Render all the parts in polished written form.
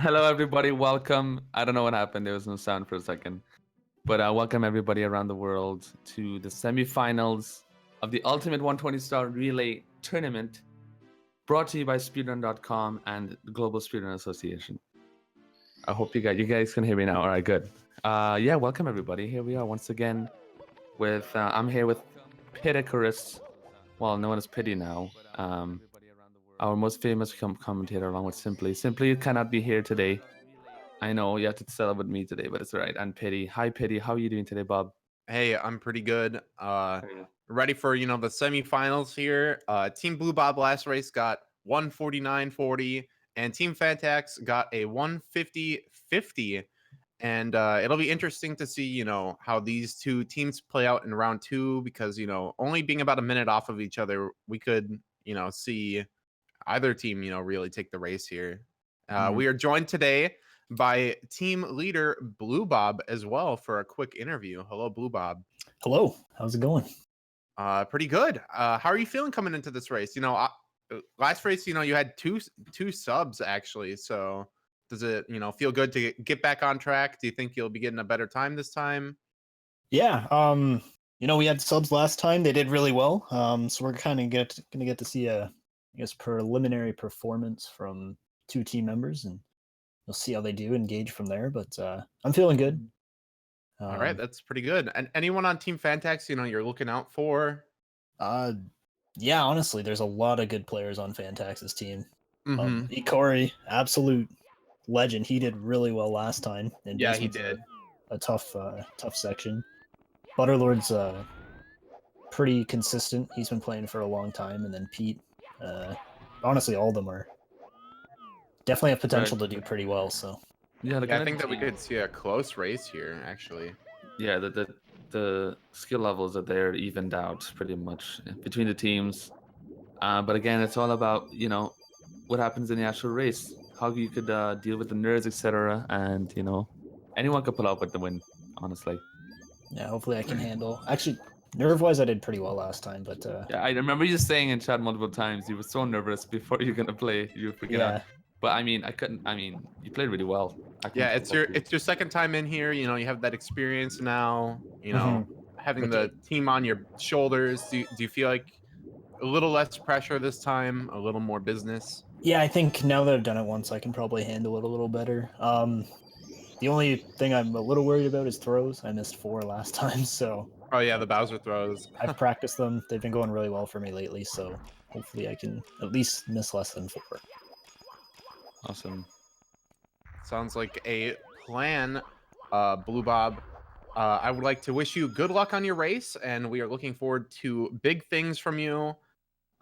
Hello, everybody. Welcome. I don't know what happened. There was no sound for a second. But welcome, everybody around the world, to the semifinals of the Ultimate 120-Star Relay Tournament, brought to you by Speedrun.com and the Global Speedrun Association. I hope you guys can hear me now. All right, good. Yeah, welcome, everybody. Here we are once again with, I'm here with Pitacorus, well, known as Pity now, our most famous commentator, along with Simply. Simply cannot be here today. I know you have to settle with me today, but it's all right. And Pity. Hi, Pity. How are you doing today, Bob? Hey, I'm pretty good. Ready for the semifinals here. Team BlueBob last race got 149.40, and Team Phantaxx got a 150.50. And it'll be interesting to see how these two teams play out in round two, because only being about a minute off of each other, we could see either team really take the race here. We are joined today by team leader BlueBob as well for a quick interview. Hello, BlueBob. Hello, how's it going? Pretty good. How are you feeling coming into this race? Last race, you had two subs actually. So does it, feel good to get back on track? Do you think you'll be getting a better time this time? Yeah, we had subs last time. They did really well. So we're kind of gonna get to see a, preliminary performance from two team members, and we'll see how they do and gauge from there. But I'm feeling good. All right, that's pretty good. And anyone on Team Phantaxx, you're looking out for? Yeah, honestly, there's a lot of good players on Phantaxx's team. Mm-hmm. Ikori, absolute legend. He did really well last time. And yeah, he did. A tough section. Butterlord's pretty consistent. He's been playing for a long time, and then Pete. Honestly, all of them are definitely have potential to do pretty well. So yeah, I think that we could see a close race here, actually. Yeah, the skill levels are there evened out pretty much between the teams. But again, it's all about what happens in the actual race, how you could deal with the nerves, etc. And anyone could pull out with the win. Honestly. Yeah, hopefully I can handle. Actually, nerve-wise, I did pretty well last time, but yeah, I remember you saying in chat multiple times you were so nervous before you're gonna play. You were freaking out. But I mean, you played really well. Yeah, it's your second time in here. You have that experience now. Having the team on your shoulders. Do you feel like a little less pressure this time, a little more business? Yeah, I think now that I've done it once, I can probably handle it a little better. The only thing I'm a little worried about is throws. I missed 4 last time, so. Oh yeah, the Bowser throws. I've practiced them. They've been going really well for me lately, so hopefully I can at least miss less than 4. Awesome. Sounds like a plan, BlueBob. I would like to wish you good luck on your race, and we are looking forward to big things from you.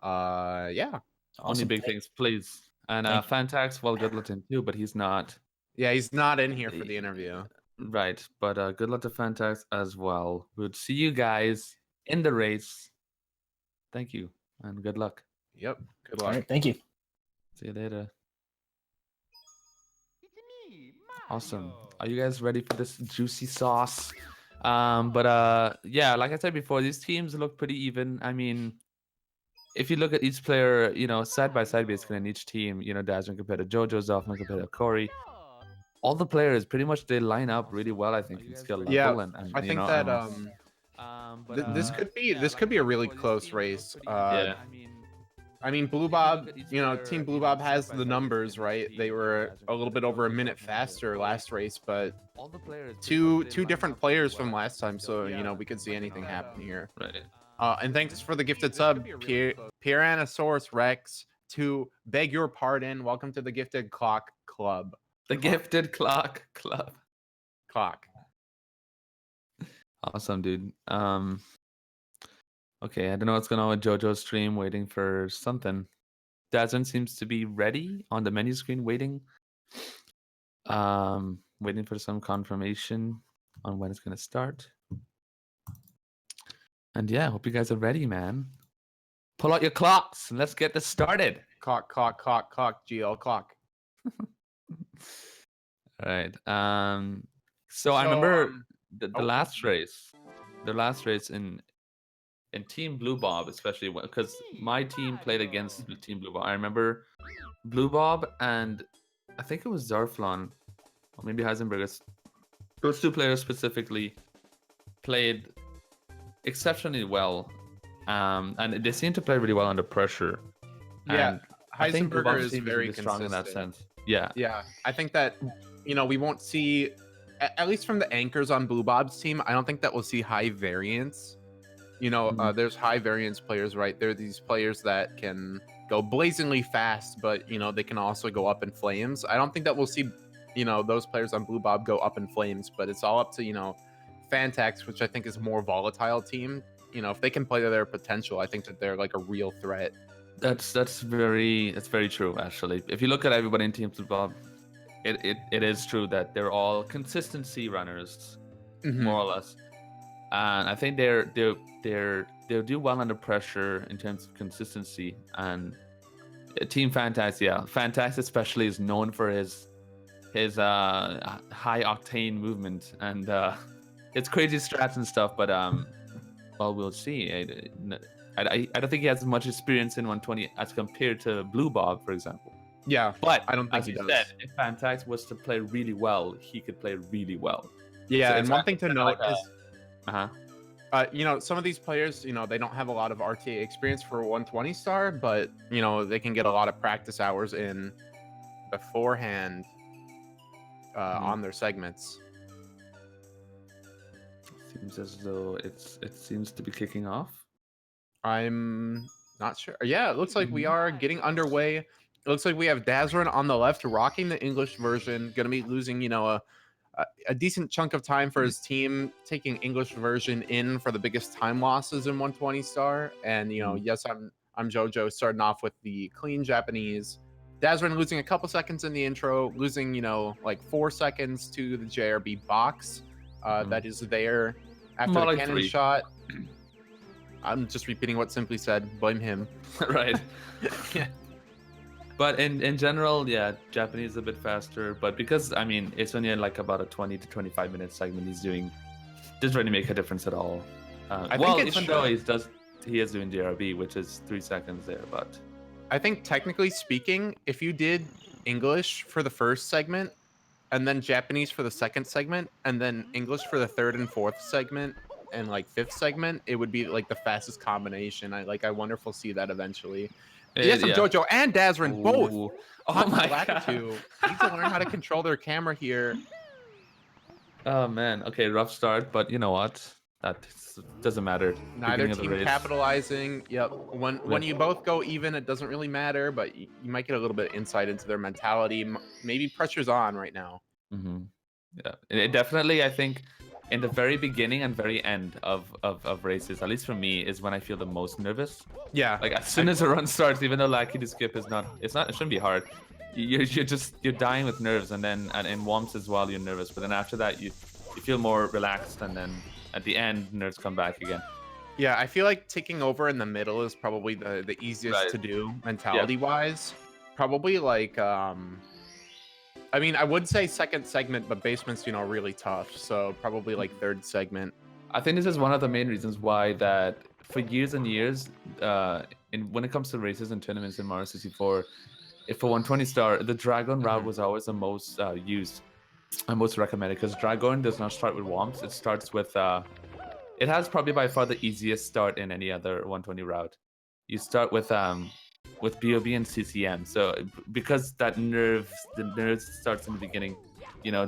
Yeah. Awesome. Only big things, please. And Phantaxx, well, good luck to him too, but he's not. Yeah, he's not in here for the interview. Right, but good luck to Phantaxx as well. We'll see you guys in the race. Thank you, and good luck. Yep, good luck. All right, thank you. See you later. Awesome. Are you guys ready for this juicy sauce? Yeah, like I said before, these teams look pretty even. I mean, if you look at each player, side by side, basically, in each team, Dazman compared to JoJo, Zoffman compared to Corey, all the players pretty much they line up really well, I think, in skill level. Yeah, and I think that this could be a really close race. Yeah. I mean, BlueBob, Team BlueBob has the numbers, right? They were a little bit over a minute faster last race, but two different players from last time, so we could see anything happen here. Right. And thanks for the gifted sub, Pirannosaurus Rex, to beg your pardon. Welcome to the Gifted Clock Club. The Gifted Clock Club. Clock. Awesome, dude. Okay, I don't know what's going on with JoJo's stream, waiting for something. Dazman seems to be ready on the menu screen, waiting. Waiting for some confirmation on when it's going to start. And yeah, I hope you guys are ready, man. Pull out your clocks and let's get this started. Clock, GL clock. All right. So I remember the last race. The last race in Team BlueBob, especially because my team played against Team BlueBob. I remember BlueBob and I think it was Zarflon, or maybe Heisenberg. Those two players specifically played exceptionally well, and they seem to play really well under pressure. Yeah, And I think Heisenberger BlueBob's is team very really strong in that consistent. sense. Yeah. Yeah, I think that we won't see, at least from the anchors on BlueBob's team, I don't think that we'll see high variance. There's high variance players, right? There are these players that can go blazingly fast, but they can also go up in flames. I don't think that we'll see, those players on BlueBob go up in flames, but it's all up to Phantaxx, which I think is a more volatile team. If they can play to their potential, I think that they're like a real threat. That's very true actually. If you look at everybody in Team BlueBob, it is true that they're all consistency runners, more or less. And I think they'll do well under pressure in terms of consistency. And Team Phantaxx, yeah, Phantaxx especially is known for his high octane movement and it's crazy strats and stuff. But well, we'll see. I don't think he has as much experience in 120 as compared to BlueBob, for example. Yeah, but I don't think as he you does. said, if Phantaxx was to play really well, he could play really well. Yeah, So and one thing to note is, uh-huh. some of these players, they don't have a lot of RTA experience for 120 star, but they can get a lot of practice hours in beforehand on their segments. Seems as though it seems to be kicking off. I'm not sure. Yeah, it looks like we are getting underway. It looks like we have Dazrin on the left rocking the English version, gonna be losing a decent chunk of time for his team, taking English version in for the biggest time losses in 120 star. And yes, I'm Jojo, starting off with the clean Japanese. Dazrin losing a couple seconds in the intro, losing like 4 seconds to the JRB box that is there after More the like cannon 3. shot. I'm just repeating what Simply said. Blame him. Right. Yeah. But in general, yeah, Japanese is a bit faster. But because it's only like about a 20 to 25 minute segment he's doing, doesn't really make a difference at all. I think it's even though he is doing JRB, which is 3 seconds there. But I think technically speaking, if you did English for the first segment, and then Japanese for the second segment, and then English for the third and fourth segment, and like fifth segment, it would be like the fastest combination. I wonder if we'll see that eventually. Yes, I'm Jojo and Dazrin both. Ooh. Oh my god! Need to learn how to control their camera here. Oh man. Okay, rough start, but you know what? That doesn't matter. Neither team capitalizing. Yep. When you both go even, it doesn't really matter, but you might get a little bit of insight into their mentality. Maybe pressure's on right now. Yeah, it definitely. I think in the very beginning and very end of races, at least for me, is when I feel the most nervous. Yeah. Like as soon as a run starts, even though lucky to skip is not, it shouldn't be hard. You're dying with nerves, and then in Wamps as well, you're nervous. But then after that, you feel more relaxed, and then at the end, nerves come back again. Yeah, I feel like taking over in the middle is probably the easiest to do mentality-wise. Probably like I would say second segment, but basement's really tough. So probably like third segment. I think this is one of the main reasons why that for years and years, when it comes to races and tournaments in Mario 64, if for 120 star, the Dragon route was always the most used and most recommended, because Dragon does not start with Wamps. It starts with it has probably by far the easiest start in any other 120 route. You start with BOB and CCM. So because the nerve starts in the beginning,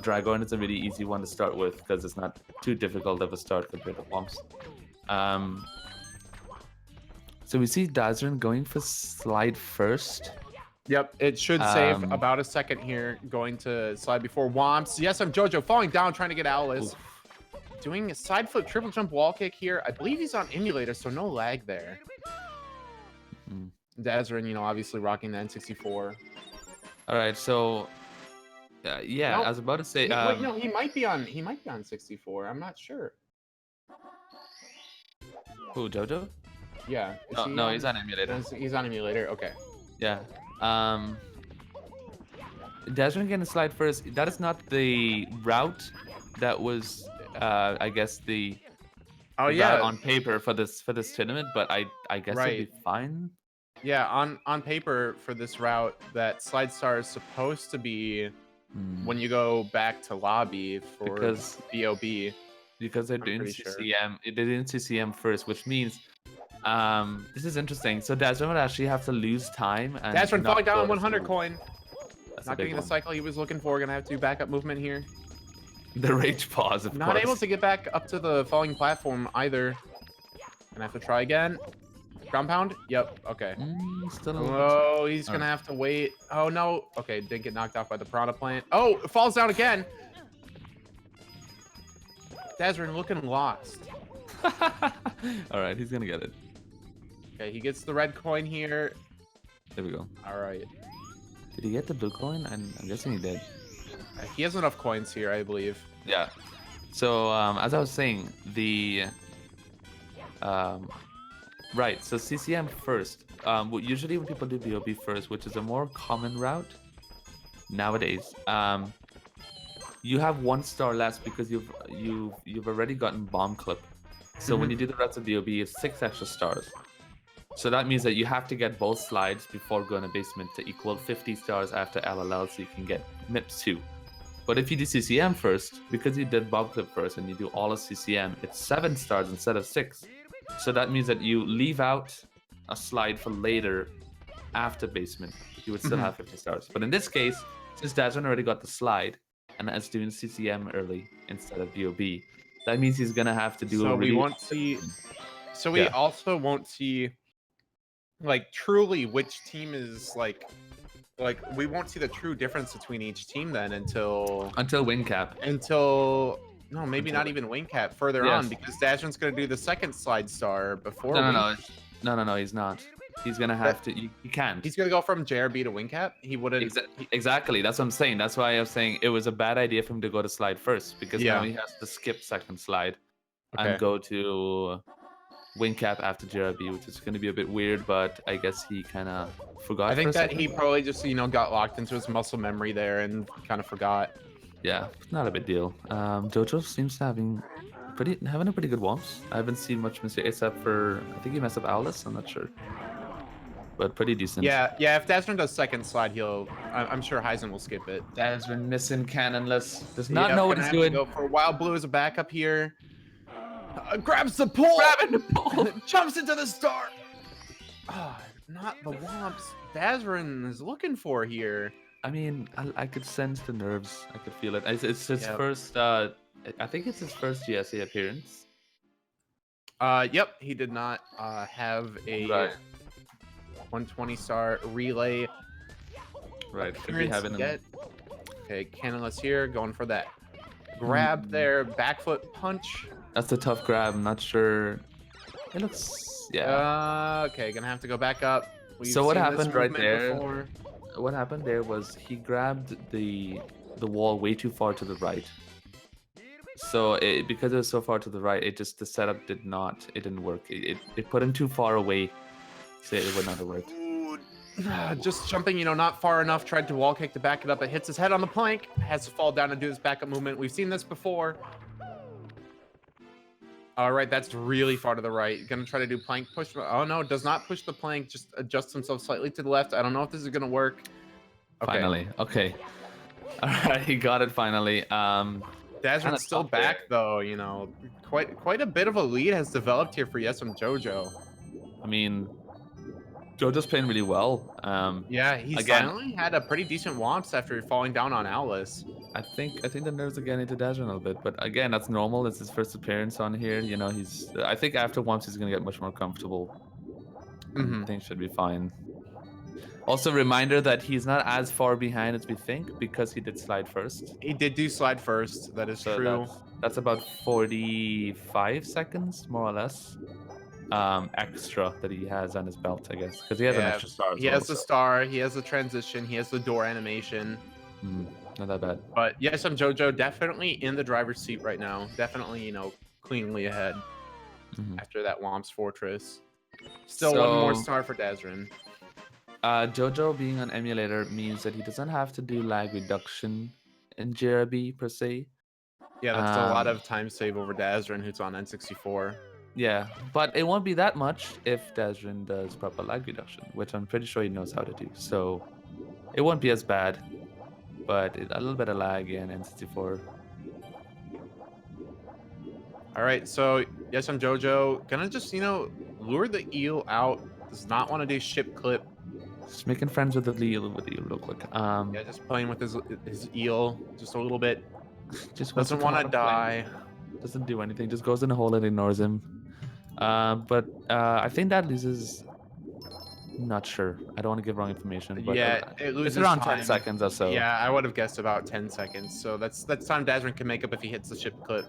Dragon is a really easy one to start with because it's not too difficult of a start compared to Wamps. So we see Dazrin going for slide first. Yep, it should save about a second here, going to slide before Wamps. Yes, I'm Jojo, falling down, trying to get Alice. Doing a side flip, triple jump, wall kick here. I believe he's on emulator, so no lag there. Dazrin, obviously rocking the N64. All right, so yeah, nope. I was about to say. Wait, no, he might be on 64. I'm not sure. Who, Jojo? Yeah. No, he's on emulator. He's on emulator. Okay. Yeah. Dazrin getting slide first. That is not the route that was, I guess the route on paper for this tournament, but I guess it'd be fine. Yeah, on paper for this route, that slide star is supposed to be when you go back to lobby for Because BOB. because they're I'm doing pretty sure. CCM. They did CCM first, which means this is interesting. So Desmond would actually have to lose time and Dazrin not falling down go on to 100 school. coin. That's a Not big getting the one. cycle he was looking for. Gonna have to do backup movement here. The rage pause, of Not course. able to get back up to the falling platform either. Gonna have to try again. Ground pound? Yep. Okay. Still a little bit. Oh, he's All gonna right. have to wait. Oh no. Okay, didn't get knocked off by the piranha plant. Oh, it falls down again. Dazrin looking lost. All right, he's gonna get it. Okay, he gets the red coin here. There we go. All right. Did he get the blue coin? I'm guessing he did. He has enough coins here, I believe. Yeah. So as I was saying, the right. So CCM first. Usually when people do BOB first, which is a more common route nowadays, you have 1 star less because you've already gotten bomb clip. So when you do the routes of BOB, it's 6 extra stars. So that means that you have to get both slides before going to basement to equal 50 stars after LLL, so you can get MIPS 2. But if you do CCM first, because you did bomb clip first and you do all of CCM, it's 7 stars instead of 6. So that means that you leave out a slide for later after basement. You would still have 50 stars. But in this case, since Dazrin already got the slide and is doing CCM early instead of BOB, that means he's gonna have to do So a really. we won't see. So we Yeah. also won't see, like, truly which team is like we won't see the true difference between each team then until win cap. no, maybe not even wing cap further Yes. on, because Dazrin's gonna do the second slide star before No, wing. no, he's not. He's gonna have to. He can't. He's gonna go from JRB to wing cap. He wouldn't. Exactly. That's what I'm saying. That's why I was saying it was a bad idea for him to go to slide first, because now Yeah. he has to skip second slide Okay. and go to wing cap after JRB, which is going to be a bit weird, but I guess he kind of forgot. I think for a that second. he probably just got locked into his muscle memory there and kind of forgot. Yeah, not a big deal. Jojo seems to having a pretty good Wamps. I haven't seen much mistake except for I think he messed up Alice. I'm not sure, but pretty decent. Yeah. If Dazrin does second slide, I'm sure Heisen will skip it. Dazrin missing cannonless. Does not know what Gonna he's have doing. to go for Wild Blue as a backup here. Grabs the pole. Grabbing the pole. Jumps into the star. Not the Wamps Dazrin is looking for here. I mean, I could sense the nerves. I could feel it. It's his Yep. first. I think it's his first GSA appearance. Yep, he did not have a Right. 120 star relay Right. Should be appearance having him. yet. Okay, Cannonless here, going for that grab there, back foot punch. That's a tough grab. I'm not sure. It looks. Yeah. Okay, gonna have to go back up. So what seen this happened right movement there? before. What happened there was he grabbed the wall way too far to the right. So because it was so far to the right, the setup didn't work. It put him too far away, so it would not have worked. Just jumping, not far enough. Tried to wall kick to back it up. It hits his head on the plank. Has to fall down and do his backup movement. We've seen this before. All right, that's really far to the right. Gonna try to do plank push. Oh no, does not push the plank. Just adjusts himself slightly to the left. I don't know if this is gonna work. Okay. Finally, okay. All right, he got it finally. Dazrin's still back though. Quite a bit of a lead has developed here for Yesum Jojo. I mean, Jojo's playing really well. Yeah, he's finally had a pretty decent Wamps after falling down on Alice. I think the nerves are getting to Dazrin a little bit, but again, that's normal. It's his first appearance on here. I think after once he's gonna get much more comfortable. Things should be fine. Also, reminder that he's not as far behind as we think because he did slide first. He did do slide first. That is true. That's about 45 seconds, more or less. Extra that he has on his belt, I guess, because he has an extra star. He has the star. He has the transition. He has the door animation. Not that bad. But yes, I'm JoJo. Definitely in the driver's seat right now. Definitely, cleanly ahead after that Wamps Fortress. Still one more star for Dazrin. JoJo being on emulator means that he doesn't have to do lag reduction in JRB per se. Yeah, that's a lot of time save over Dazrin, who's on N64. Yeah, but it won't be that much if Dazrin does proper lag reduction, which I'm pretty sure he knows how to do. So it won't be as bad, but a little bit of lag in N64. All right, so yes, I'm Jojo. Gonna just lure the eel out. Does not want to do ship clip. Just making friends with the eel real quick. Yeah, just playing with his eel just a little bit. Just Doesn't want to die. Doesn't do anything. Just goes in a hole and ignores him. But I think that loses. Not sure. I don't want to give wrong information. But Yeah, it loses it's around time. 10 seconds or so. Yeah, I would have guessed about 10 seconds. So that's time Dazrin can make up if he hits the ship clip.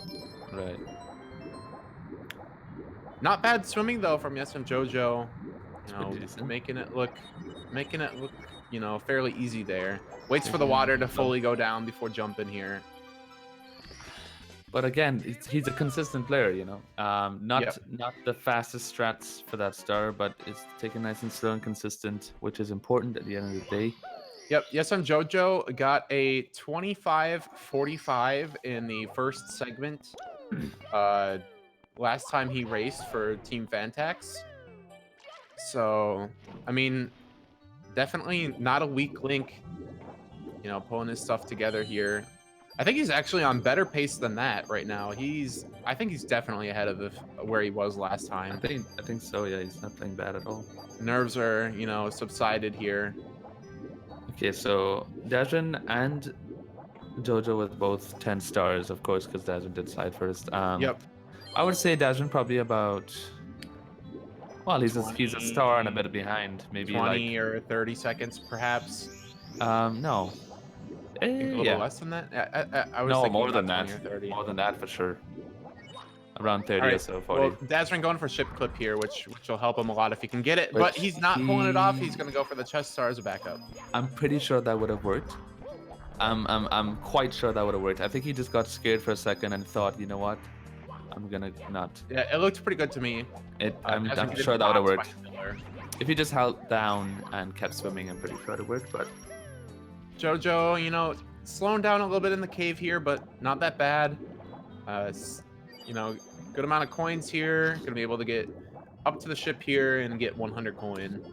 Right. Not bad swimming though from SM Jojo. pretty decent. Making it look, fairly easy there. Waits for the water to fully go down before jumping here. But again, he's a consistent player, not the fastest strats for that star, but it's taken nice and slow and consistent, which is important at the end of the day. Yep, yes, I'm Jojo. Got a 25-45 in the first segment. Last time he raced for Team Phantaxx. So, I mean, definitely not a weak link, pulling his stuff together here. I think he's actually on better pace than that right now. I think he's definitely ahead of where he was last time. I think so. Yeah, he's not playing bad at all. Nerves are, subsided here. Okay, so Dazrin and Jojo with both 10 stars, of course, because Dazrin did side first. Yep. I would say Dazrin probably about. Well, he's a star and a bit behind, maybe 20 or 30 seconds, perhaps. No. A little less than that. I was thinking more than about that. 20 or 30. More than that for sure. Around 30 Right. or so, 40. Well, Dazrin going for ship clip here, which will help him a lot if he can get it. But he's not pulling it off. He's gonna go for the chest star as a backup. I'm pretty sure that would have worked. I'm quite sure that would have worked. I think he just got scared for a second and thought, you know what, I'm gonna not. Yeah, it looked pretty good to me. I'm sure that would have worked. If he just held down and kept swimming, I'm pretty sure it worked. But Jojo, slowing down a little bit in the cave here, but not that bad. Good amount of coins here. Gonna be able to get up to the ship here and get 100 coin.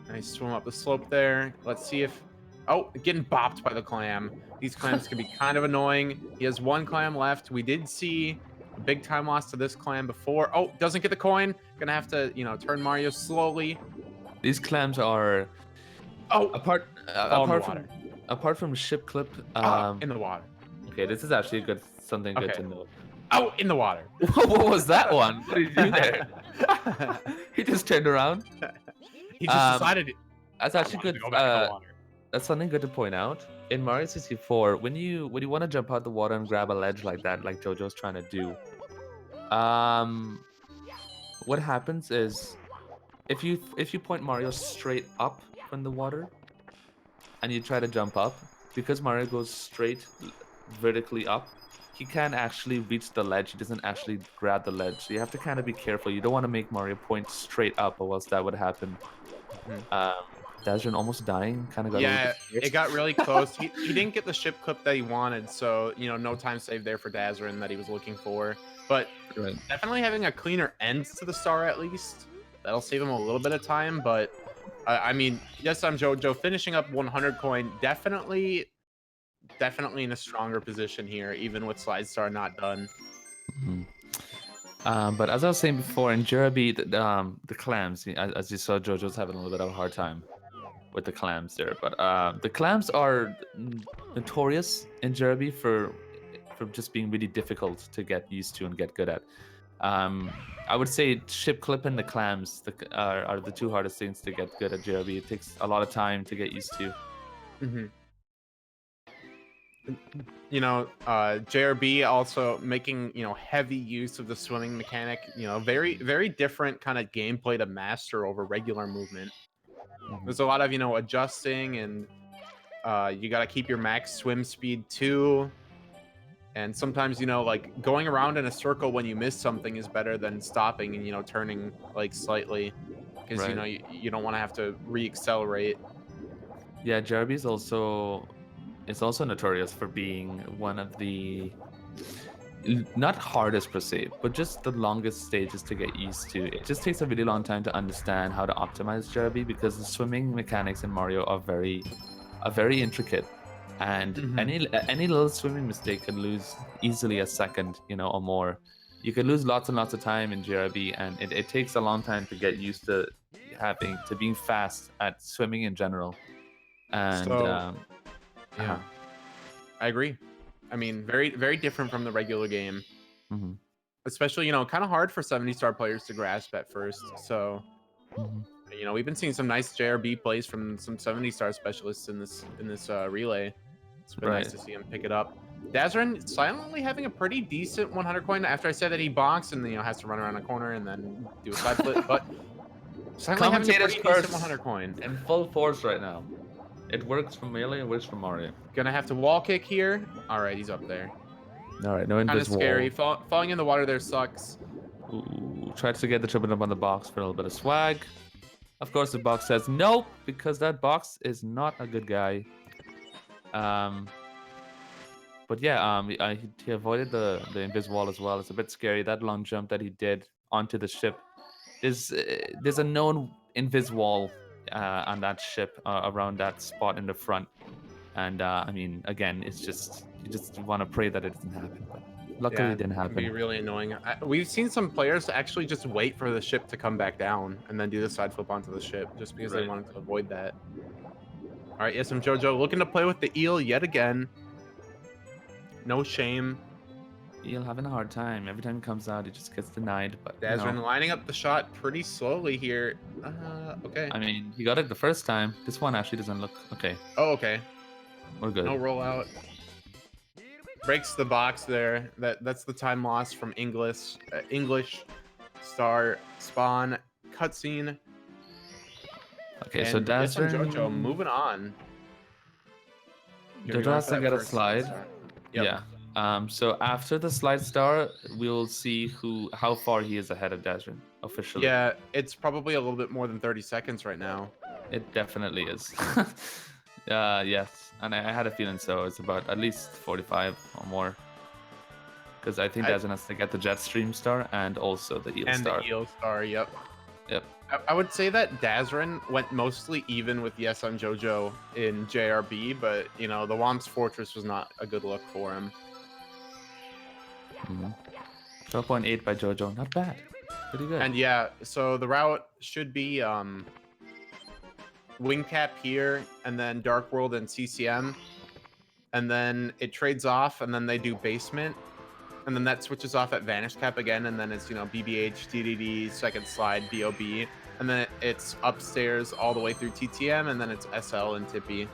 Nice swim up the slope there. Let's see if... Oh, getting bopped by the clam. These clams can be kind of annoying. He has one clam left. We did see a big time loss to this clam before. Oh, doesn't get the coin. Gonna have to, turn Mario slowly. These clams are... Oh, apart from ship clip... in the water. Okay, this is actually something good to know. Oh, in the water. What was that one? What did he do there? He just turned around. He just decided. That's actually good. That's something good to point out. In Mario 64, when you want to jump out the water and grab a ledge like that, like Jojo's trying to do, what happens is, if you point Mario straight up from the water, and you try to jump up, because Mario goes straight vertically up, he can't actually reach the ledge. He doesn't actually grab the ledge. So you have to kind of be careful. You don't want to make Mario point straight up, or else that would happen. Dazrin almost dying. Kind of got. Yeah, it got really close. He didn't get the ship clip that he wanted, so no time saved there for Dazrin that he was looking for. But definitely having a cleaner end to the star at least, that'll save him a little bit of time. But I mean, yes, I'm Jojo finishing up 100 coin. Definitely in a stronger position here, even with Slide Star not done. But as I was saying before, in JRB, the clams, as you saw, Jojo's having a little bit of a hard time with the clams there. But the clams are notorious in JRB for just being really difficult to get used to and get good at. I would say ship clip and the clams are the two hardest things to get good at JRB. It takes a lot of time to get used to. JRB also making heavy use of the swimming mechanic. Very very different kind of gameplay to master over regular movement. There's a lot of adjusting, and you got to keep your max swim speed too. And sometimes like going around in a circle when you miss something is better than stopping and turning like slightly, because you don't want to have to re-accelerate. Yeah, JRB is also notorious for being one of the not hardest per se, but just the longest stages to get used to. It just takes a really long time to understand how to optimize JRB because the swimming mechanics in Mario are very intricate, and any little swimming mistake can lose easily a second, or more. You can lose lots and lots of time in JRB, and it takes a long time to get used to being fast at swimming in general. And So, yeah, I agree. I mean, very, very different from the regular game. Mm-hmm. Especially, kind of hard for 70-star players to grasp at first. So, we've been seeing some nice JRB plays from some 70-star specialists in this relay. It's been nice to see him pick it up. Dazarin silently having a pretty decent 100 coin after I said that he bonks and has to run around a corner and then do a side flip, but silently having a pretty decent 100 coin. In full force right now. It works for Melee, it works for Mario. Gonna have to wall kick here. All right, he's up there. All right, no invis Kind of scary. Falling in the water there sucks. Ooh, tries to get the triple jump on the box for a little bit of swag. Of course, the box says nope because that box is not a good guy. But yeah, he avoided the invis wall as well. It's a bit scary. That long jump that he did onto the ship. There's a known invis wall on that ship around that spot in the front, and I mean, again, it's just you just want to pray that it doesn't happen. But luckily, it didn't happen. It'd be really annoying. We've seen some players actually just wait for the ship to come back down and then do the side flip onto the ship just because they wanted to avoid that. All right, yes, I'm JoJo looking to play with the eel yet again. No shame. Eel having a hard time. Every time he comes out, it just gets denied. But Dazarin lining up the shot pretty slowly here. Okay. I mean, he got it the first time. This one actually doesn't look okay. Oh, okay. We're good. No rollout. Breaks the box there. That's the time loss from English star spawn cutscene. Okay, and so Dazarin, JoJo moving on. JoJo has to get a slide. Yep. Yeah. So after the slide star, we'll see how far he is ahead of Dazarin officially. Yeah, it's probably a little bit more than 30 seconds right now. It definitely is. Yes, and I had a feeling so. It's about at least 45 or more. Because I think Dazarin has to get the jet stream star and also the eel star. And the eel star, yep. Yep. I would say that Dazarin went mostly even with Yes I'm JoJo in JRB, but the Wamps Fortress was not a good look for him. 12.8 by JoJo, not bad. Pretty good. And yeah, so the route should be wing cap here, and then Dark World and CCM, and then it trades off, and then they do basement, and then that switches off at Vanish Cap again, and then it's BBH, DDD, second slide, BOB, and then it's upstairs all the way through TTM, and then it's SL and TTM.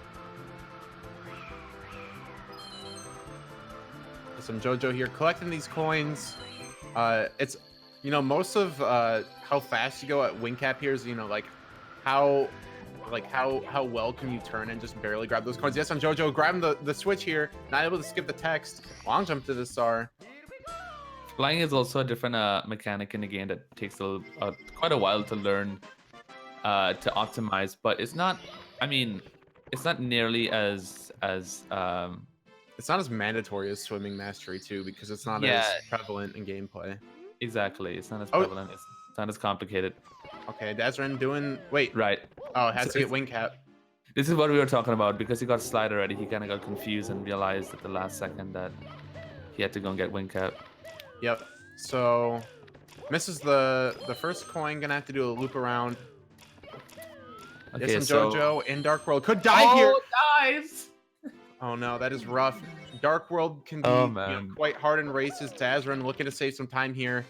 Some JoJo here collecting these coins. It's most of how fast you go at wing cap here is how well can you turn and just barely grab those coins. Yes, I'm JoJo grabbing the switch here, not able to skip the text. Long jump to the star. Flying is also a different mechanic in the game that takes quite a while to learn to optimize, but it's not. I mean, it's not nearly as it's not as mandatory as swimming mastery too, because it's not as prevalent in gameplay. Exactly, it's not as prevalent. It's not as complicated. Okay, Dazarin doing. Wait. Right. Oh, has to get wing cap. This is what we were talking about, because he got slide already. He kind of got confused and realized at the last second that he had to go and get wing cap. Yep. So misses the first coin. Gonna have to do a loop around. Okay, yes, JoJo in Dark World could die here. Dies. Oh no, that is rough. Dark World can be quite hard in races. Dazarin looking to save some time here.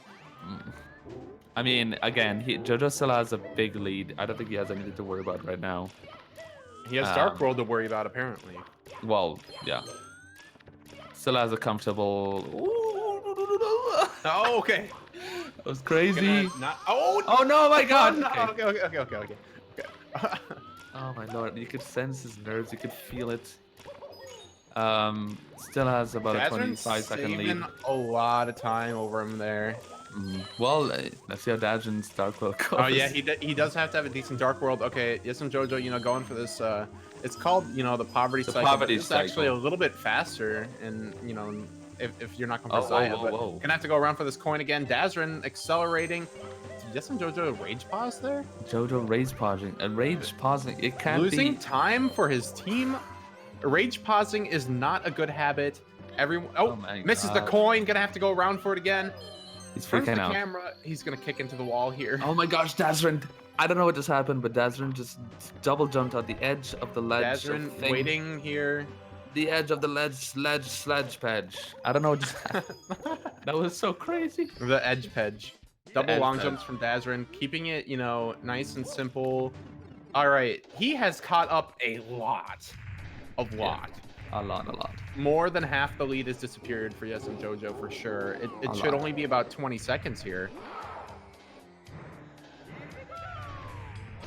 I mean, again, JoJo still has a big lead. I don't think he has anything to worry about right now. He has Dark World to worry about, apparently. Well, yeah. Still has a comfortable. Oh, okay. That was crazy. Oh no, my God. No. Okay. Oh my Lord, you could sense his nerves. You could feel it. Still has about a 25-second lead. Saving a lot of time over him there. Well, let's see how Dazarin's Dark World goes. Oh yeah, he does have to have a decent Dark World. Okay, yes, I'm JoJo. Going for this. It's called the poverty cycle. It's actually a little bit faster, and if you're not going for Zaya. But gonna have to go around for this coin again. Dazrin accelerating. Did some JoJo rage pause there? JoJo rage pausing. And rage pausing, it can't Losing be... time for his team. Rage pausing is not a good habit. Everyone, misses the coin. Gonna have to go around for it again. He's freaking out. Camera. He's gonna kick into the wall here. Oh my gosh, Dazrin. I don't know what just happened, but Dazrin just double jumped at the edge of the ledge. Dazrin waiting here. The edge of the sledge pedge. I don't know what just happened. That was so crazy. The edge pedge. Double long jumps from Dazrin, keeping it, nice and simple. All right, he has caught up a lot. A lot. More than half the lead has disappeared for Yes and JoJo for sure. It should only be about 20 seconds here.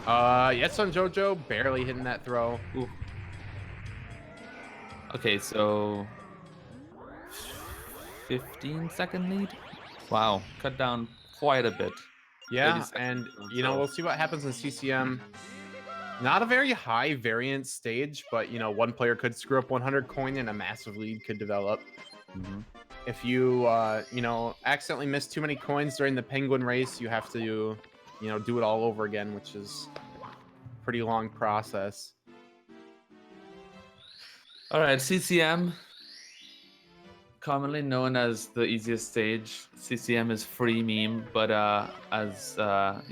Yes and JoJo barely hitting that throw. Ooh. Okay, so 15-second lead. Wow, cut down quite a bit. Yeah, and we'll see what happens in CCM. Not a very high variance stage, but one player could screw up 100 coin and a massive lead could develop. If you accidentally miss too many coins during the penguin race, you have to do it all over again, which is a pretty long process. All right, CCM, commonly known as the easiest stage. CCM is free meme, but as not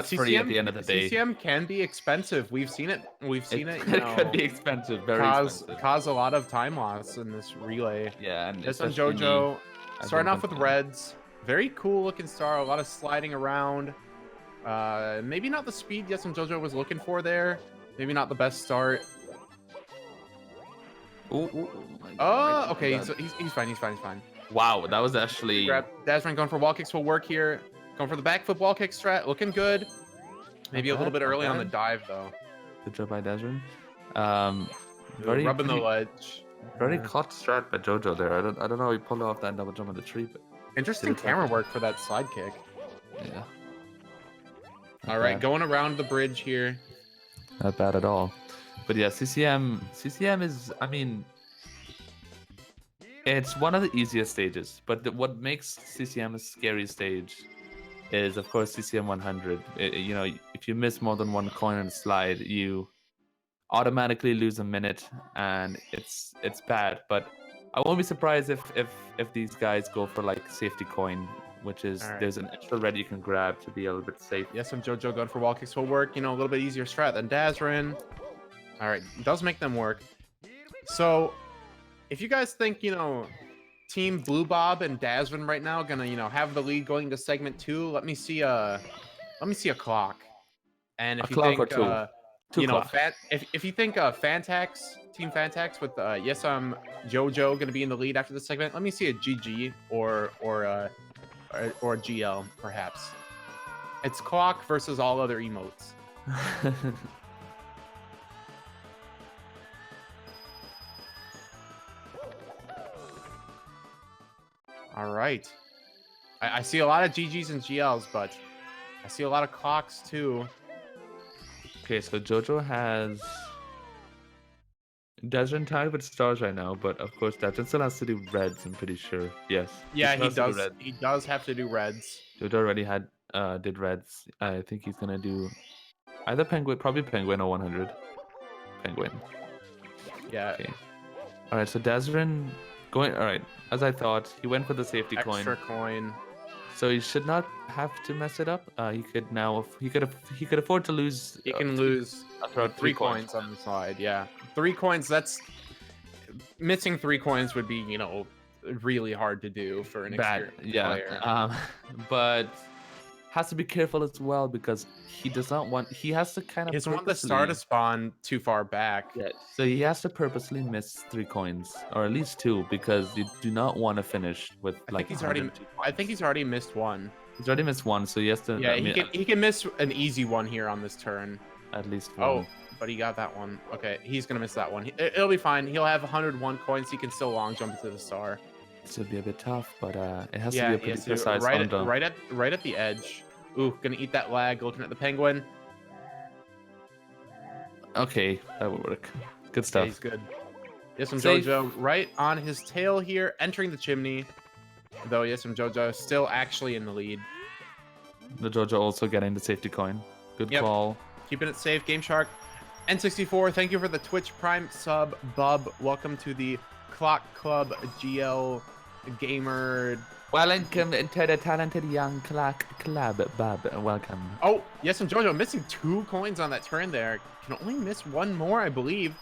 free at the end of the day. CCM can be expensive. We've seen it. It could be expensive, expensive. Cause a lot of time loss in this relay. Yeah, and this on JoJo, starting off with reds. Very cool looking star. A lot of sliding around. Maybe not the speed Yes and JoJo was looking for there. Maybe not the best start. Oh, okay. So he's fine. He's fine. Wow, that was actually. Dazrin going for wall kicks will work here. Going for the back flip wall kick strat, looking good. Maybe a little bit early on the dive though. Good job by Dazrin. Rubbing the ledge. Very caught strat by JoJo there. I don't know how he pulled off that double jump on the tree, but interesting camera work for that slide kick. Yeah. All right, going around the bridge here. Not bad at all. But yeah, CCM is, it's one of the easiest stages. But what makes CCM a scary stage is, of course, CCM 100. If you miss more than one coin on a slide, you automatically lose a minute, and it's bad. But I won't be surprised if these guys go for like safety coin, which is there's an extra red you can grab to be a little bit safe. Yes, and JoJo going for wall kicks will work. A little bit easier strat than Dazrin. All right, does make them work. So, if you guys think Team BlueBob and Dazrin right now gonna have the lead going into segment 2, let me see a clock. And if you think if you think Phantaxx, Team Phantaxx with JoJo gonna be in the lead after this segment, let me see a GG or a GL perhaps. It's clock versus all other emotes. All right. I see a lot of GGs and GLs, but I see a lot of clocks too. Okay, so JoJo has Dazrin tied with stars right now, but of course Dazrin still has to do reds, I'm pretty sure. Yes. Yeah, he does. He does have to do reds. JoJo already did reds. I think he's gonna do either probably penguin or 100. Penguin. Yeah. Okay. All right, so Dazrin all right, as I thought, he went for the safety coin. Extra coin. So he should not have to mess it up. He could afford to lose. He can lose 3 coins on the slide. Yeah, 3 coins. That's missing 3 coins would be really hard to do for an experienced player. But has to be careful as well because he does not want. He has to kind of. He doesn't want the star to spawn too far back. Yeah. So he has to purposely miss 3 coins, or at least 2, because you do not want to finish with I think he's already missed 1. He's already missed 1, so he has to. Yeah, he can miss an easy one here on this turn. At least 1. Oh, but he got that one. Okay, he's gonna miss that one. It'll be fine. He'll have 101 coins. He can still long jump into the star. This would be a bit tough, but it has to be a pretty precise right at the edge. Ooh, gonna eat that lag. Looking at the penguin. Okay, that would work. Good stuff. Yeah, he's good. Yesum Safe. Jojo right on his tail here, entering the chimney. Though Yesum Jojo is still actually in the lead. The Jojo also getting the safety coin. Good Yep. call. Keeping it safe. Game Shark N64, thank you for the Twitch Prime sub. Bub, welcome to the Clock Club GL Gamer. Welcome to the talented young Clock Club, Bob. Welcome. Oh, Yesum Jojo missing 2 coins on that turn there. Can only miss 1 more, I believe.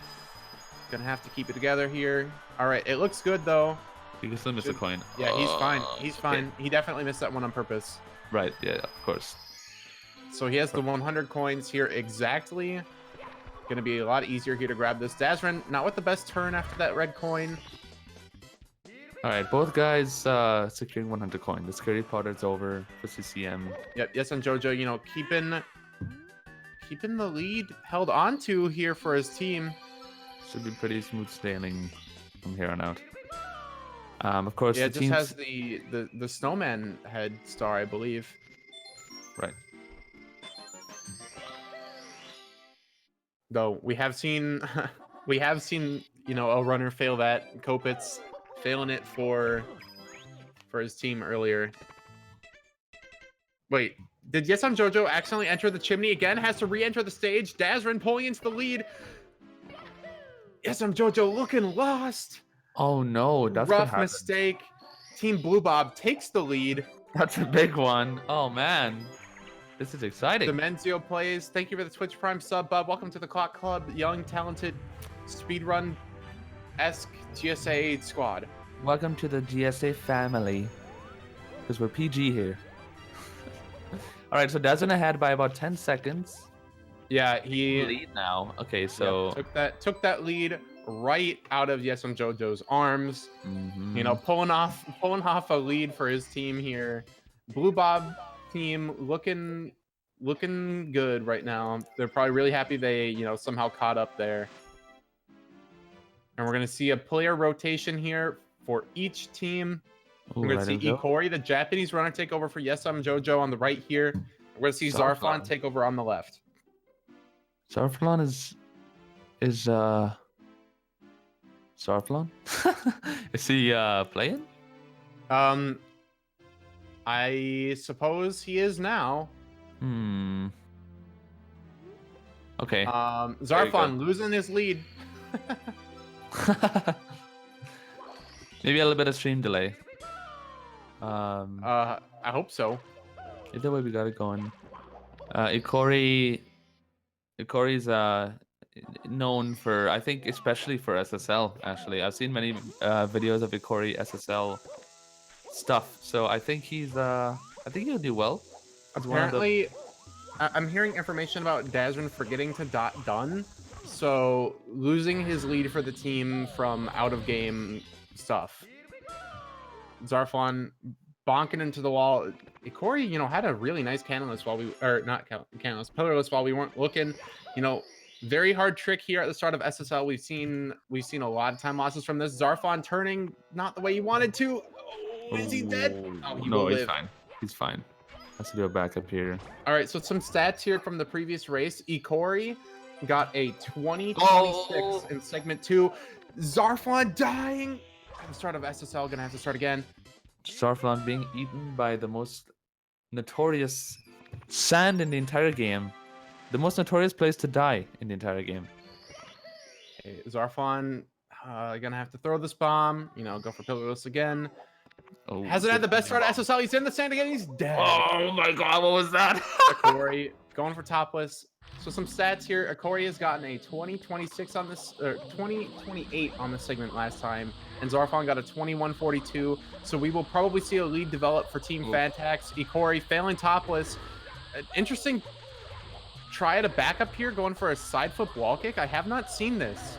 Gonna have to keep it together here. All right, it looks good though. You can still miss a coin. Yeah, he's fine. He's Okay. fine. He definitely missed that one on purpose. Right, yeah, of course. So he has the 100 coins here exactly. Gonna be a lot easier here to grab this. Dazrin, not with the best turn after that red coin. All right, both guys securing 100 coin. The scary part is over for CCM. Yep, yes, and Jojo, you know, keeping the lead held on to here for his team. Should be pretty smooth sailing from here on out. Of course, Yeah, the it just teams... has the snowman head star, I believe. Right. Though we have seen you know, a runner fail that. Kopitz failing it for his team earlier. Wait, did Yesam Jojo accidentally enter the chimney again? Has to re-enter the stage. Dazrin pulling into the lead. Yesam Jojo looking lost. Oh no, that's what Rough happened. mistake. Team BlueBob takes the lead. That's a big one. Oh man, this is exciting. Dimenzio plays. Thank you for the Twitch Prime sub, Bob. Welcome to the Clock Club, young, talented, speedrun-esque GSA squad. Welcome to the GSA family, because we're PG here. All right, so Dazin ahead by about 10 seconds. Yeah, he Lead now. Okay, so took that lead right out of Yesam Jojo's arms. mhm. You know, pulling off a lead for his team here. BlueBob team looking good right now. They're probably really happy they, you know, somehow caught up there. And we're gonna see a player rotation here for each team. Ooh, We're gonna right see in the middle. Ikori, the Japanese runner, take over for Yesam Jojo on the right here. We're gonna see Zarfon Zarfon. take over on the left. Zarflon is Zarflon? Is he playing? I suppose he is now. Hmm. Okay. Zarfon losing his lead. Maybe a little bit of stream delay. I hope so. Either way, we got it going. Ikori's known for, I think, especially for SSL. Actually, I've seen many videos of Ikori SSL stuff, so I think I think he'll do well. He's one of the- Apparently, I'm hearing information about Dazrin forgetting to done, so losing his lead for the team from out of game stuff. Zarfon bonking into the wall. Ikori, you know, had a really nice cannonless while cannonless, pillarless while we weren't looking. You know, very hard trick here at the start of SSL. We've seen a lot of time losses from this. Zarfon turning not the way he wanted to. Oh, is he dead? Oh, he will no, he's live. fine. He's fine. Has to do a backup here. All right, so some stats here from the previous race. Ikori got a 20-26 Oh. in segment 2. Zarfon dying at the start of SSL. Gonna have to start again. Zarflon being eaten by the most notorious sand in the entire game. The most notorious place to die in the entire game. Okay, Zarfon gonna have to throw this bomb. You know, go for pillarless again. Oh, Hasn't had the best start at SSL. He's in the sand again. He's dead. Oh my god, what was that? Ikori going for topless. So some stats here. Ikori has gotten a 20-26 on this, or 20-28 on this segment last time, and Zarfon got a 21-42. So we will probably see a lead develop for Team Phantaxx. Ikori failing topless. An interesting try at a backup here, going for a side flip wall kick. I have not seen this.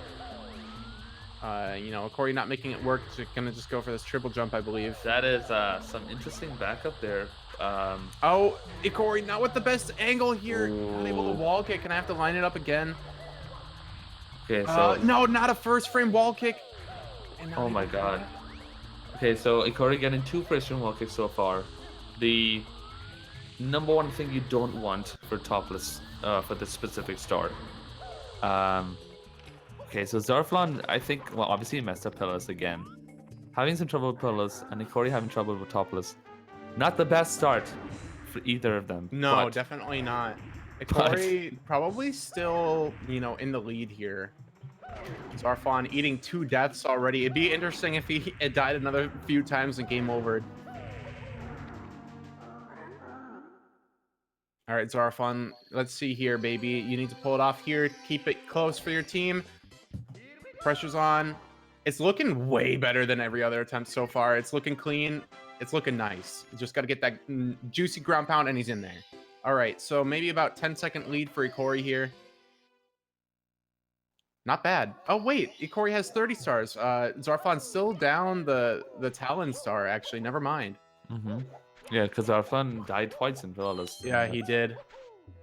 You know, Ikori not making it work. Gonna just go for this triple jump, I believe. That is some interesting backup there. Oh, Ikori not with the best angle here. Not able to wall kick, and I have to line it up again. Okay, so No, not a first frame wall kick. And not oh my even god. that. Okay, so Ikori getting 2 first frame wall kicks so far. The number one thing you don't want for topless for this specific start. Okay, so Zarflon, I think, well, obviously he messed up pillars again. Having some trouble with pillars, and Ikori having trouble with topless. Not the best start for either of them. No, but, definitely not. Ikori probably still, you know, in the lead here. Zarfon eating 2 deaths already. It'd be interesting if he had died another few times and game over. All right, Zarfon, let's see here, baby. You need to pull it off here. Keep it close for your team. Pressure's on. It's looking way better than every other attempt so far. It's looking clean. It's looking nice. You just got to get that juicy ground pound, and he's in there. All right, so maybe about 10-second lead for Ikori here. Not bad. Oh, wait. Ikori has 30 stars. Zarfon's still down the Talon star, actually. Never mind. Mm-hmm. Yeah, because Zarflon died twice in Flawless. Yeah, he did.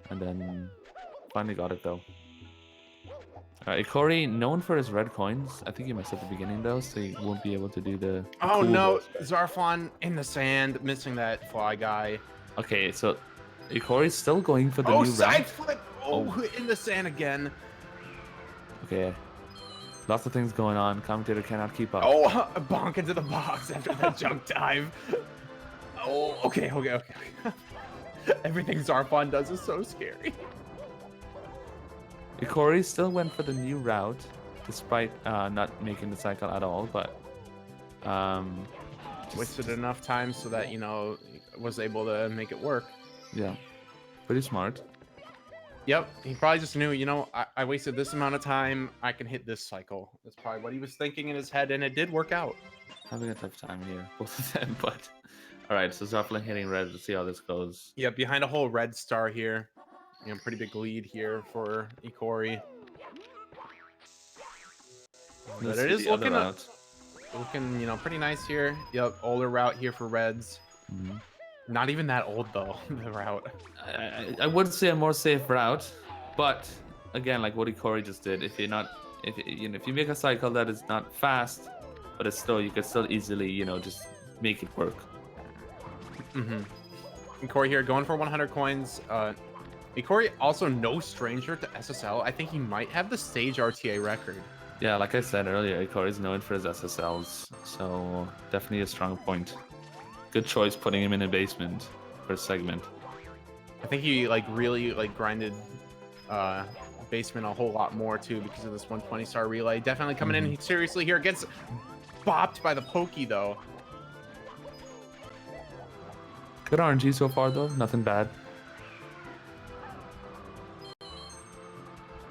And then finally got it, though. Ikori, known for his red coins. I think he missed at the beginning, though, so he won't be able to do the Oh, cool no. rolls. Zarfon in the sand, missing that fly guy. Okay, so Ikori's still going for the Oh, new side round. flip. Oh, in the sand again. Okay. Lots of things going on. Commentator cannot keep up. Oh, bonk into the box after that jump dive. Oh, okay. Everything Zarfon does is so scary. Ikori still went for the new route, despite not making the cycle at all, but Wasted enough time so that, you know, was able to make it work. yeah, pretty smart. Yep, he probably just knew, you know, I wasted this amount of time, I can hit this cycle. That's probably what he was thinking in his head, and it did work out. Having a tough time here, both of them, but all right. So Zarflon hitting red. Let's see how this goes. Yeah, behind a whole red star here. You know, pretty big lead here for Ikori. But Let's it see is the other looking, route. you know, pretty nice here. Yep, older route here for Reds. Mhm. Not even that old though, the route. I would say a more safe route, but again, like what Ikori just did, if you make a cycle that is not fast, but it's slow, you could still easily, you know, just make it work. Ikori here going for 100 coins. Ikori also no stranger to SSL. I think he might have the stage RTA record. Yeah, like I said earlier, Ikori is known for his SSLs, so definitely a strong point. Good choice putting him in a basement for a segment. I think he like really like grinded basement a whole lot more too because of this 120 star relay. Definitely coming in seriously here. Gets bopped by the pokey though. Good RNG so far though, nothing bad.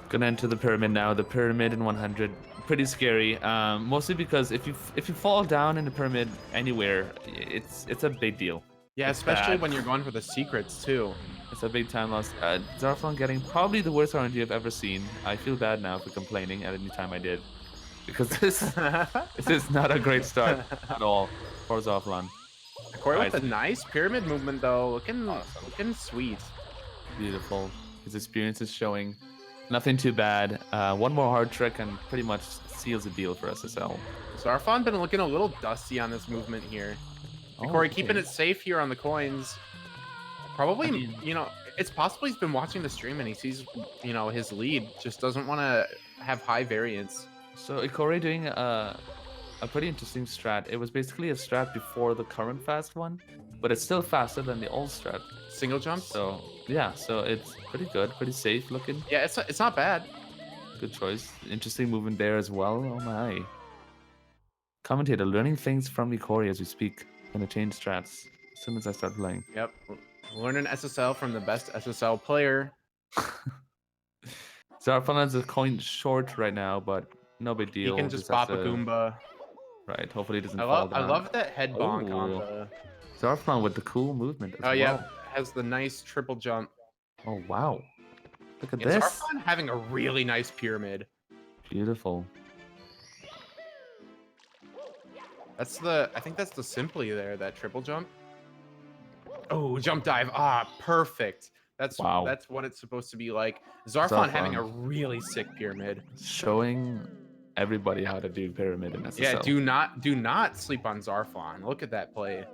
Gonna enter the pyramid now. The pyramid in 100, pretty scary. Mostly because if you fall down in the pyramid anywhere, it's a big deal. Yeah, It's especially bad. when you're going for the secrets too. It's a big time loss. Zarflon getting probably the worst RNG I've ever seen. I feel bad now for complaining at any time I did, because this is not a great start at all for Zarflon. Corey with Nice. a nice pyramid movement though, looking sweet. Beautiful. His experience is showing. Nothing too bad. One more hard trick and pretty much seals the deal for SSL. Zarfon been looking a little dusty on this movement here. Oh, Corey keeping okay. it safe here on the coins. Probably, I mean- you know, it's possible he's been watching the stream and he sees, you know, his lead. Just doesn't want to have high variance. So Ikori doing a pretty interesting strat. It was basically a strat before the current fast one, but it's still faster than the old strat. Single jumps? So yeah, so it's pretty good, pretty safe looking. Yeah, it's not bad. Good choice. Interesting movement there as well. Oh my. Commentator learning things from Ikori as we speak. Gonna change strats as soon as I start playing. Yep. Learning SSL from the best SSL player. Zarflon has a coin short right now, but no big deal. He can just has pop a to- Goomba. Right, hopefully it doesn't I fall down. love that head bonk on Ooh. the. Zarflon with the cool movement as Oh well. yeah, has the nice triple jump. Oh wow. Look at Yeah, this. Zarfon having a really nice pyramid. Beautiful. I think that's the simply there, that triple jump. Oh, jump dive. Ah, perfect. That's Wow. That's what it's supposed to be like. Zarfon having a Zarfon. really sick pyramid. Showing everybody how to do pyramid in SSL. Yeah, do not sleep on Zarfon. Look at that play.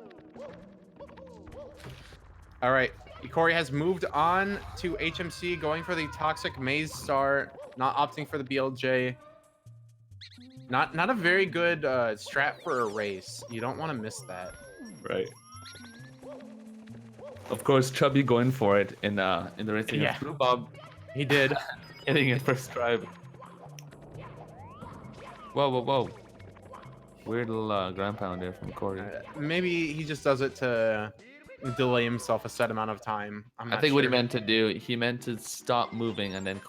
All right, Ikori has moved on to HMC, going for the Toxic Maze Star, not opting for the BLJ. Not a very good strat for a race. You don't want to miss that. Right. Of course, Chubby going for it in the race against BlueBob, He did. hitting it first drive. Whoa, whoa, whoa! Weird little ground pound there from Corey. Maybe he just does it to delay himself a set amount of time. I'm not I think what he sure. meant to do, he meant to stop moving and then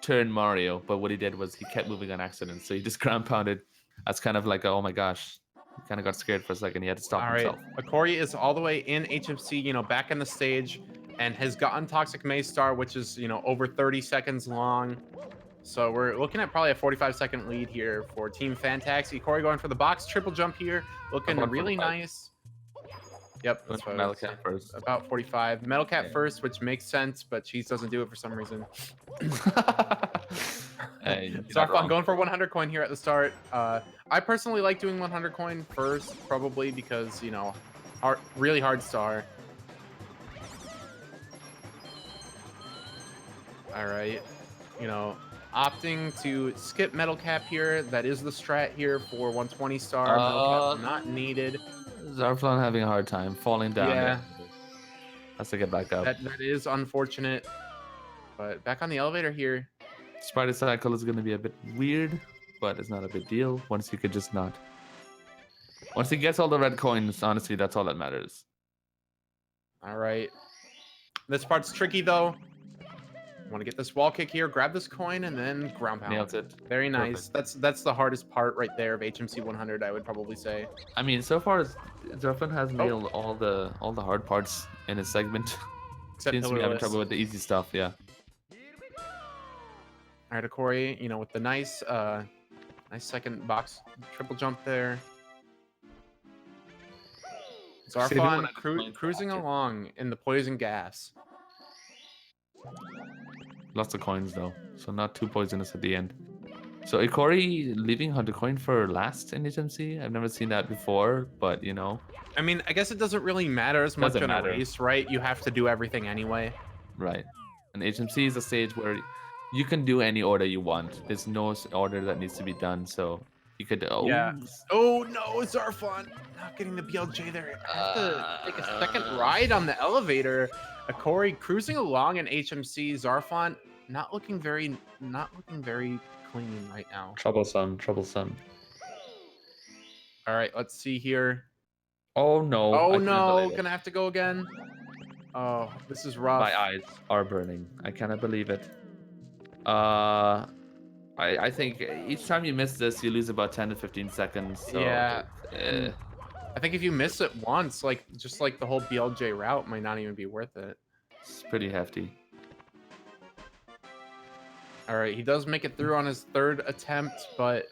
turn Mario, but what he did was he kept moving on accident, so he just ground pounded. That's kind of like, oh my gosh, he kind of got scared for a second. He had to stop All right, himself. Corey is all the way in HMC, back in the stage, and has gotten Toxic Maze Star, which is, over 30 seconds long. So we're looking at probably a 45-second lead here for Team Phantaxx. Corey going for the box triple jump here, looking really nice. Yep, that's what Metal Cat first. About 45. Metal Cat first, which makes sense, but Cheese doesn't do it for some reason. Hey, Zarfon going for 100 coin here at the start. I personally like doing 100 coin first, probably because, really hard star. All right, opting to skip Metal Cap here. That is the strat here for 120 star. Metal Cap not needed. Zarflon having a hard time falling down. Yeah. Has to get back up. That is unfortunate. But back on the elevator here. Spider Cycle is going to be a bit weird, but it's not a big deal. Once he could just not. Once he gets all the red coins, honestly, that's all that matters. All right. This part's tricky, though. Want to get this wall kick here, grab this coin, and then ground pound. Nailed it. Very nice. Perfect. That's the hardest part right there of HMC 100, I would probably say. I mean, so far, Zarflon has nailed all the hard parts in his segment. Except Seems to be having trouble with the easy stuff, yeah. All right, Corey, with the nice second box triple jump there. Zarfon cruising along in the poison gas. Lots of coins though, so not too poisonous at the end. So Ikori leaving 100 coin for last in HMC? I've never seen that before, but I mean, I guess it doesn't really matter as much in a race, right? You have to do everything anyway. Right. And HMC is a stage where you can do any order you want. There's no order that needs to be done, so you could. Oh, yeah. Oh no, Zarfon not getting the BLJ there. I have to take a second ride on the elevator. Corey cruising along in HMC. Zarfon not looking very clean right now. Troublesome. All right, let's see here. Oh no. Oh no, gonna have to go again. Oh, this is rough. My eyes are burning. I cannot believe it. I think each time you miss this, you lose about 10 to 15 seconds. So yeah. I think if you miss it once, just like the whole BLJ route might not even be worth it. It's pretty hefty. All right, he does make it through on his third attempt, but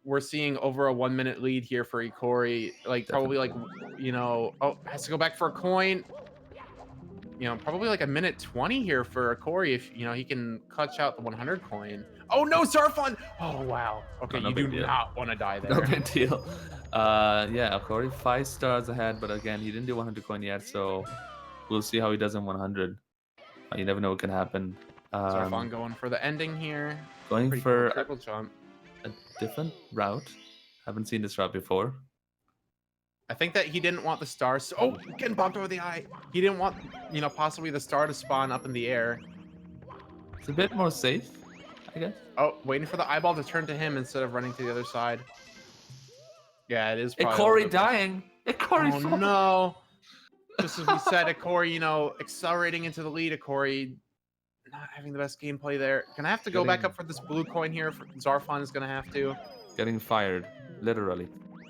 we're seeing over a 1 minute lead here for Ikori. Probably has to go back for a coin. Probably like a minute 20 here for Corey if he can clutch out the 100 coin. Oh no, Zarfon! Oh wow. Okay, no you do deal. not want to die there. No big deal. Yeah, Corey 5 stars ahead, but again, he didn't do 100 coin yet, so we'll see how he does in 100. You never know what can happen. Zarfon going for the ending here. Going Pretty for cool triple jump. a different route. Haven't seen this route before. I think that he didn't want the star. Oh, getting bumped over the eye. He didn't want, possibly the star to spawn up in the air. It's a bit more safe, I guess. Oh, waiting for the eyeball to turn to him instead of running to the other side. Yeah, it is. Ikori dying. Ikori. Oh no! Just as we said, Ikori, accelerating into the lead. Ikori not having the best gameplay there. Gonna have to go back up for this blue coin here. Zarfon is gonna have to. Getting fired, literally.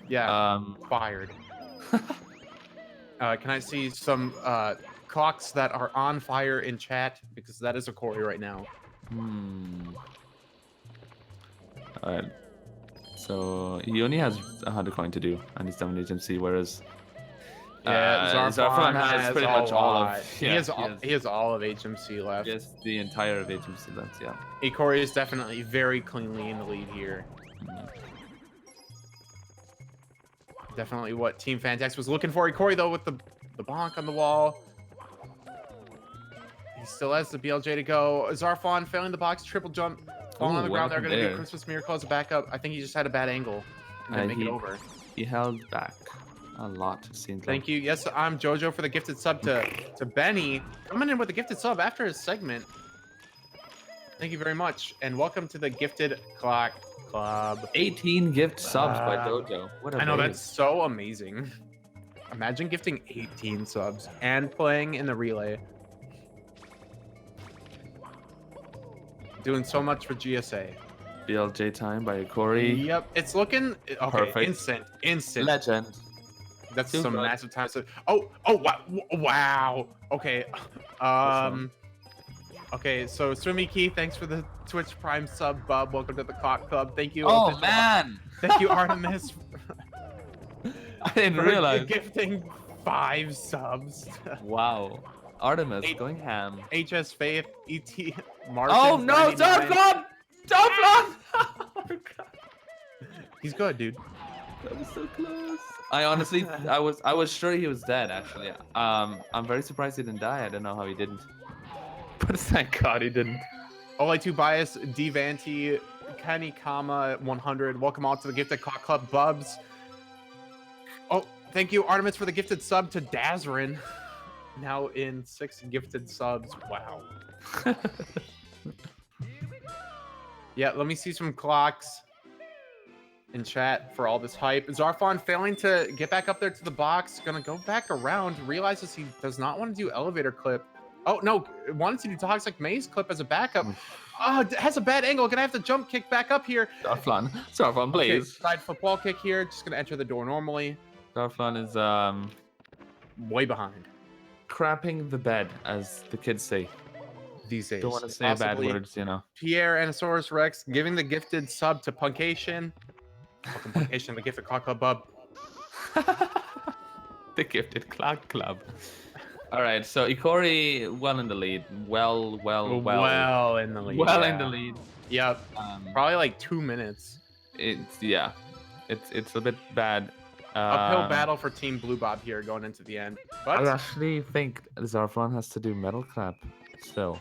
Yeah. Fired. Can I see some clocks that are on fire in chat? Because that is Ikori right now. Alright. So he only has 100 coin to do, and he's done with HMC, whereas Zarfon has pretty much all of. He has all of HMC left. Yes, the entire of HMC left. Yeah. Ikori is definitely very cleanly in the lead here. Definitely what Team Phantaxx was looking for. Ikori though with the bonk on the wall. He still has the BLJ to go. Zarfon failing the box triple jump. falling on the Ooh, what ground. They're happened going to do there? Christmas Miracle as a backup. I think he just had a bad angle and didn't make it over. He held back a lot, it seems Thank like. you. Yes, I'm Jojo for the gifted sub to Benny. Coming in with the gifted sub after his segment. Thank you very much. And welcome to the Gifted Clock Club. 18 gift subs by Dojo. What a I know, babe. that's so amazing. Imagine gifting 18 subs and playing in the relay. Doing so much for GSA. BLJ time by Corey. Yep, it's looking okay. Perfect. Instant. Legend. That's Too some good. massive time. Oh, wow. Okay. Okay, so Sumiki, thanks for the Twitch Prime sub, Bub. Welcome to the Clock Club. Thank you. Oh, man. Thank you, Artemis. I didn't for realize. gifting 5 subs. Wow. Artemis going ham. HS Faith, ET Martian. Oh, no. 99. Darflon! Darflon! Oh, God. He's good, dude. That was so close. I honestly, I was sure he was dead, actually. I'm very surprised he didn't die. I don't know how he didn't. But thank God he didn't. Ole2 Bias, D Vanti, Kenny Kama 100. Welcome all to the Gifted Clock Club, Bubs. Oh, thank you, Artemis, for the gifted sub to Dazrin. Now in 6 gifted subs. Wow. Yeah, let me see some clocks in chat for all this hype. Zarfon failing to get back up there to the box. Gonna go back around. Realizes he does not want to do elevator clip. Oh, no. Wanted to do Toxic Maze clip as a backup. Oh, has a bad angle. Gonna have to jump kick back up here. Darflon, please. Okay, side football kick here. Just gonna enter the door normally. Darflon is Way behind crapping the bed, as the kids say. these days. Don't want to say bad Possibly words, you know. Pierre Anasaurus Rex giving the gifted sub to Punkation. Welcome, Punkation, the gifted clock club, Bub. The gifted clock club. All right, so Ikori well in the lead. Well in the lead. Well yeah. in the lead. Yep. Probably like 2 minutes. It's a bit bad. Uphill battle for Team BlueBob here going into the end. I But actually think Zarfon has to do metal clap still.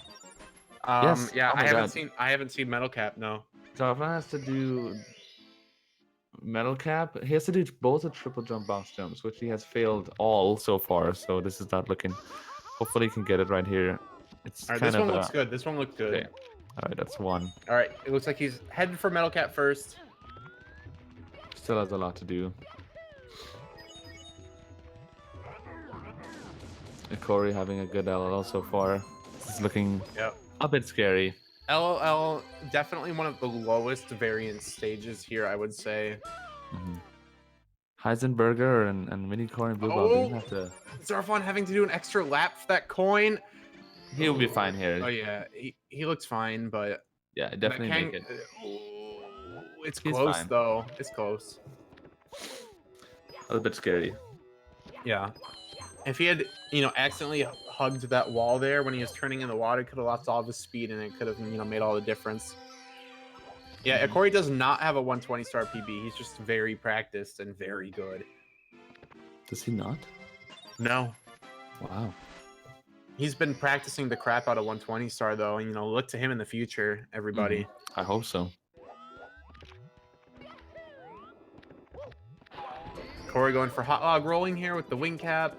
yeah, Oh my God. I haven't seen Metal Cap, no. Zarfon has to do metal cap. He has to do both the triple jump box jumps, which he has failed all so far. So this is not looking. Hopefully, he can get it right here. It's All right, kind this of one looks good. This one looks good. Okay. All right, that's one. All right, it looks like he's headed for Metal Cap first. Still has a lot to do. Corey having a good LLL so far. This is looking a bit scary. LLL, definitely one of the lowest variance stages here, I would say. Heisenberger and Mini Corey and BlueBob didn't have to. Zarfon having to do an extra lap for that coin. He'll be fine here. Oh yeah, he looks fine, but yeah, definitely make it. It's He's close fine. though. It's close. A bit scary. Yeah. If he had, accidentally hugged that wall there when he was turning in the water, could have lost all of his speed and it could have, made all the difference. Yeah, Corey does not have a 120 star PB. He's just very practiced and very good. Does he not? No. Wow. He's been practicing the crap out of 120 star though, and look to him in the future, everybody. I hope so. Corey going for hot log rolling here with the wing cap.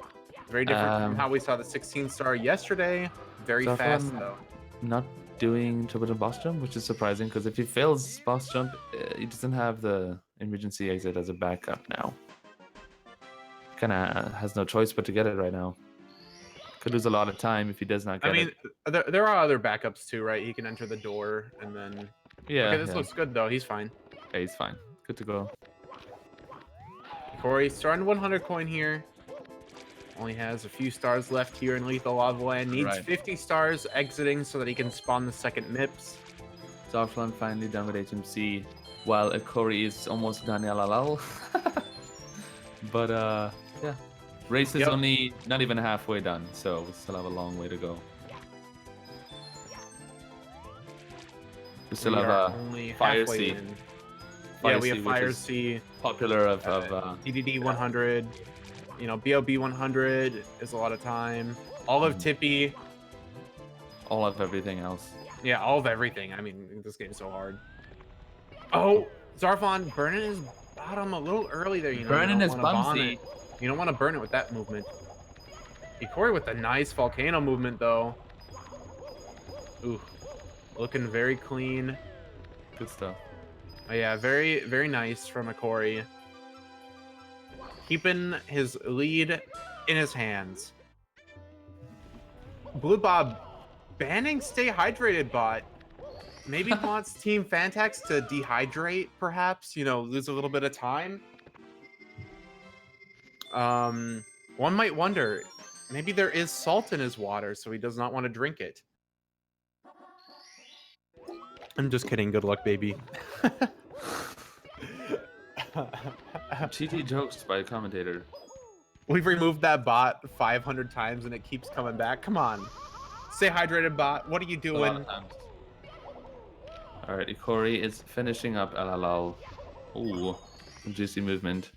Very different from how we saw the 16 star yesterday. Very fast though. Not doing triple jump boss jump, which is surprising because if he fails boss jump, he doesn't have the emergency exit as a backup now. Kinda has no choice but to get it right now. Could lose a lot of time if he does not get it. There are other backups too, right? He can enter the door and then. Yeah. Okay, this looks good though. He's fine. Yeah, he's fine. Good to go. Corey starting 100 coin here. Only has a few stars left here in Lethal Lava Land. Needs 50 stars exiting so that he can spawn the second MIPS. Zarflon finally done with HMC, while Corey is almost done LLL. But yeah, race is only not even halfway done, so we still have a long way to go. We still have a Fire C. Yeah, we have Fire C. Popular of DDD 100. BOB 100 is a lot of time. All of Tippy. All of everything else. Yeah, all of everything. I mean, this game's so hard. Oh, Zarfon burning his bottom a little early there. You know, Burning you his don't wanna bomb bumsy. it. You don't want to burn it with that movement. Ikori with a nice volcano movement though. Ooh, looking very clean. Good stuff. Oh, yeah, very, very nice from Ikori. Keeping his lead in his hands. BlueBob banning Stay Hydrated bot. Maybe wants Team Phantaxx to dehydrate, perhaps. You know, lose a little bit of time. One might wonder, maybe there is salt in his water, so he does not want to drink it. I'm just kidding. Good luck, baby. GT jokes by a commentator. We've removed that bot 500 times and it keeps coming back. Come on. Stay hydrated, bot. What are you A lot doing? of times. All right, Ikori is finishing up LLL. Ooh, some juicy movement.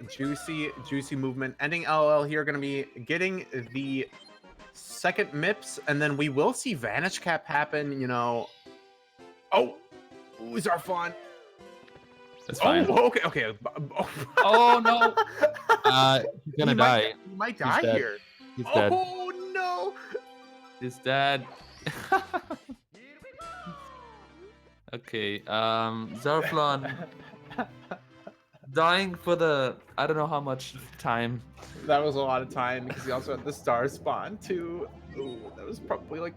Juicy movement. Ending LL here, going to be getting the second MIPS, and then we will see Vanish Cap happen, you know. Oh, who's our fun? That's fine. Oh, okay. Oh, no. He's gonna die. He might die dead. here. He's dead. Oh, no. He's dead. Okay, Zarflon dying for the I don't know how much time. That was a lot of time because he also had the star spawn too. Ooh, that was probably like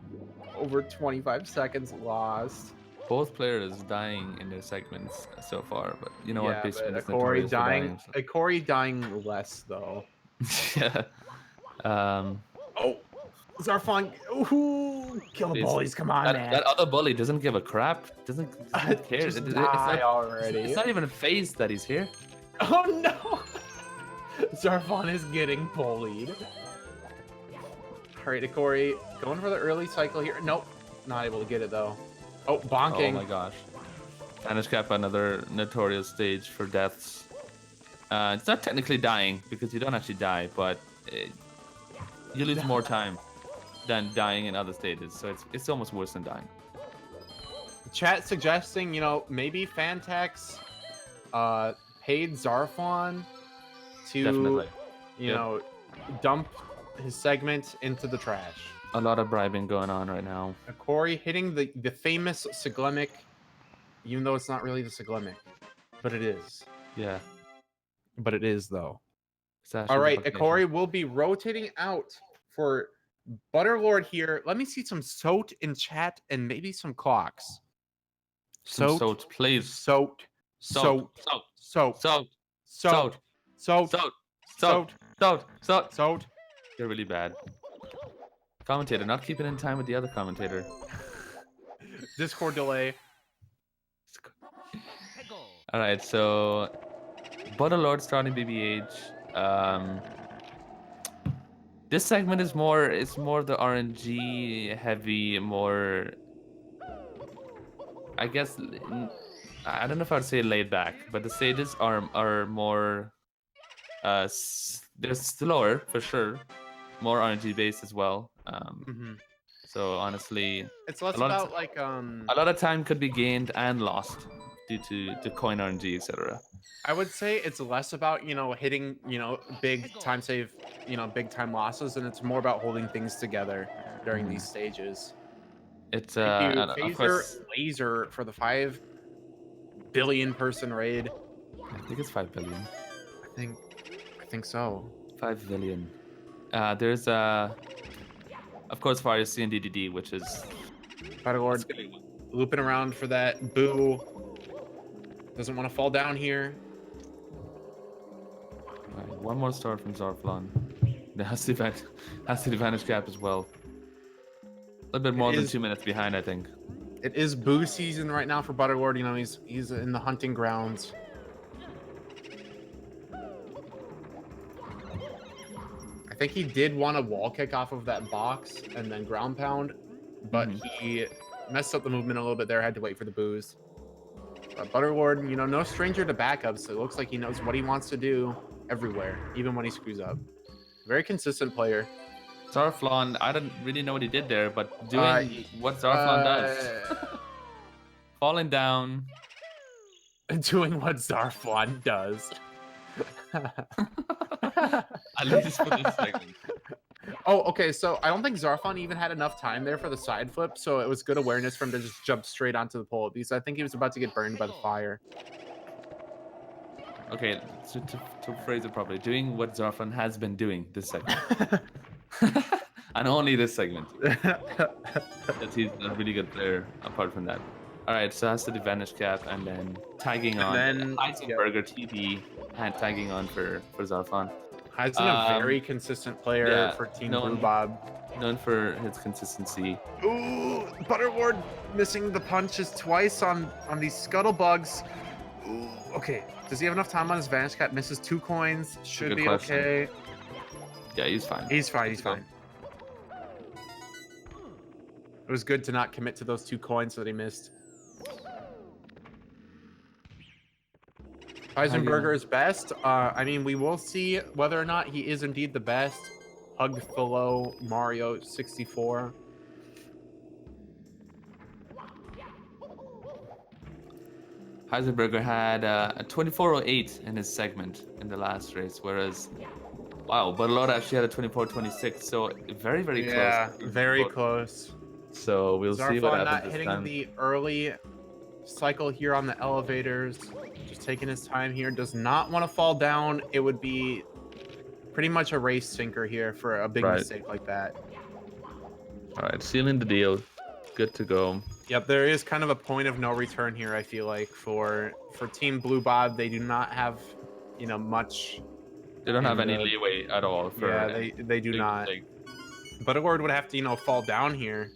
over 25 seconds lost. Both players dying in their segments so far, but you know what? Yeah, Basement but is notorious for dying. Ikori dying less though. Yeah. Oh, Zarfon. Ooh, kill the bullies. Come on, man. That other bully doesn't give a crap. Doesn't care. Just It's die already. It's not even phased that he's here. Oh no! Zarfon is getting bullied. Alright, Ikori, going for the early cycle here. Nope, not able to get it though. Oh, bonking. Oh my gosh. Vanish Cap, another notorious stage for deaths. It's not technically dying because you don't actually die, but you lose more time than dying in other stages, so it's almost worse than dying. Chat suggesting, you know, maybe Phantaxx paid Zarfon to, Definitely. you know, dump his segment into the trash. A lot of bribing going on right now. Ikori hitting the famous Siglemic, even though it's not really the Siglemic, but it is. Yeah. But it is though. It's All right, actually Ikori will be rotating out for Butterlord here. Let me see some Soat in chat and maybe some clocks. Soat, please. Soat. You're really bad. Commentator, not keeping in time with the other commentator. Discord delay. All right, so Butterlord starting BBH. This segment is more the RNG heavy, more. I guess I don't know if I'd say laid back, but the stages are more. They're slower for sure, more RNG based as well. So honestly, it's less about like a lot of time could be gained and lost due to coin RNG, etc. I would say it's less about, you know, hitting, you know, big time save, you know, big time losses, and it's more about holding things together during these stages. It's Phaser Laser for the 5 billion person raid. I think it's 5 billion. I think so. 5 billion. There's of course YRC and DDD, which is Butterlord looping around for that. Boo. Doesn't want to fall down here. Right, one more star from Zarflon. There has to be Vanish Cap as well. A little bit more than 2 minutes behind, I think. It is boo season right now for Butterlord. You know, he's in the hunting grounds. I think he did want a wall kick off of that box and then ground pound, but he messed up the movement a little bit there. Had to wait for the boos. Butterlord, you know, no stranger to backups. So it looks like he knows what he wants to do everywhere, even when he screws up. Very consistent player. Zarflon, I don't really know what he did there, but doing what Zarflon does. Falling down. Doing what Zarflon does. At least for this segment. Oh, okay. So I don't think Zarflon even had enough time there for the side flip, so it was good awareness for him to just jump straight onto the pole because I think he was about to get burned by the fire. Okay, to phrase it properly, doing what Zarflon has been doing this segment. And only this segment. Because he's a really good player apart from that. Alright, so that's the Vanish Cap and then tagging on Heisenberger TD and tagging on for Zarflon. Heisen a very consistent player for Team BlueBob. Known for his consistency. Ooh, Butterward missing the punches twice on these Scuttlebugs. Ooh, okay. Does he have enough time on his Vanish Cap? Misses 2 coins. Should be question. Okay. Yeah, he's fine. He's fine. He's fine. It was good to not commit to those 2 coins that he missed. Heisenberger is best. I mean, we will see whether or not he is indeed the best. Hug Philo Mario 64. Heisenberger had a 24:08 in his segment in the last race, whereas, wow, Barlotta actually had a 24:26, so very, very close. Yeah, very close. So we'll see what happens not this hitting time. the early cycle here on the elevators. Just taking his time here. Does not want to fall down. It would be pretty much a race sinker here for a big mistake like that. All right, sealing the deal. Good to go. Yep, there is kind of a point of no return here, I feel like, for Team BlueBob. They do not have, you know, much. They don't have any leeway at all. For they do not. But Award would have to, you know, fall down here,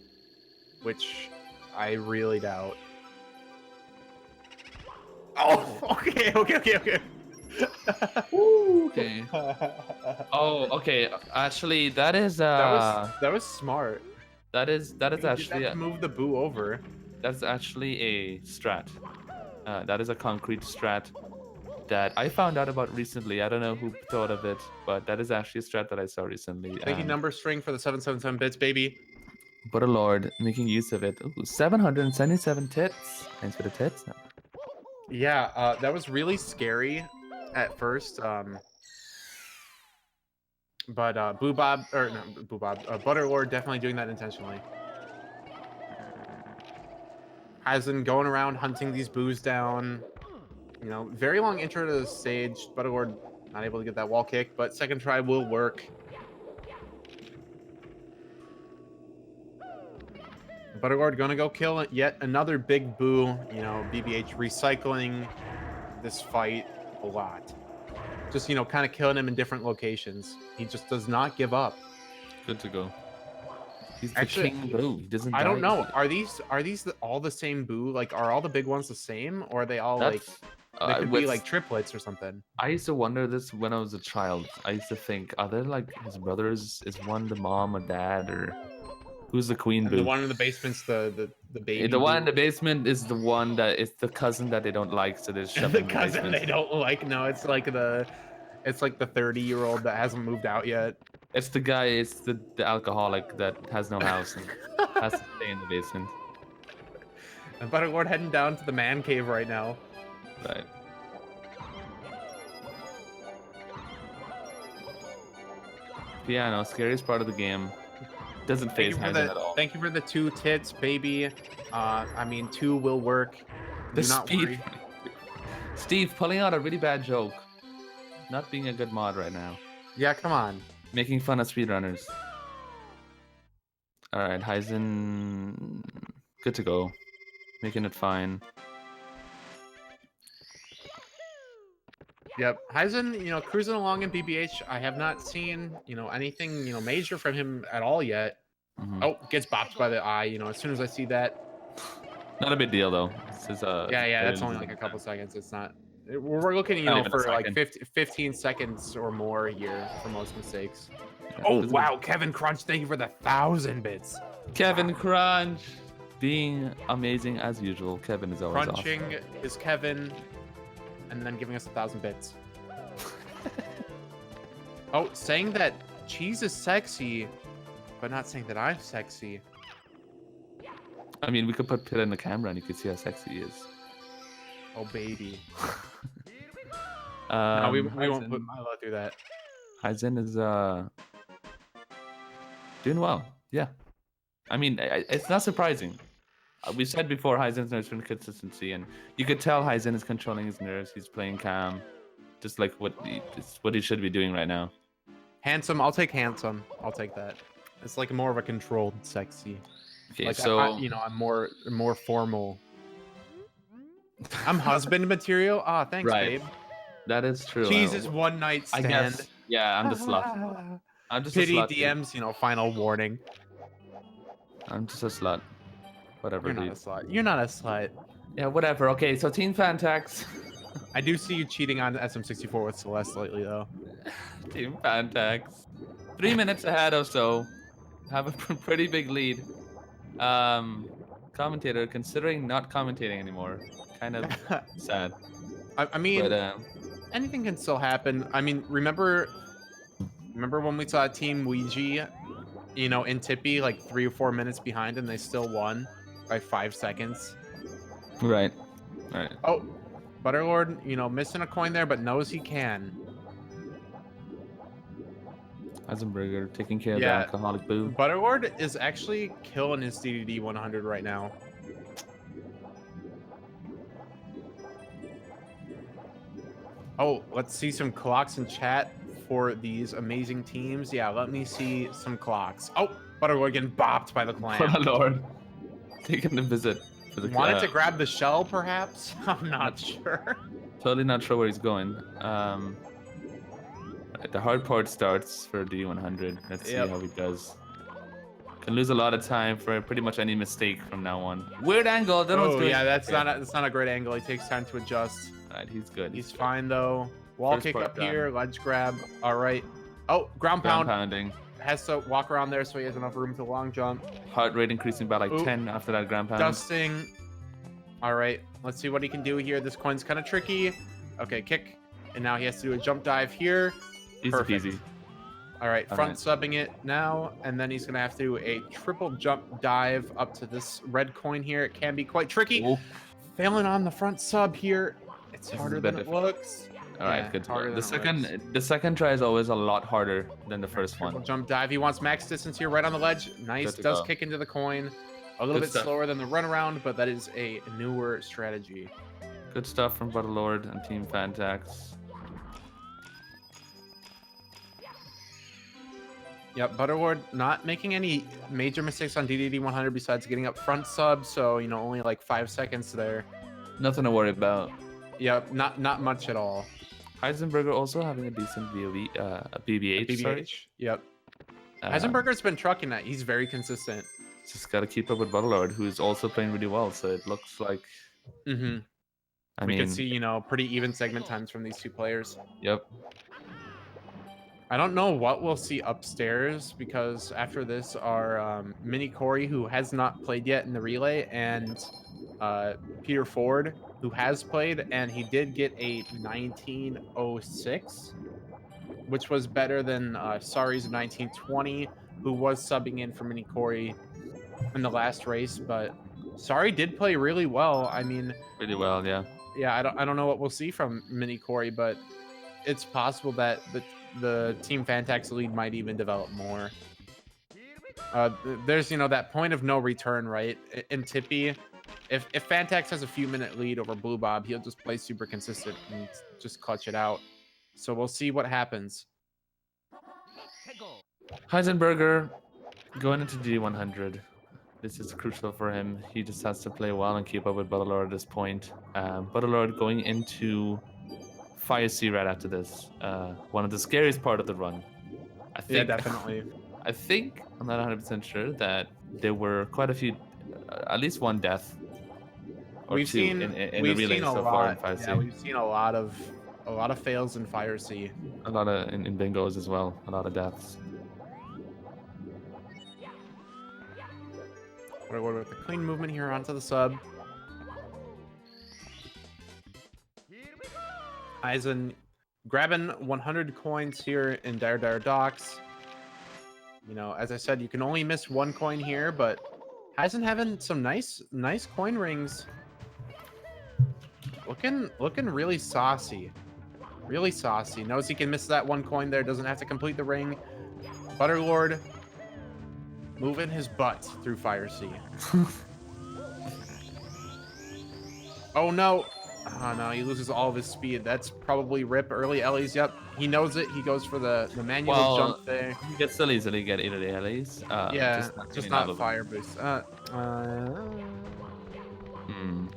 which I really doubt. Oh, okay. Ooh, okay. Oh, okay. Actually, that is that was smart. That is actually move the boo over. That's actually a strat. That is a concrete strat that I found out about recently. I don't know who thought of it, but that is actually a strat that I saw recently. Thank you, number string, for the 777 bits, baby. But a lord, making use of it. Ooh, 777 tits. Thanks for the tits. Yeah, that was really scary at first. But BlueBob, or not BlueBob, Butterlord definitely doing that intentionally. Heisen going around hunting these boos down. You know, very long intro to the stage. Butterlord not able to get that wall kick, but second try will work. Butterlord gonna go kill yet another big boo. You know, BBH recycling this fight a lot. Just, you know, kind of killing him in different locations. He just does not give up. Good to go. He's the king boo. He doesn't. I don't know. Are these all the same boo? Like, are all the big ones the same, or are they all like? They could be like triplets or something. I used to wonder this when I was a child. I used to think, are there like his brothers? Is one the mom or dad, or who's the queen boo? The one in the basement's the baby. The one in the basement is the one that is the cousin that they don't like, so they shove the in the cousin basement. they don't like. No, it's like the 30-year-old that hasn't moved out yet. It's the guy. It's the alcoholic that has no house and has to stay in the basement. And Butterlord heading down to the man cave right now. Right. Piano, scariest part of the game. Doesn't phase Heisen at all. Thank you for the 2 tits, baby. I mean, 2 will work. Do not worry. Steve pulling out a really bad joke. Not being a good mod right now. Yeah, come on. Making fun of speedrunners. Alright, Heisen. Good to go. Making it fine. Yep, Heisen, you know, cruising along in BBH. I have not seen, you know, anything, you know, major from him at all yet. Oh, gets bopped by the eye, you know, as soon as I see that. Not a big deal, though. This is, yeah, that's only like a couple seconds. It's not... We're looking, you know, for like 15 seconds or more here for most mistakes. Yeah, oh, wow, Kevin Crunch, thank you for the 1,000 bits. Kevin Crunch, being amazing as usual. Kevin is always Crunching awesome. is Kevin, and then giving us 1,000 bits. Oh, saying that cheese is sexy but not saying that I'm sexy. I mean, we could put Pit in the camera and you could see how sexy he is. Oh, baby. No, we won't put Hyzen- Milo through that. Hyzen is doing well. Yeah. I mean, it's not surprising. We said before Hyzen's nerves from consistency, and you could tell Hyzen is controlling his nerves. He's playing calm, just like what he should be doing right now. Handsome. I'll take handsome. I'll take that. It's like more of a controlled sexy. Okay, Like so I'm more formal. I'm husband material. Ah, thanks, Right. babe. that is true. Jesus, one night I stand. guess. Yeah, I'm the slut. I'm just Pity a slut. dude. DMs, final warning. I'm just a slut. Whatever, You're not dude. a slut. You're not a slut. Yeah, whatever. Okay, so Team Phantaxx. I do see you cheating on SM64 with Celeste lately, though. Team Phantaxx. 3 minutes ahead or so. Have a pretty big lead. Commentator considering not commentating anymore. Kind of sad. I mean, But anything can still happen. I mean, remember when we saw Team Ouija, in Tippy, like 3 or 4 minutes behind, and they still won by 5 seconds? right. Oh, Butterlord, missing a coin there, but knows he can. Eisenberger taking care of Yeah. the alcoholic boo. Butterlord is actually killing his DDD 100 right now. Oh, let's see some clocks in chat for these amazing teams. Yeah, let me see some clocks. Oh, Butterlord getting bopped by the clan. Oh Lord. Taking the visit for the Wanted to grab the shell, perhaps? I'm not sure. Totally not sure where he's going. The hard part starts for D100. Let's see Yep. how he does. Can lose a lot of time for pretty much any mistake from now on. Weird angle. That one's Oh good. yeah, that's Okay. not a great angle. He takes time to adjust. Alright, he's good. He's good. fine though. Wall First kick part up done. here, ledge grab. All right. Oh, ground Ground pound. pounding. Has to walk around there so he has enough room to long jump. Heart rate increasing by like Ooh. 10 after that ground pound. Dusting. All right, let's see what he can do here. This coin's kind of tricky. Okay, kick. And now he has to do a jump dive here. Easy Perfect. peasy. All right, front Alright. subbing it now. And then he's going to have to do a triple jump dive up to this red coin here. It can be quite tricky. Ooh. Failing on the front sub here. It's This is harder a bit than it difficult. looks. Alright, Yeah, good. harder The than it looks. the second try is always a lot harder than the first Triple one. jump dive. He wants max distance here right on the ledge. Nice. Good to Does go. kick into the coin. A little Good bit stuff. slower than the runaround, but that is a newer strategy. Good stuff from Butterlord and Team Phantaxx. Yep, Butterlord not making any major mistakes on DDD 100 besides getting up front sub, so only like 5 seconds there. Nothing to worry about. Yep, not much at all. Heisenberger also having a decent a BBH. Sorry. BBH. Yep. Um, Heisenberger's been trucking that. He's very consistent. Just got to keep up with Butterlord, who's also playing really well. So it looks like, Mm-hmm. I We mean, can see, pretty even segment times from these two players. yep. I don't know what we'll see upstairs because after this are Mini Corey, who has not played yet in the relay, and Peter Ford, who has played, and he did get a 1906, which was better than Sari's 1920, who was subbing in for Mini Corey in the last race. But Sari did play really well. I mean, Really well, yeah. yeah, I don't know what we'll see from Mini Corey, but it's possible that the Team Phantaxx lead might even develop more. There's that point of no return, right? In Tippy, if Phantaxx has a few minute lead over BlueBob, he'll just play super consistent and just clutch it out. So we'll see what happens. Heisenberger going into D100. This is crucial for him. He just has to play well and keep up with Butterlord at this point. Butterlord going into Fire C right after this. One of the scariest part of the run. I think, Yeah, definitely. I think, I'm not 100% sure, that there were quite a few, at least one death. Or We've two seen in the we've relay seen a so far in lot. 5C. Yeah, we've seen a lot of fails in Fire C. A lot of in bingos as well. A lot of deaths. What with the clean movement here onto the sub. Eisen grabbing 100 coins here in Dire Docks. You know, as I said, you can only miss one coin here, but Heisen having some nice coin rings. Looking really saucy. Really saucy. Knows he can miss that one coin there. Doesn't have to complete the ring. Butterlord moving his butt through Fire Sea. Oh no. Oh no, he loses all of his speed. That's probably rip early Ellie's. Yep, he knows it. He goes for the manual jump there. He can still easily get early Ellie's. Yeah, just not fire. fire boost.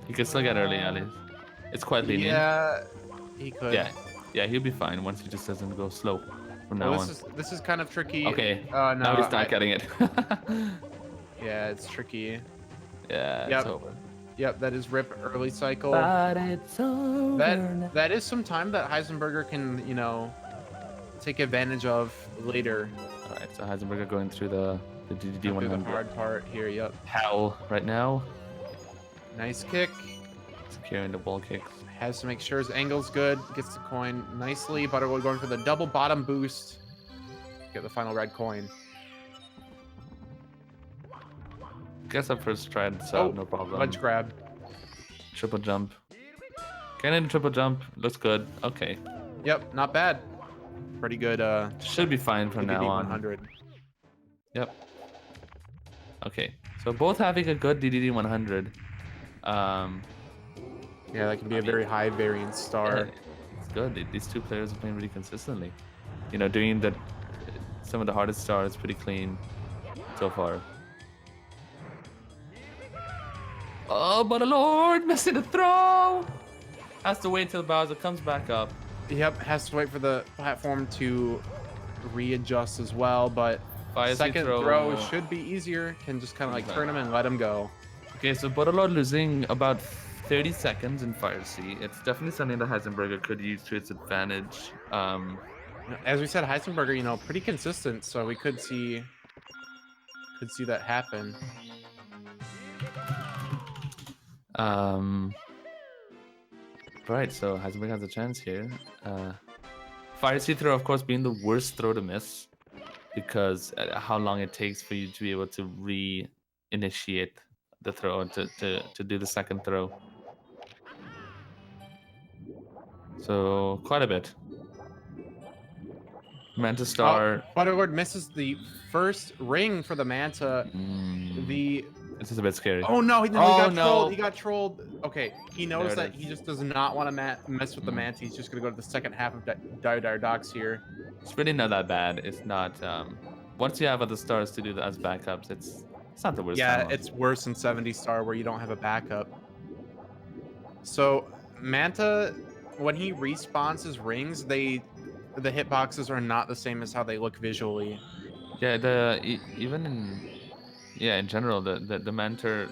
He can still get early Ellie's. It's quite lenient. Yeah, he could. Yeah, he'll be fine once he just doesn't go slow from now on. This is kind of tricky. Okay. No, now he's not getting it. Yeah, it's tricky. Yeah, yep. it's over. Yep, that is rip early cycle. But it's over. That is some time that Heisenberger can, you know, take advantage of later. All right, so Heisenberger going through the DDD 100. The hard part here. Yep. Hell right now. Nice kick. Securing the ball kicks. Has to make sure his angle's good. Gets the coin nicely. Butterwood going for the double bottom boost. Get the final red coin. Guess up first tried, so no problem. Ledge grab. Triple jump. Getting a triple jump. Looks good. Okay. Yep, not bad. Pretty good. Should be fine from now on. 100. Yep. Okay. So both having a good DDD 100. Yeah, that can be a very high variance star. Yeah, it's good. These two players are playing really consistently. You know, doing some of the hardest stars pretty clean so far. Oh, but Lord, missing the throw! Has to wait till Bowser comes back up. Yep, has to wait for the platform to readjust as well, but second throw should be easier. Can just kind of like turn him and let him go. Okay, so Butterlord losing about 30 seconds in Fire Sea. It's definitely something that Heisenberger could use to its advantage. As we said, Heisenberger, you know, pretty consistent, so we could see that happen. Right, so Heisenberg has a chance here. Fire Sea throw, of course, being the worst throw to miss because how long it takes for you to be able to re-initiate the throw to do the second throw. So quite a bit. Manta Star. Butterlord misses the first ring for the Manta. This is a bit scary. Oh no! He got trolled. He got trolled. Okay, he knows that he just does not want to mess with the Manta. He's just gonna go to the second half of Dire Docks here. It's really not that bad. It's not. Once you have other stars to do as backups, it's not the worst. Yeah, it's worse than 70 star where you don't have a backup. So Manta, when he respawns his rings, the hitboxes are not the same as how they look visually. Yeah, even in general, the Mentor,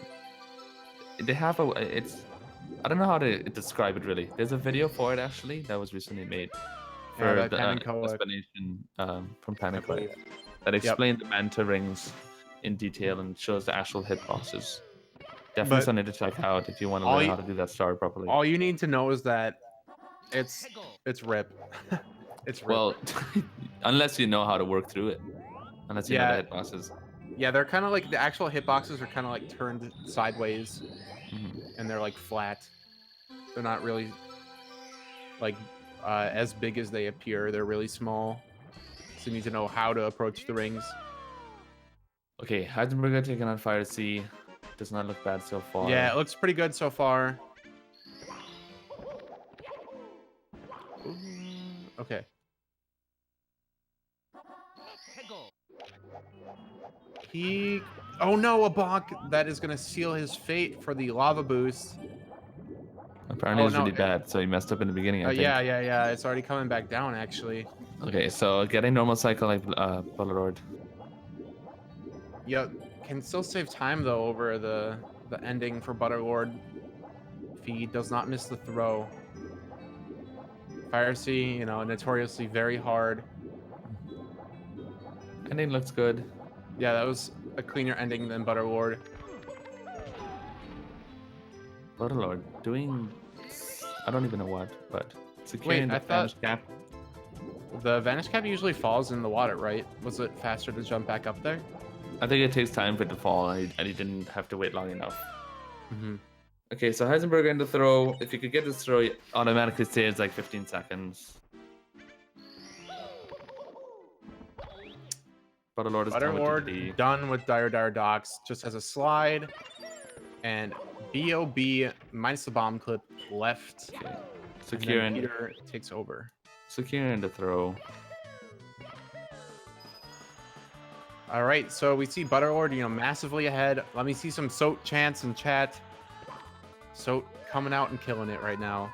they have I don't know how to describe it really. There's a video for it actually that was recently made for the explanation from Panic that explained the Mentor rings in detail and shows the actual hitboxes. Definitely something to check out if you want to learn how to do that star properly. All you need to know is that it's rip. It's rip. Well, unless you know how to work through it. Unless you know the hitboxes. Yeah, they're kind of like the actual hitboxes are kind of like turned sideways, and they're like flat. They're not really like as big as they appear. They're really small, so you need to know how to approach the rings. Okay, Heisenberger taking on Fire Sea. Does not look bad so far. Yeah, it looks pretty good so far. Okay. Oh no, a bonk! That is gonna seal his fate for the lava boost. Apparently it's really bad, so he messed up in the beginning, I think. Yeah. It's already coming back down, actually. Okay, so getting normal cycle like Butterlord. Yep, can still save time though over the ending for Butterlord if he does not miss the throw. Fire Sea, you know, notoriously very hard. Ending looks good. Yeah, that was a cleaner ending than Butterlord. Butterlord doing, I don't even know what, but securing the damage cap. The Vanish Cap usually falls in the water, right? Was it faster to jump back up there? I think it takes time for it to fall, and he didn't have to wait long enough. Mm-hmm. Okay, so Heisenberg in the throw. If you could get this throw, it automatically saves like 15 seconds. Butterlord is done with DDD. Done with Dire Docks. Just has a slide. And BOB minus the bomb clip left. Okay. And Secure then in, Peter takes over. secure in the throw. All right, so we see Butterlord, massively ahead. Let me see some Soat chants in chat. Soat coming out and killing it right now.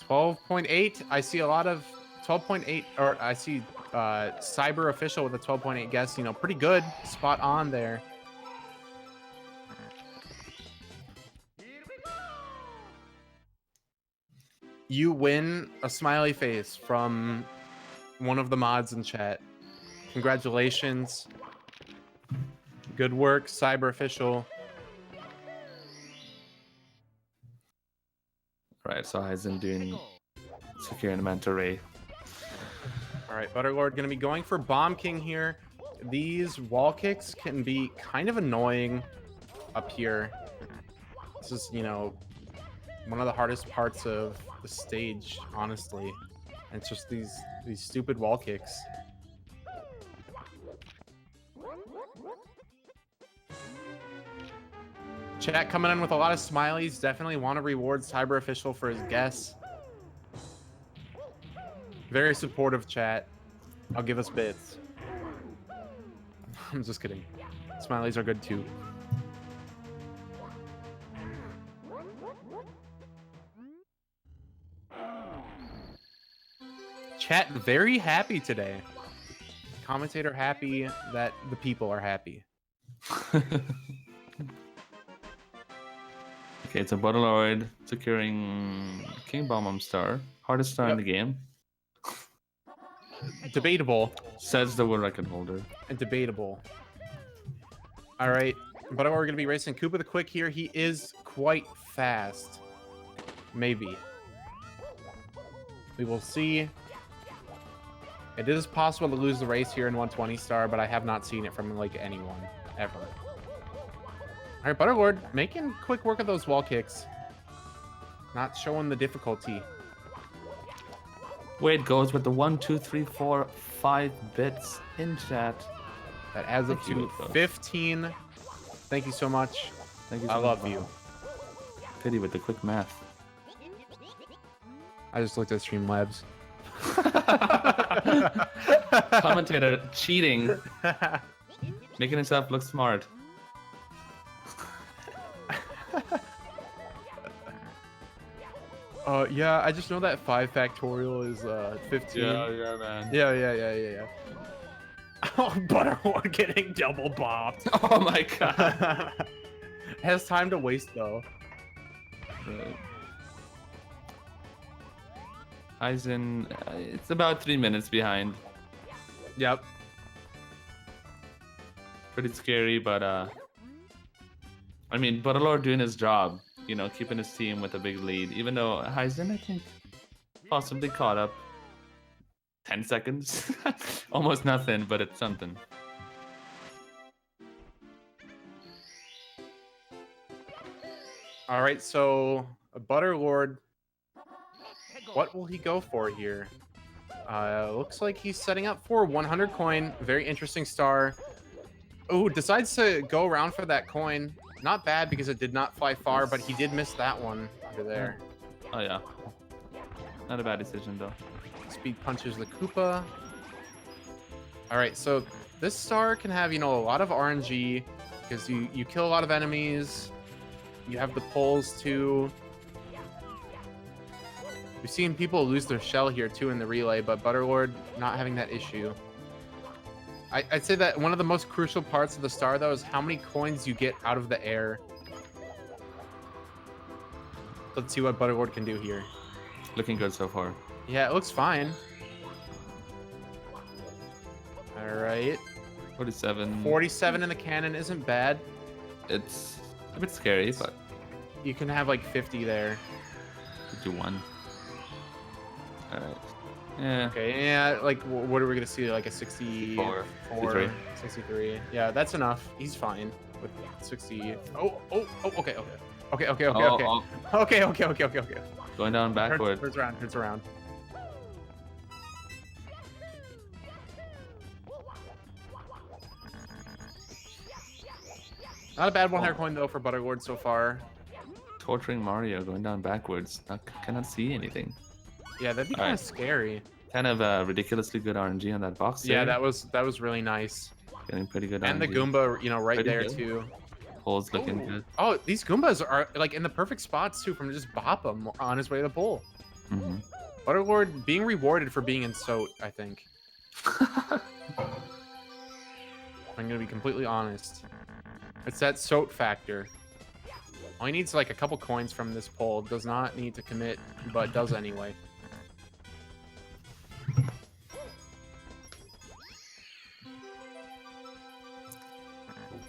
12.8. I see a lot of 12.8, or I see Cyber Official with a 12.8 guess. Pretty good. Spot on there. You win a smiley face from one of the mods in chat. Congratulations. Good work, Cyber Official. Right, so Heisen doing secure in Manta Ray. All right, Butterlord gonna be going for Bomb King here. These wall kicks can be kind of annoying up here. This is, one of the hardest parts of the stage, honestly. And it's just these stupid wall kicks. Chat coming in with a lot of smileys. Definitely want to reward Cyber Official for his guess. Very supportive chat. I'll give us bits. I'm just kidding. Smileys are good too. Chat very happy today. Commentator happy that the people are happy. Okay, it's a Butterlord securing King Bomb Star. Hardest star in the game. Debatable. Says the world record holder. And debatable. All right, but we're gonna be racing Koopa the Quick here. He is quite fast. Maybe. We will see. It is possible to lose the race here in 120 star, but I have not seen it from like anyone ever. All right, Butterlord making quick work of those wall kicks. Not showing the difficulty. Wade goes with the 1, 2, 3, 4, 5 bits in chat. That adds up Thank you, to folks. 15. Thank you so much. Thank you I so love much. you. Pity with the quick math. I just looked at Streamlabs. Commentator cheating, making himself look smart. Yeah, I just know that 5 factorial is 15. yeah, man. Yeah. Oh, Butterlord getting double bopped. Oh my god. Has time to waste though. Right. Eisen, it's about 3 minutes behind. Yep. Pretty scary, but I mean, Butterlord doing his job, keeping his team with a big lead. Even though Heisen, I think, possibly caught up. 10 seconds, almost nothing, but it's something. All right, so Butterlord, what will he go for here? Looks like he's setting up for 100 coin. Very interesting star. Oh, decides to go around for that coin. Not bad because it did not fly far, but he did miss that one over there. Oh yeah, not a bad decision though. Speed punches the Koopa. All right, so this star can have, a lot of RNG because you kill a lot of enemies. You have the pulls too. We've seen people lose their shell here too in the relay, but Butterlord not having that issue. I'd say that one of the most crucial parts of the star though is how many coins you get out of the air. Let's see what Butterlord can do here. Looking good so far. Yeah, it looks fine. All right. 47. 47 in the cannon isn't bad. It's a bit scary, but You can have like 50 there. 61. All right. Yeah. Okay, yeah, like what are we gonna see? Like a 64, 63. 63. Yeah, that's enough. He's fine with 60. Oh, okay. Okay. Oh, Okay. going down backward. Turns around. Not a bad 100 coin though for Butterlord so far. Torturing Mario, going down backwards. I cannot see anything. Yeah, that'd be kind of scary. Kind of ridiculously good RNG on that box there. Yeah, that was really nice. Getting pretty good And RNG. the Goomba, right Pretty there good. too. Hole's looking good. Oh, these Goombas are like in the perfect spots too from just bop him on his way to the pole. Mm-hmm. Butterlord being rewarded for being in SOT, I think. I'm gonna be completely honest. It's that SOT factor. All he needs like a couple coins from this pole. Does not need to commit, but does anyway.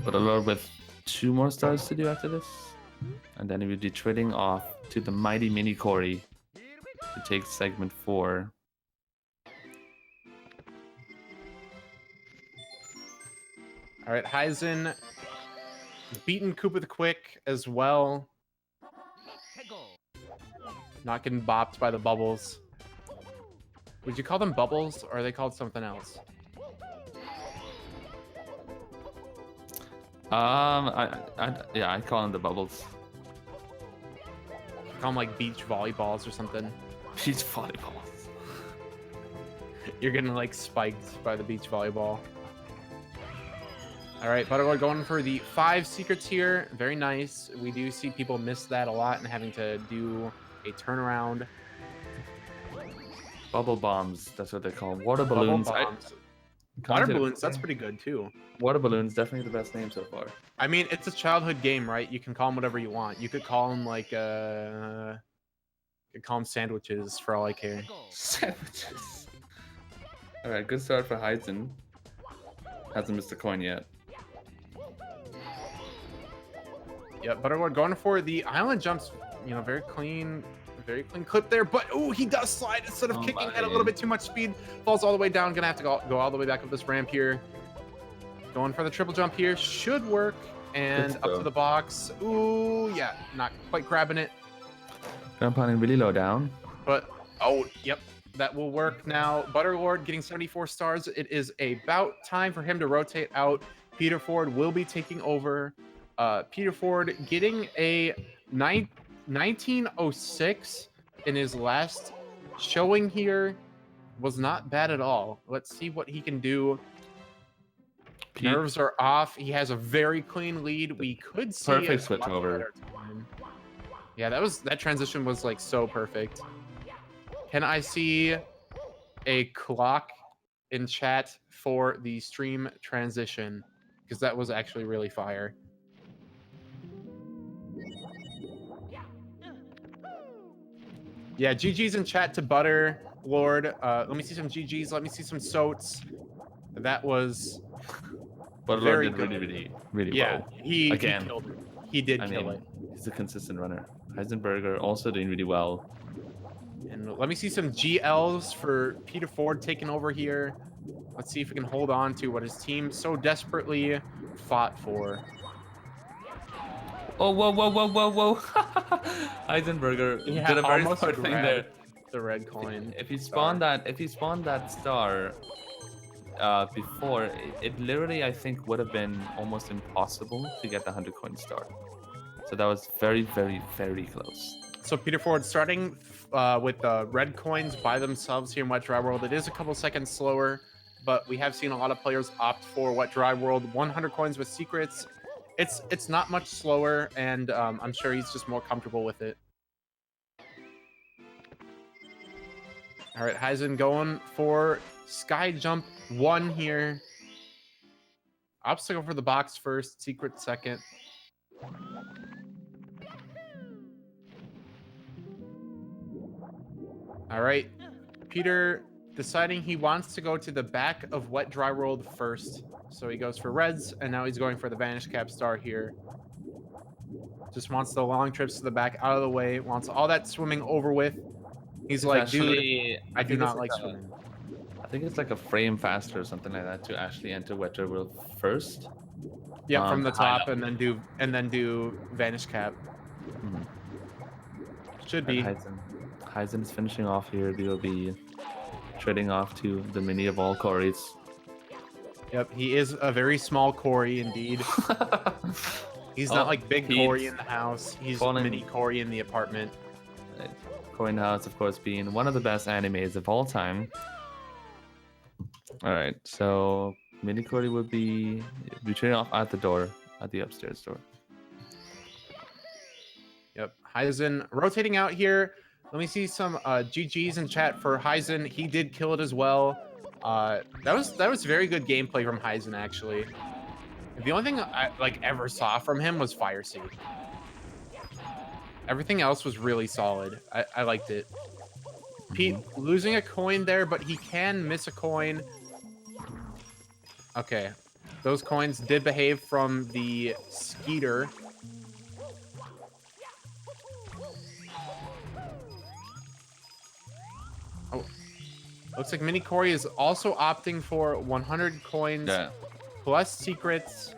Butterlord with 2 more stars to do after this. And then he will be trading off to the mighty Mini Cory to take segment 4. All right, Heisen beaten Koopa the Quick as well. Not getting bopped by the bubbles. Would you call them bubbles, or are they called something else? I call them the bubbles. You call them like beach volleyballs or something. Beach volleyballs. You're getting like spiked by the beach volleyball. All right, Butterlord going for the 5 secrets here. Very nice. We do see people miss that a lot and having to do a turnaround. Bubble bombs, that's what they call them. Water balloons. Water balloons, that's pretty good too. Water balloons, definitely the best name so far. I mean, it's a childhood game, right? You can call them whatever you want. You could call them like, you could call them sandwiches for all I care. Sandwiches. All right, good start for Heisen. Hasn't missed a coin yet. Yeah, Butterlord going for the island jumps. Very clean clip there. But oh, he does slide instead of kicking at a little bit too much speed. Falls all the way down. Gonna have to go all the way back up this ramp here. Going for the triple jump here. Should work. And up to the box. Ooh, yeah, not quite grabbing it. Jump on really low down. But oh, yep, that will work now. Butterlord getting 74 stars. It is about time for him to rotate out. Peter Ford will be taking over. Peter Ford getting a 1906 in his last showing here was not bad at all. Let's see what he can do. Nerves are off. He has a very clean lead. We could see perfect switch over. Yeah, that transition was like so perfect. Can I see a clock in chat for the stream transition? Because that was actually really fire. Yeah, GG's in chat to Butterlord. Let me see some GG's. Let me see some SOTs. That was Butterlord did really well. He killed it. He did kill it. He's a consistent runner. Heisenberger also doing really well. And let me see some GLs for Peter Ford taking over here. Let's see if we can hold on to what his team so desperately fought for. Oh, whoa. Heisenberger did a very smart thing there. The red coin. If he spawned that star before, it literally, I think, would have been almost impossible to get the 100 coin star. So that was very, very, very close. So Peter Ford starting with the red coins by themselves here in Wet Dry World. It is a couple seconds slower, but we have seen a lot of players opt for Wet Dry World. 100 coins with secrets. It's not much slower, and I'm sure he's just more comfortable with it. All right, Heisen going for Sky Jump 1 here. Obstacle for the box first, secret second. All right, Peter deciding he wants to go to the back of Wet Dry World first. So he goes for reds, and now he's going for the Vanish Cap star here. Just wants the long trips to the back out of the way. Wants all that swimming over with. He's It's like, dude, actually, I do think it's not like a- swimming. I think it's like a frame faster or something like that to actually enter Wetter World first. Yeah, from the high top up. and then do vanish cap. Mhm. Should Right, be. Heisen is finishing off here. They'll be trading off to the mini of all Corys. Yep, he is a very small Corey indeed. He's not like big Pete Corey in the house. He's falling- mini Corey in the apartment. Coin House, of course, being one of the best animes of all time. All right, so Mini Corey would be trading off at the door, at the upstairs door. Yep, Heisen rotating out here. Let me see some GGs in chat for Heisen. He did kill it as well. That was very good gameplay from Heisen actually. The only thing I ever saw from him was Fire Seed. Everything else was really solid. I liked it. Pete losing a coin there, but he can miss a coin. Okay, those coins did behave from the Skeeter. Oh, looks like Mini Corey is also opting for 100 coins plus secrets.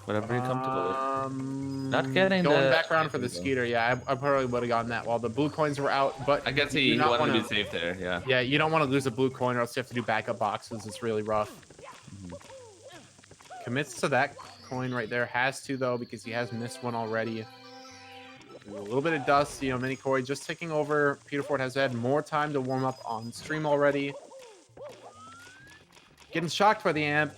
Whatever you're comfortable with. Not getting going the back around for the Skeeter. Yeah, I probably would have gotten that while the blue coins were out. But I guess you he do not wanted to wanna- be safe there, yeah. Yeah, you don't want to lose a blue coin or else you have to do backup boxes. It's really rough. Commits to that coin right there. Has to, though, because he has missed one already. A little bit of dust, you know, Mini Corey just taking over. Peter Ford has had more time to warm up on stream already. Getting shocked by the amp.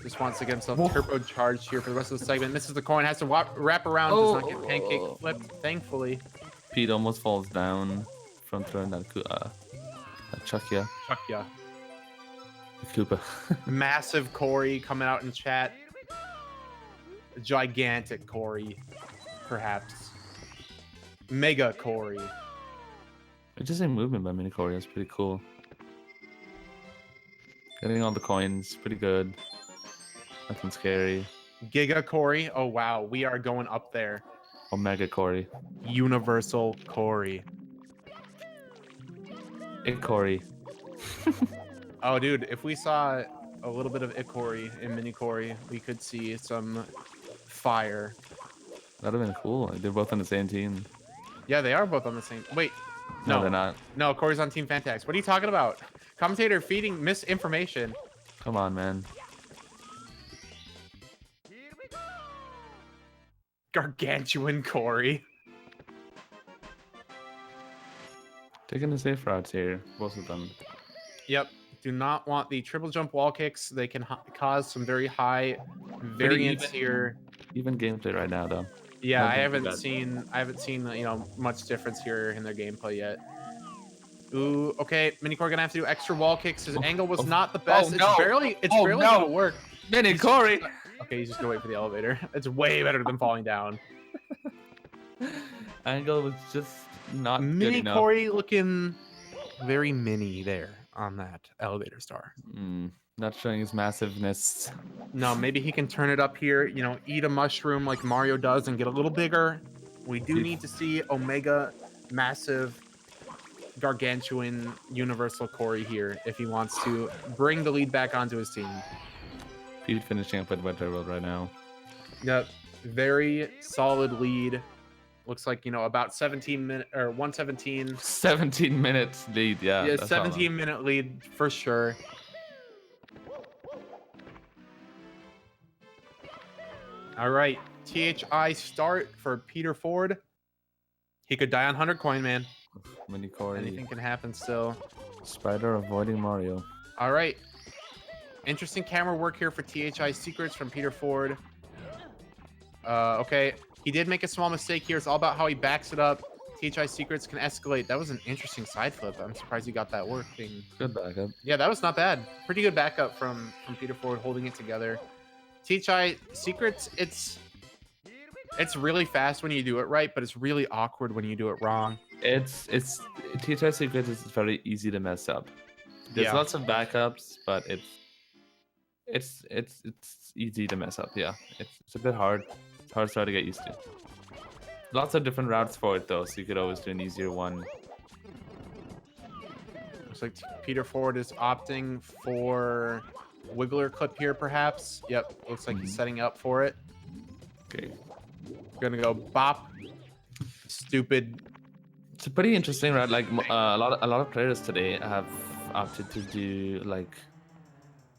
Just wants to get himself turbocharged here for the rest of the segment. Misses the coin, has to wrap around, does not get pancake flipped, thankfully. Pete almost falls down from throwing that Chuckya. Chuck ya. Koopa. Massive Corey coming out in chat. Gigantic Corey, perhaps. Mega Corey. Interesting movement by Mini Corey. That's pretty cool. Getting all the coins, pretty good. Nothing scary. Giga Corey. Oh, wow. We are going up there. Omega Corey. Universal Corey. Corey. Oh, dude. If we saw a little bit of Ikori in Mini Corey, we could see some fire. That'd have been cool. They're both on the same team. Yeah, they are both on the same. Wait. No, they're not. No, Corey's on Team Phantaxx. What are you talking about? Commentator feeding misinformation. Come on, man. Gargantuan Corey. Taking the safe routes here, both of them. Yep. Do not want the triple jump wall kicks. They can cause some very high variance here. Even gameplay right now, though. Yeah, I Nothing haven't seen you know, much difference here in their gameplay yet. Ooh, okay. Mini Corey gonna have to do extra wall kicks. His angle was not the best. no. It's barely gonna work. Mini Corey! Okay, he's just gonna wait for the elevator. It's way better than falling down. Angle was just not good Mini enough. Corey looking very mini there on that elevator star. Not showing his massiveness. No, maybe he can turn it up here, you know, eat a mushroom like Mario does and get a little bigger. We do need to see Omega massive gargantuan universal Corey here if he wants to bring the lead back onto his team. Pete finishing up with Wetter World right now. Yep, very solid lead. Looks like, you know, about 17 minutes or 117. 17 minutes lead, yeah. Yeah, that's how long. 17-minute lead for sure. All right, THI start for Peter Ford. He could die on 100 coin, man. Mini Corey. Anything can happen still. Spider avoiding Mario. All right. Interesting camera work here for THI Secrets from Peter Ford. Okay. He did make a small mistake here. It's all about how he backs it up. THI Secrets can escalate. That was an interesting side flip. I'm surprised he got that working. Good backup. Yeah, that was not bad. Pretty good backup from Peter Ford holding it together. THI Secrets, it's really fast when you do it right, but it's really awkward when you do it wrong. It's THI Secrets is very easy to mess up. There's Yeah. lots of backups, but It's easy to mess up. Yeah, it's a bit hard. It's hard to get used to. Lots of different routes for it though, so you could always do an easier one. Looks like Peter Ford is opting for Wiggler clip here, perhaps. Yep, looks like he's setting up for it. Okay, Gonna go bop. Stupid. it's a pretty interesting route. Like a lot of players today have opted to do like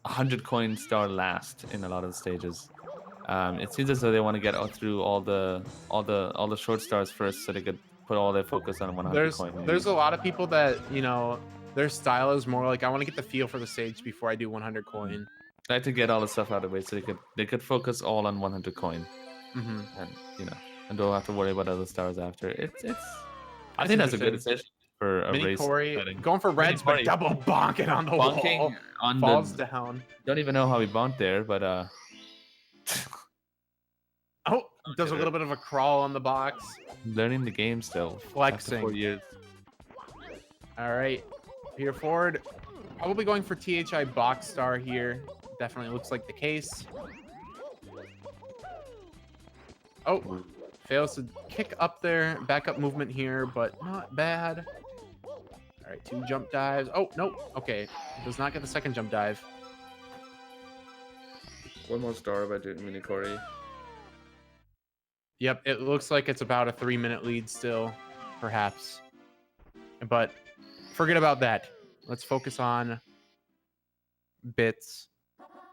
100 coin star last in a lot of the stages. It seems as though they want to get through all the short stars first, so they could put all their focus on 100 coin. There's a lot of people that, you know, their style is more like, I want to get the feel for the stage before I do 100 coin. I like to get all the stuff out of the way, so they could focus all on 100 coin, Mm-hmm. and and don't have to worry about other stars after. I think that's a good decision for a Mini race. Corey setting. going for reds, but Corey double bonking on the Bonking wall. on Falls the. down. Don't even know how he bonked there, but Oh, does a little bit of a crawl on the box. learning the game still. Flexing. After 4 years. All right, Peter Ford probably going for THI box star here. Definitely looks like the case. Oh, fails to kick up there. Backup movement here, but not bad. All right, 2 jump dives. Oh, no. Okay, does not get the second jump dive. One more star by doing Mini Corey. Yep, it looks like it's about a 3-minute lead still, perhaps. But forget about that. Let's focus on bits.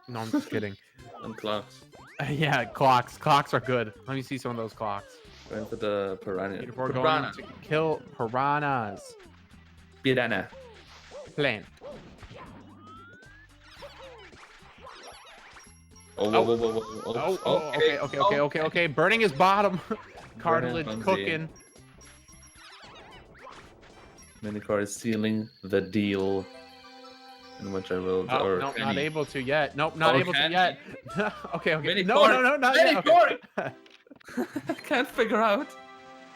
No, I'm just kidding. And clocks. Yeah, clocks. Clocks are good. Let me see some of those clocks. Going for the piranha. Peter Ford going to kill piranhas. Piranha. Plant. Oh, whoa, whoa, whoa, whoa. Okay. Burning his bottom. Cartilage Burning cooking. Mini Corey is sealing the deal. In which I will. Oh, or nope, can not he? able to yet. Nope, not able to can yet. Okay. Mini No, Corey. not Mini yet. Corey. Can't figure out.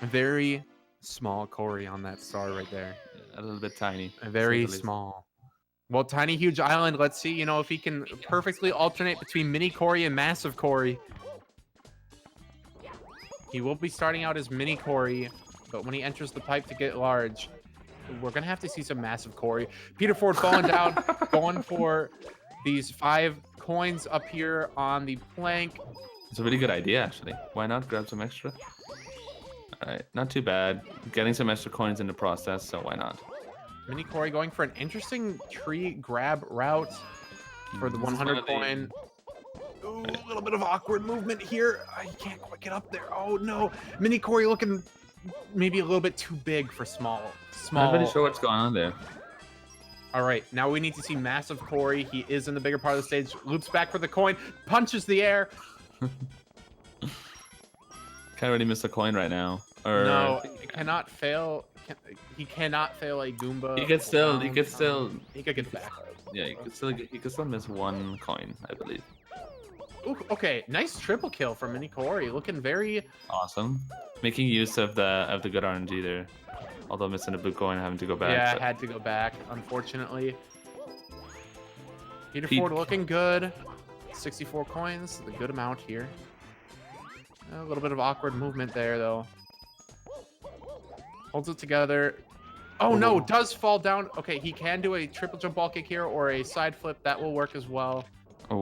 Very small Corey on that star right there. A little bit tiny. Very small. Well, tiny, huge island. Let's see, if he can perfectly alternate between mini Corey and massive Corey. He will be starting out as mini Corey, but when he enters the pipe to get large, we're going to have to see some massive Corey. Peter Ford falling down, going for these 5 coins up here on the plank. It's a really good idea, actually. Why not grab some extra? All right, not too bad. Getting some extra coins in the process, so why not? Mini Corey going for an interesting tree grab route for the 100 coin. Ooh, a little bit of awkward movement here. He can't quite get up there. Oh, no. Mini Corey looking maybe a little bit too big for small. I'm not really sure what's going on there. All right, now we need to see massive Corey. He is in the bigger part of the stage. Loops back for the coin. Punches the air. Can't really miss a coin right now. Or No, he cannot fail. He cannot fail a Goomba. he could still. He could get back. Yeah, he could still miss 1 coin, I believe. Ooh, okay, nice triple kill from Mini Corey. Looking very Awesome. Making use of the good RNG there. Although missing a blue coin and having to go back. Yeah, but- had to go back, unfortunately. Peter Pete- Ford looking good. 64 coins, the good amount here. A little bit of awkward movement there, though. Holds it together. Oh, no, does fall down. Okay, he can do a triple jump ball kick here or a side flip. That will work as well.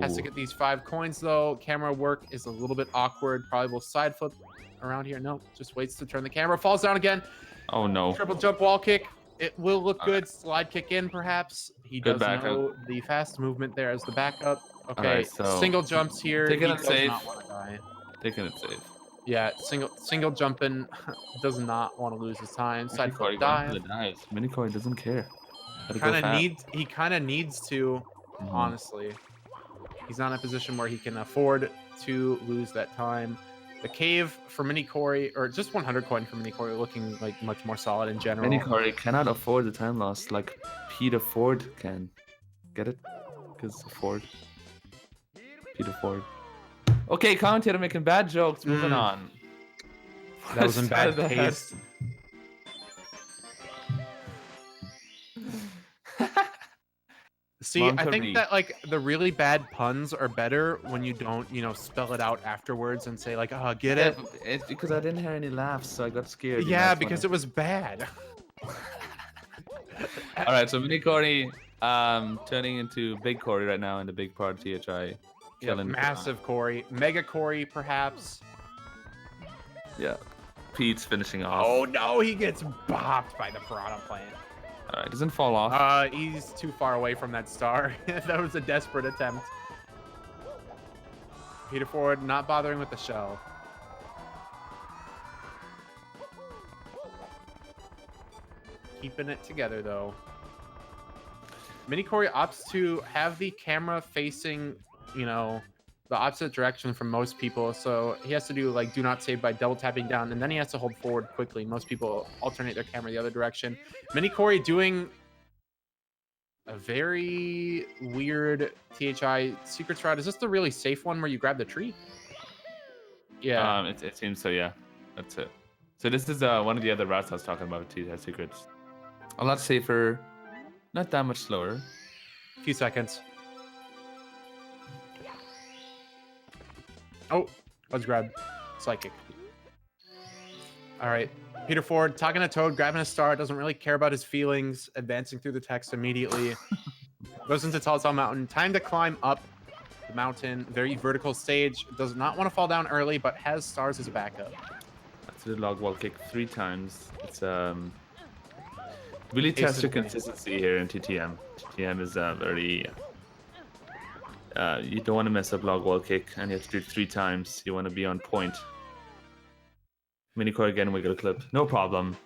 Has to Oh. get these 5 coins, though. Camera work is a little bit awkward. Probably will side flip around here. No, just waits to turn the camera. Falls down again. Oh no. Triple jump wall kick. It will look good. Slide kick in, perhaps. He Good does backup. know the fast movement there as the backup. Okay, Alright, so single jumps here. taking He it does safe. not want to die. Taking it safe. Yeah, single jumping does not want to lose his time. Mini Side Corey flip going for dive. the dives. Mini Corey doesn't care. Gotta go Kind of fast. He kind of needs to, Mhm. honestly. He's not in a position where he can afford to lose that time. The cave for Mini Corey, or just 100 coin for Mini Corey, looking like much more solid in general. Mini Corey cannot afford the time loss like Peter Ford can. Get it? Because Ford. Peter Ford. Okay, commentator making bad jokes. Moving on. That was in bad Started taste. See, I think that like the really bad puns are better when you don't, spell it out afterwards and say like, "Oh, get it?" It's because I didn't hear any laughs, so I got scared. Yeah, because it was bad. All right, so Mini Corey turning into Big Corey right now in the big part of THI. Yeah, massive Corey, Mega Corey, perhaps. Yeah, Pete's finishing off. Oh no, he gets bopped by the Piranha Plant. All right, doesn't fall off. He's too far away from that star. That was a desperate attempt. Peter Ford not bothering with the shell. Keeping it together though. Mini Corey opts to have the camera facing, the opposite direction from most people. So he has to do like do not save by double tapping down, and then he has to hold forward quickly. Most people alternate their camera the other direction. Mini Corey doing a very weird THI secrets route. Is this the really safe one where you grab the tree? Yeah. It seems so, yeah. That's it. So this is one of the other routes I was talking about, THI secrets. A lot safer, not that much slower. A few seconds. Oh, let's grab Psychic. All right. Peter Ford talking to Toad, grabbing a star, doesn't really care about his feelings, advancing through the text immediately. Goes into Tall Mountain. Time to climb up the mountain. Very vertical stage. Does not want to fall down early, but has stars as a backup. That's the log wall kick 3 times. It's really test your consistency here in TTM. TTM is very... you don't want to mess up log wall kick, and you have to do it 3 times. You want to be on point. Mini Corey again, wiggle clip. No problem.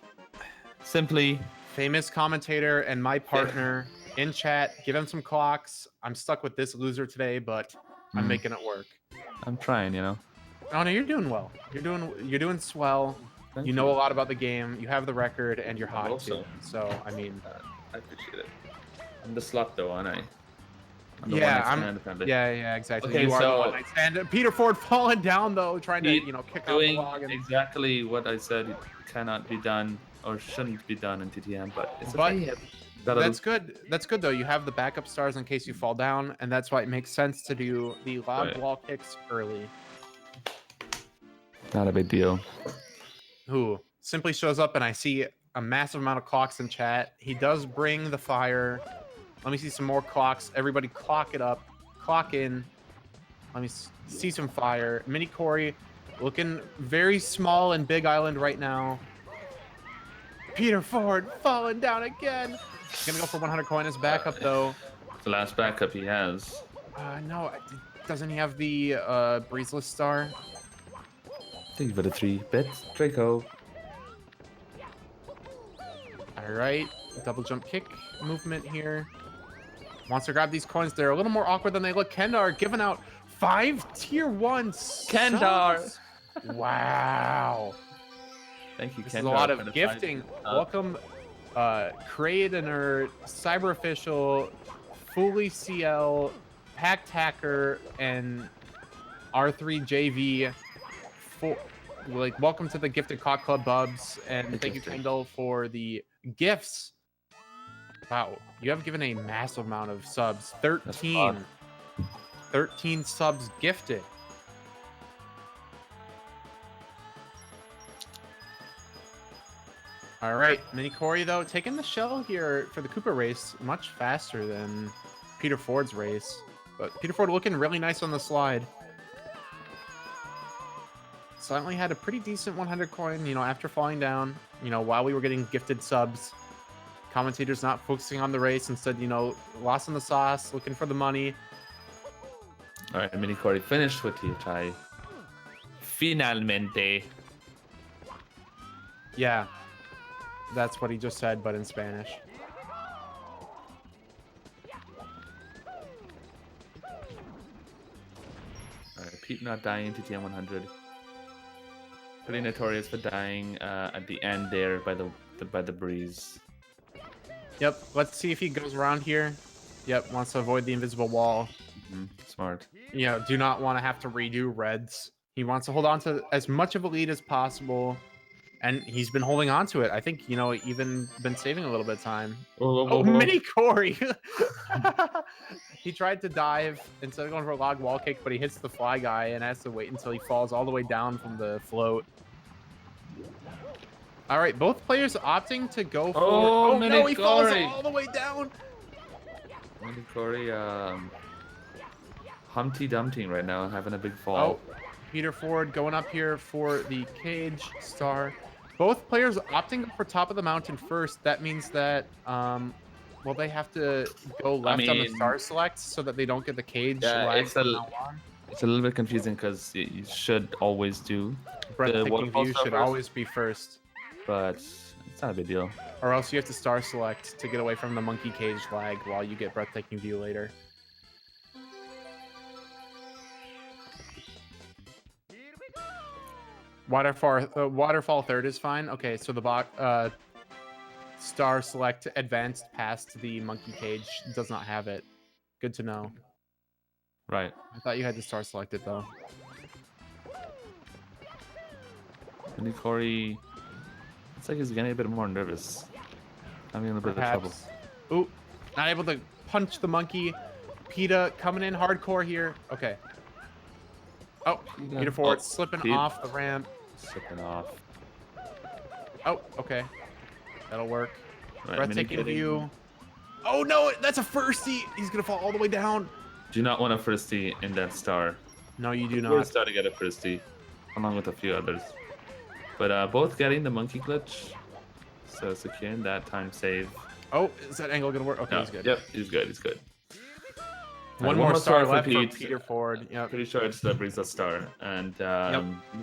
Simply... Famous commentator and my partner in chat. Give him some clocks. I'm stuck with this loser today, but I'm making it work. I'm trying, Oh no, you're doing well. You're doing swell. You know a lot about the game. You have the record, and you're hot too. So I mean, I appreciate it. I'm the slut though, aren't I? Yeah, exactly. Okay, you are so the one-night stand. Peter Ford falling down though, trying to kick out the log. And... exactly what I said cannot be done or shouldn't be done in TTM, but it's okay. That's good. That's good though. You have the backup stars in case you fall down, and that's why it makes sense to do the log wall kicks early. Not a big deal. Who simply shows up, and I see a massive amount of clocks in chat. He does bring the fire. Let me see some more clocks. Everybody clock it up. Clock in. Let me see some fire. Mini Corey looking very small in Big Island right now. Peter Ford falling down again. Gonna go for 100 coin as backup though. The last backup he has. No, doesn't he have the breezeless star? Think for the 3-bit Draco. All right, double jump kick movement here. Wants to grab these coins. They're a little more awkward than they look. Kendar giving out 5 tier 1 Kendar. Wow. Thank you, This Kendar. is a lot of gifting. Welcome, Creator, Cyber Official, Fully CL, Packed Hacker, and R3JV. Welcome to the Gifted Cock Club, Bubs, and thank you, Kendall, for the gifts. Wow, you have given a massive amount of subs. 13 subs gifted. All right, Mini Corey though taking the shell here for the Koopa race much faster than Peter Ford's race, but Peter Ford looking really nice on the slide. Silently had a pretty decent 100 coin, after falling down, while we were getting gifted subs. Commentators not focusing on the race, instead, lost in the sauce, looking for the money. All right, Mini Corey finished with THI. Finalmente. Yeah, that's what he just said, but in Spanish. All right, Pete not dying, TTM 100. Pretty notorious for dying at the end there by the breeze. Yep, let's see if he goes around here. Yep, wants to avoid the invisible wall. Smart. Do not want to have to redo reds. He wants to hold on to as much of a lead as possible. And he's been holding on to it. I think, you know, even been saving a little bit of time. Whoa, whoa, Oh, whoa, whoa. mini Corey. He tried to dive instead of going for a log wall kick, but he hits the fly guy and has to wait until he falls all the way down from the float. All right, both players opting to go for... Oh, Oh, no, he falls Corey. all the way down. Mini Corey, Humpty Dumpty right now, having a big fall. Oh, Peter Ford going up here for the cage star. Both players opting for top of the mountain first. That means that, well, they have to go left on the star select so that they don't get the cage lag from now on. It's a little bit confusing because you should always do Breathtaking waterfall view star should first, always be first. but it's not a big deal. Or else you have to star select to get away from the monkey cage lag while you get breathtaking view later. Waterfall third is fine. Okay, so the star select advanced past the monkey cage does not have it. Good to know. Right. I thought you had to star select it though. Mini Corey, it's like he's getting a bit more nervous. Having a little bit of trouble. Ooh, not able to punch the monkey. PETA coming in hardcore here. Okay. Oh, Peter Ford slipping off the ramp. Slipping off. Oh, okay. That'll work. Right, Breathtaking view. Oh no, that's a firstie. He's gonna fall all the way down. Do not want a firstie in that star. No, you do We're not. starting to get a firstie, along with a few others. But both getting the monkey glitch, so securing that time save. Oh, is that angle gonna work? Okay, No, he's good. Yep, he's good. He's good. One Alright, more star for left for Pete. Peter Ford. Yeah. Pretty sure it's the Breeza star. And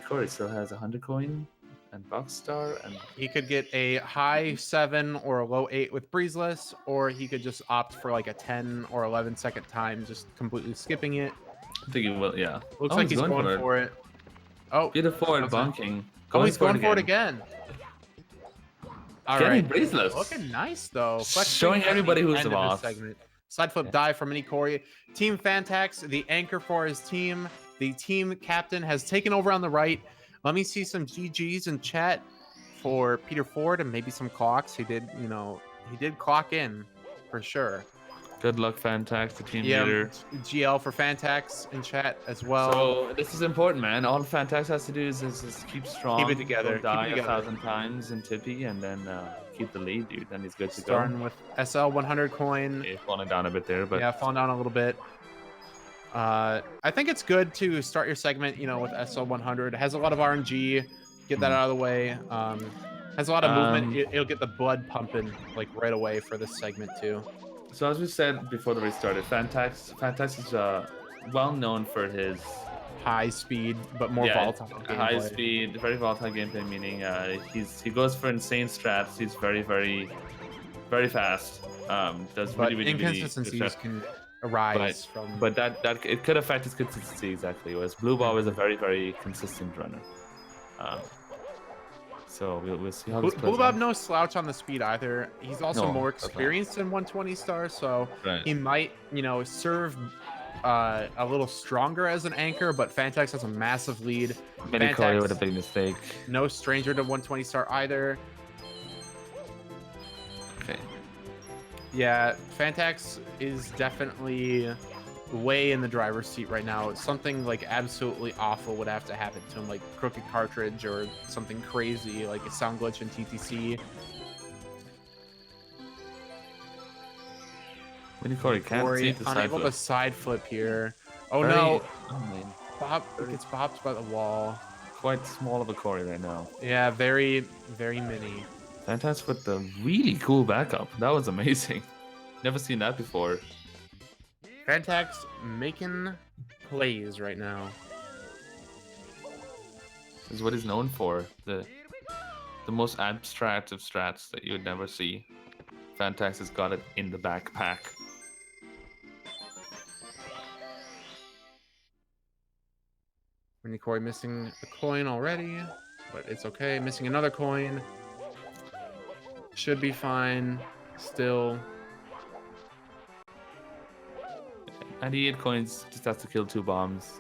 Corey still has 100 coin and box star, and He could get a high 7 or a low 8 with breezeless, or he could just opt for like a 10 or 11 second time, just completely skipping it. I think he will. Yeah. Looks like he's going for it. Oh, Peter Ford okay. bunking. He's going for it again. All Getting right. breezeless. Looking nice though. Showing everybody who's the boss. Segment. Side flip dive from Mini Corey. Team Phantaxx, the anchor for his team. The team captain has taken over on the right. Let me see some GGs in chat for Peter Ford and maybe some clocks. He did clock in for sure. Good luck, Phantaxx, the team leader. GL for Phantaxx in chat as well. So this is important, man. All Phantaxx has to do is just keep strong. Keep it together. Don't die 1,000 times in Tippy, and then keep the lead, dude. Then he's good to go. Starting with SL 100 coin. Okay, falling down a bit there, but yeah, falling down a little bit. I think it's good to start your segment, you know, with SL 100. It has a lot of RNG. Get that out of the way. Has a lot of movement. It'll get the blood pumping like right away for this segment too. So as we said before the race started, Phantaxx is well known for his high speed but more volatile gameplay. High speed, very volatile gameplay, meaning he goes for insane strats. He's very fast. Does really inconsistencies can arise from. But that it could affect his consistency exactly. Whereas BlueBob is a very consistent runner. So we'll see how this plays BlueBob out. no slouch on the speed either. He's also more experienced in 120 stars, so he might, you know, serve a little stronger as an anchor. But Phantaxx has a massive lead. Mini Corey with a big mistake. No stranger to 120 star either. Okay. Yeah, Phantaxx is definitely way in the driver's seat right now. Something like absolutely awful would have to happen to him, like crooked cartridge or something crazy like a sound glitch in TTC. Mini Corey can't see the unable to side flip here. Oh no! Gets bopped by the wall. Quite small of a Corey right now. Yeah, very mini. Phantaxx with the really cool backup. That was amazing. Never seen that before. Phantaxx making plays right now. This is what he's known for. The most abstract of strats that you would never see. Phantaxx has got it in the backpack. Mini Corey missing a coin already, but it's okay. Missing another coin. Should be fine. Still. 98 coins, just has to kill 2 bombs.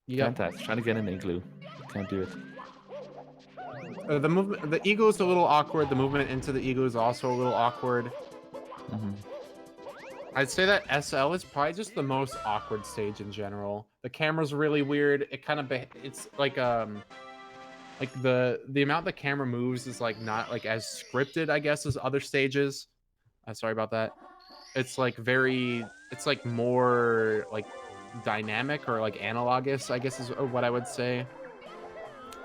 Yep. Phantaxx trying to get an igloo. Can't do it. The movement, the eagle is a little awkward. The movement into the eagle is also a little awkward. I'd say that SL is probably just the most awkward stage in general. The camera's really weird. It kind of it's like the amount the camera moves is like not like as scripted, I guess, as other stages. Sorry about that. It's like it's like more like dynamic or like analogous, I guess is what I would say.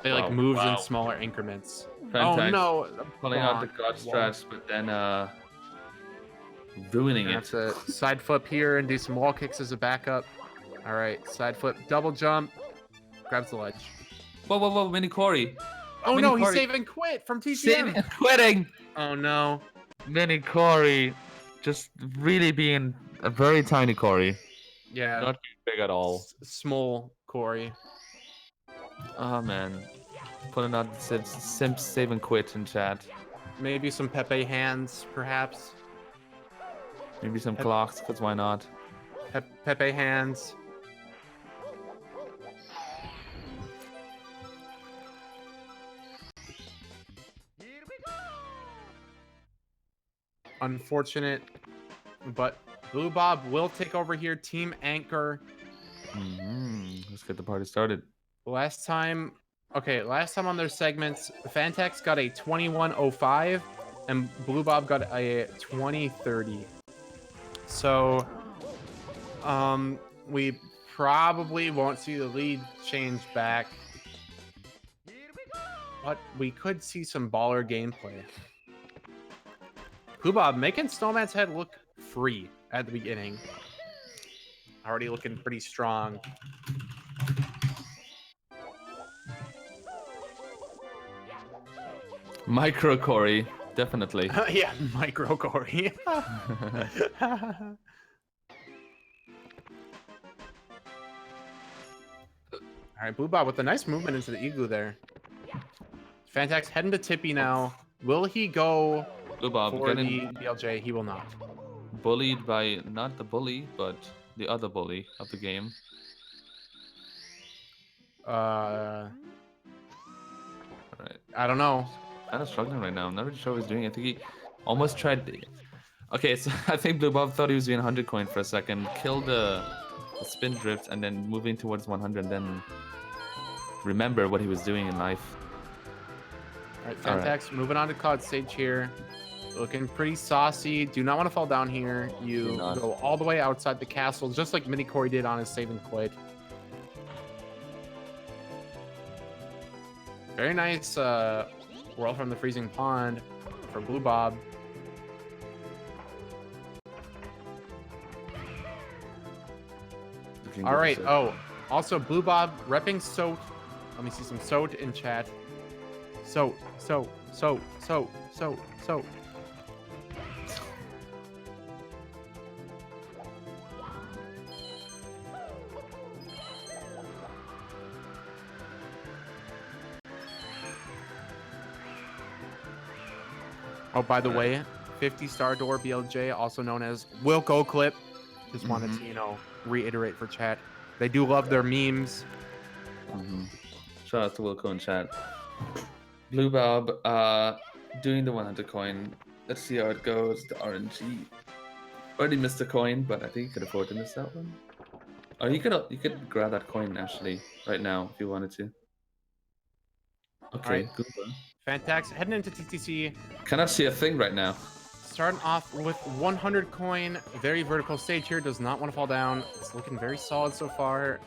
It like moves in smaller increments. Phantaxx Oh no! pulling out the god stretch, but then ruining it. Have to side flip here and do some wall kicks as a backup. All right, side flip, double jump, grabs the ledge. Whoa, Mini Corey. Oh Mini no, he's Corey. saving quit from TTM. Saving and quitting. Oh no. Mini Corey, just really being a very tiny Corey. Yeah. Not big at all. Small Corey. Oh man. Putting out simp save and quit in chat. Maybe some Pepe hands, perhaps. Maybe some clocks, because why not? Pepe hands. Unfortunate, but BlueBob will take over here. Team Anchor. Let's get the party started. Last time on their segments, Phantaxx got a 21:05 and BlueBob got a 20:30. So, we probably won't see the lead change back, but we could see some baller gameplay. BlueBob making Snowman's head look free at the beginning. Already looking pretty strong. Micro Corey, definitely. Yeah, Micro Corey. All right, BlueBob with a nice movement into the igloo there. Phantaxx heading to Tippy now. Will he go BlueBob for the getting BLJ? He will not. bullied by not the bully, but the other bully of the game. Alright, I don't know. Kind of struggling right now. I'm not really sure what he's doing. I think he almost tried. Okay, so I think BlueBob thought he was doing 100 coin for a second, killed the spin drift, and then moving towards 100, then remember what he was doing in life. Alright, Phantaxx moving on to Cloud stage here. Looking pretty saucy. Do not want to fall down here. You go all the way outside the castle, just like Mini Corey did on his save and quit. Very nice whirl from the freezing pond for BlueBob. All right. Oh, also BlueBob repping Soat. Let me see some Soat in chat. Soat. Oh, by the way, 50 star door BLJ, also known as Wilco Clip. Just wanted to, reiterate for chat. They do love their memes. Shout out to Wilco in chat. BlueBob doing the 100 coin. Let's see how it goes. The RNG. Already missed a coin, but I think you could afford to miss that one. Or you could grab that coin actually right now if you wanted to. Okay, right. good one. Phantaxx heading into TTC. Cannot see a thing right now. Starting off with 100 coin. Very vertical stage here. Does not want to fall down. It's looking very solid so far.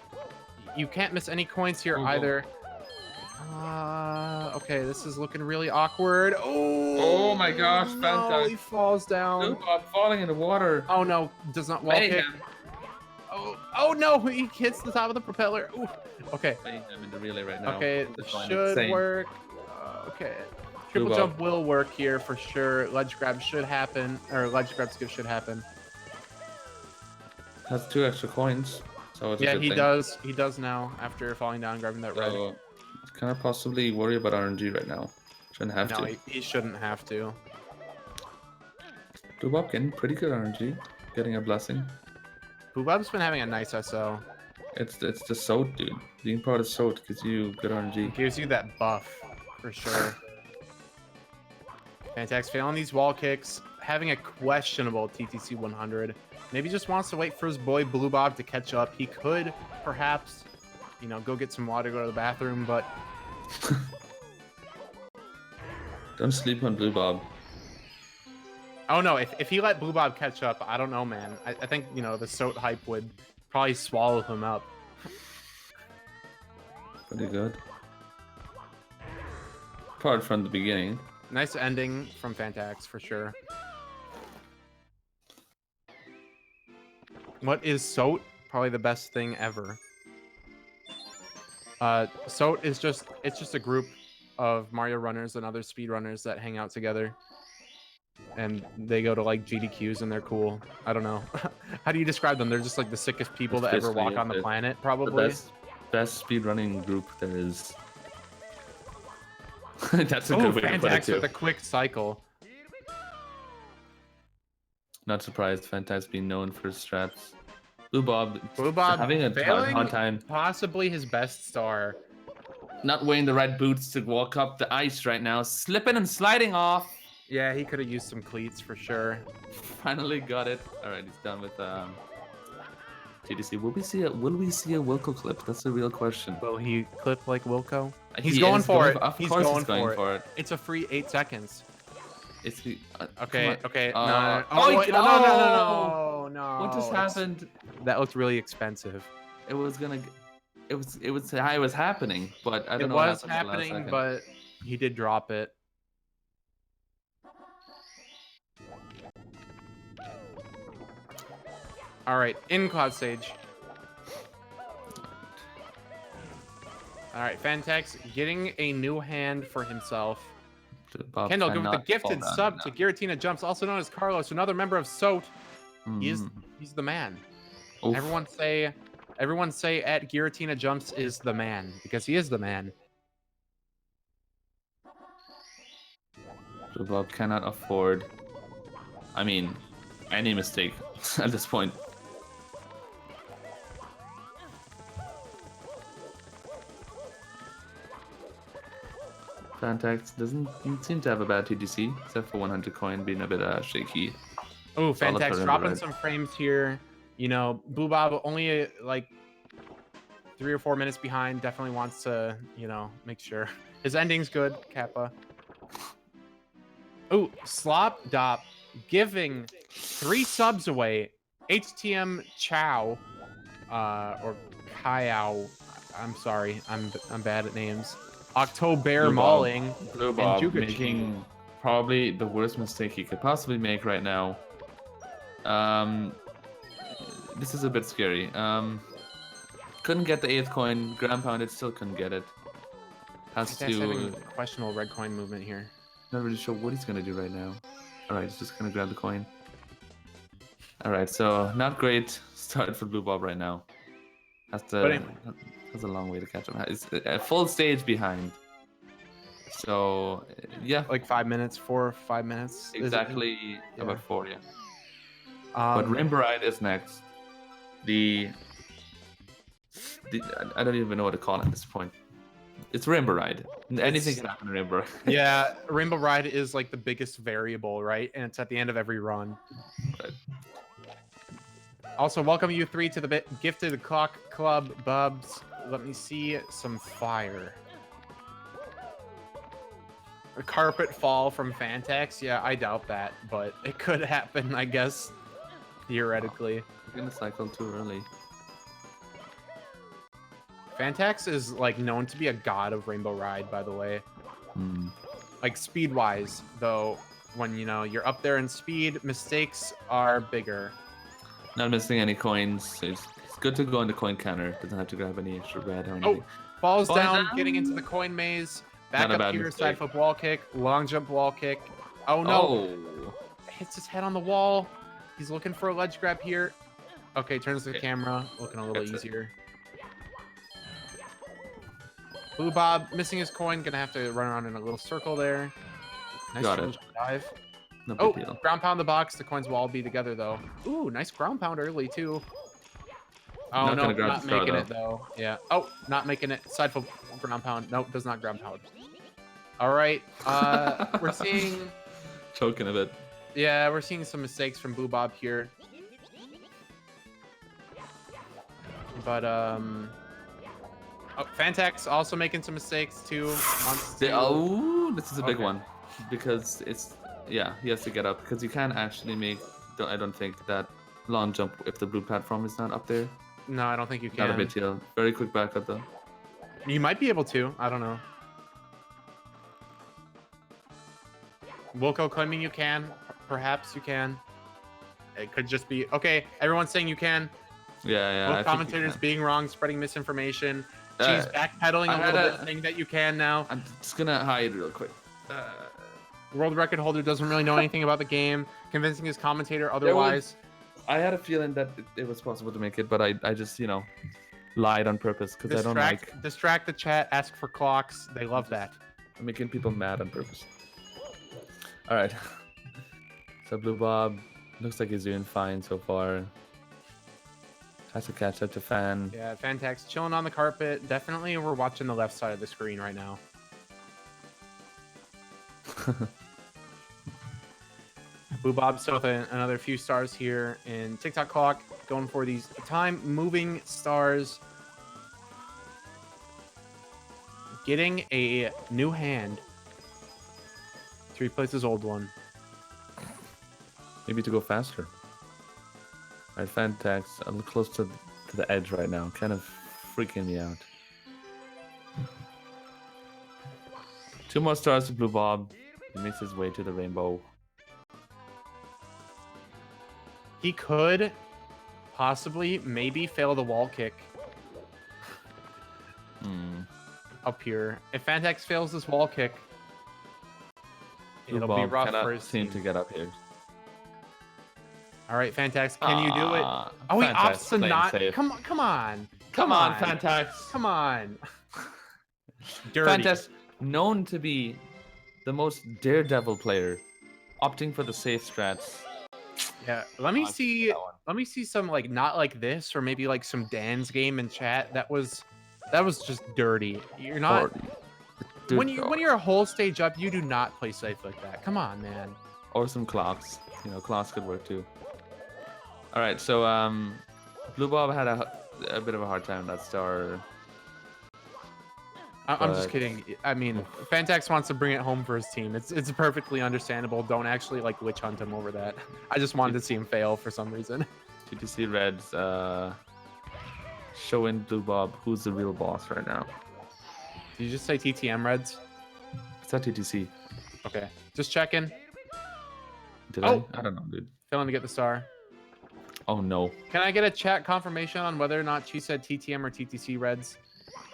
You can't miss any coins here either. Okay, this is looking really awkward. Oh my gosh, Phantaxx. He falls down. BlueBob falling in the water. Oh no, does not wall kick. Oh no, he hits the top of the propeller. Ooh. Okay. I'm in the relay right now. Okay, it should work. Okay. Triple jump will work here for sure. Ledge grab should happen, or ledge grab skip should happen. Has 2 extra coins, so it's a good he thing. does. He does now after falling down and grabbing that red. Kind of possibly worry about RNG right now. Shouldn't have to. No, he shouldn't have to. BlueBob getting pretty good RNG, getting a blessing. BlueBob's been having a nice SO. It's the SOT, dude. Being part of SOT gives you good RNG. Gives you that buff for sure. Phantaxx failing these wall kicks, having a questionable TTC 100. Maybe just wants to wait for his boy BlueBob to catch up. He could perhaps, you know, go get some water, go to the bathroom, but Don't sleep on BlueBob. oh no, if he let BlueBob catch up, I don't know, man. I think, you know, the SOT hype would probably swallow him up. Pretty good. Apart from the beginning. Nice ending from Phantaxx for sure. What is SOT? Probably the best thing ever. SOT is just a group of Mario runners and other speedrunners that hang out together. And they go to like GDQs and they're cool. I don't know. How do you describe them? They're just like the sickest people That's that ever basically walk on the it. planet, The probably. best speedrunning group there is. That's a Oh, good way to put it Phantaxx too. with a quick cycle. Not surprised, Phantaxx being known for his strats. BlueBob having a failing hard time. possibly his best star. Not wearing the right boots to walk up the ice right now. Slipping and sliding off. Yeah, he could have used some cleats for sure. Finally got it. All right, he's done with TDC. Will we see a Wilco clip? That's the real question. Will he clip like Wilco? He's He going is for it. Of He's course going he's going for for it. It's a free 8 seconds. It's the, Okay, come on. okay. Oh, No. oh, Oh, wait, oh! no. What just happened? That looked really expensive. It was gonna. It was happening, but I don't It know. what was happened at the last happening, second. but he did drop it. All right, in cloud stage. All right, Phantaxx getting a new hand for himself. Bob Kendall with the cannot gifted fall down sub right to now. Giratina Jumps, also known as Carlos, another member of SOT. He's the man. Oof. Everyone say at Giratina Jumps is the man, because he is the man. BlueBob cannot afford. I mean, any mistake at this point. Phantaxx doesn't seem to have a bad TDC, except for 100 coin being a bit shaky. Oh, Solid Phantaxx for dropping Red. some frames here. You know, BlueBob only like 3 or 4 minutes behind. Definitely wants to, you know, make sure his ending's good. Kappa. Oh, Slop Dop giving 3 subs away. HTM Chow, or Kayao. I'm sorry, I'm bad at names. October Mauling. BlueBob Juga making probably the worst mistake he could possibly make right now. This is a bit scary. Couldn't get the 8th coin. Ground pounded, still couldn't get it. Has That's having to. questionable red coin movement here. Not really sure what he's gonna do right now. Alright, he's just gonna grab the coin. Alright, so not great start for BlueBob right now. Has a long way to catch him. It's a full stage behind. So yeah, Like 5 minutes, 4 or 5 minutes. Is it? exactly Yeah. about 4, yeah. But Rainbow Ride is next. The I don't even know what to call it at this point. It's Rainbow Ride. Anything can happen in Rainbow Ride. Yeah, Rainbow Ride is like the biggest variable, right? And it's at the end of every run. Right. Also, welcome you 3 to the Gifted Clock Club, Bubs. Let me see some fire. A carpet fall from Phantaxx? Yeah, I doubt that, but it could happen, I guess, theoretically. We're gonna cycle too early. Phantaxx is like known to be a god of Rainbow Ride, by the way. Hmm. Like speed-wise, though, when you know you're up there in speed, mistakes are bigger. Not missing any coins. So it's good to go on the coin counter. Doesn't have to grab any extra red or anything. Falls Falling down, down. getting into the coin maze. Back Not a up bad here, mistake. side flip wall kick, long jump wall kick. Oh no! Oh. Hits his head on the wall. He's looking for a ledge grab here. Okay, turns the camera, looking a little Gets it. easier. BlueBob missing his coin, gonna have to run around in a little circle there. Nice Got it. triple dive. No big Oh, deal. ground pound the box. The coins will all be together though. Ooh, nice ground pound early too. Oh Not no, gonna grab not the star, making though. it though. Yeah. Oh, not making it. Side flip ground pound. Nope, does not ground pound. All right. We're seeing. Choking a bit. Yeah, we're seeing some mistakes from BlueBob here. But Phantaxx also making some mistakes too. Oh, this is a big one because it's he has to get up because you can't actually make. I don't think that long jump if the blue platform is not up there. No, I don't think you can. Not a big deal. Very quick backup though. You might be able to. I don't know. Wilco claiming you can. Perhaps you can. It could just be okay. Everyone's saying you can. Yeah. Both commentators being wrong, spreading misinformation. She's backpedaling a little bit, saying that you can now. I'm just gonna hide real quick. World record holder doesn't really know anything about the game, convincing his commentator otherwise. I had a feeling that it was possible to make it, but I just lied on purpose because I don't like distract the chat. Ask for clocks. They love that. I'm making people mad on purpose. All right. So BlueBob looks like he's doing fine so far. Has to catch up to Fan. Yeah, Phantaxx chilling on the carpet. Definitely, we're watching the left side of the screen right now. BlueBob still with another few stars here in TikTok clock, going for these time-moving stars. Getting a new hand to replace his old one. Maybe to go faster. All right, Phantaxx, a little close to the edge right now. Kind of freaking me out. 2 more stars to BlueBob. He makes his way to the rainbow. He could possibly, maybe fail the wall kick up here. If Phantaxx fails this wall kick, it'll be rough for his team to get up here. All right, Phantaxx, can you do it? Oh, he opts to not. Safe. Come on. Come on, Phantaxx. Come on. Dirty. Phantaxx, known to be the most daredevil player, opting for the safe strats. Yeah, let me see some like not like this, or maybe like some Dan's game in chat. That was just dirty. You're not when you're a whole stage up, you do not play safe like that. Come on, man. Or some clocks. Clocks could work too. All right, so BlueBob had a bit of a hard time with that star. I'm just kidding. I mean, Phantaxx wants to bring it home for his team. It's perfectly understandable. Don't actually like witch hunt him over that. I just wanted to see him fail for some reason. TTC Reds showing BlueBob who's the real boss right now. Did you just say TTM Reds? It's not TTC. Okay, just checking. Did I? I don't know, dude. Failing to get the star. Oh no. Can I get a chat confirmation on whether or not she said TTM or TTC Reds?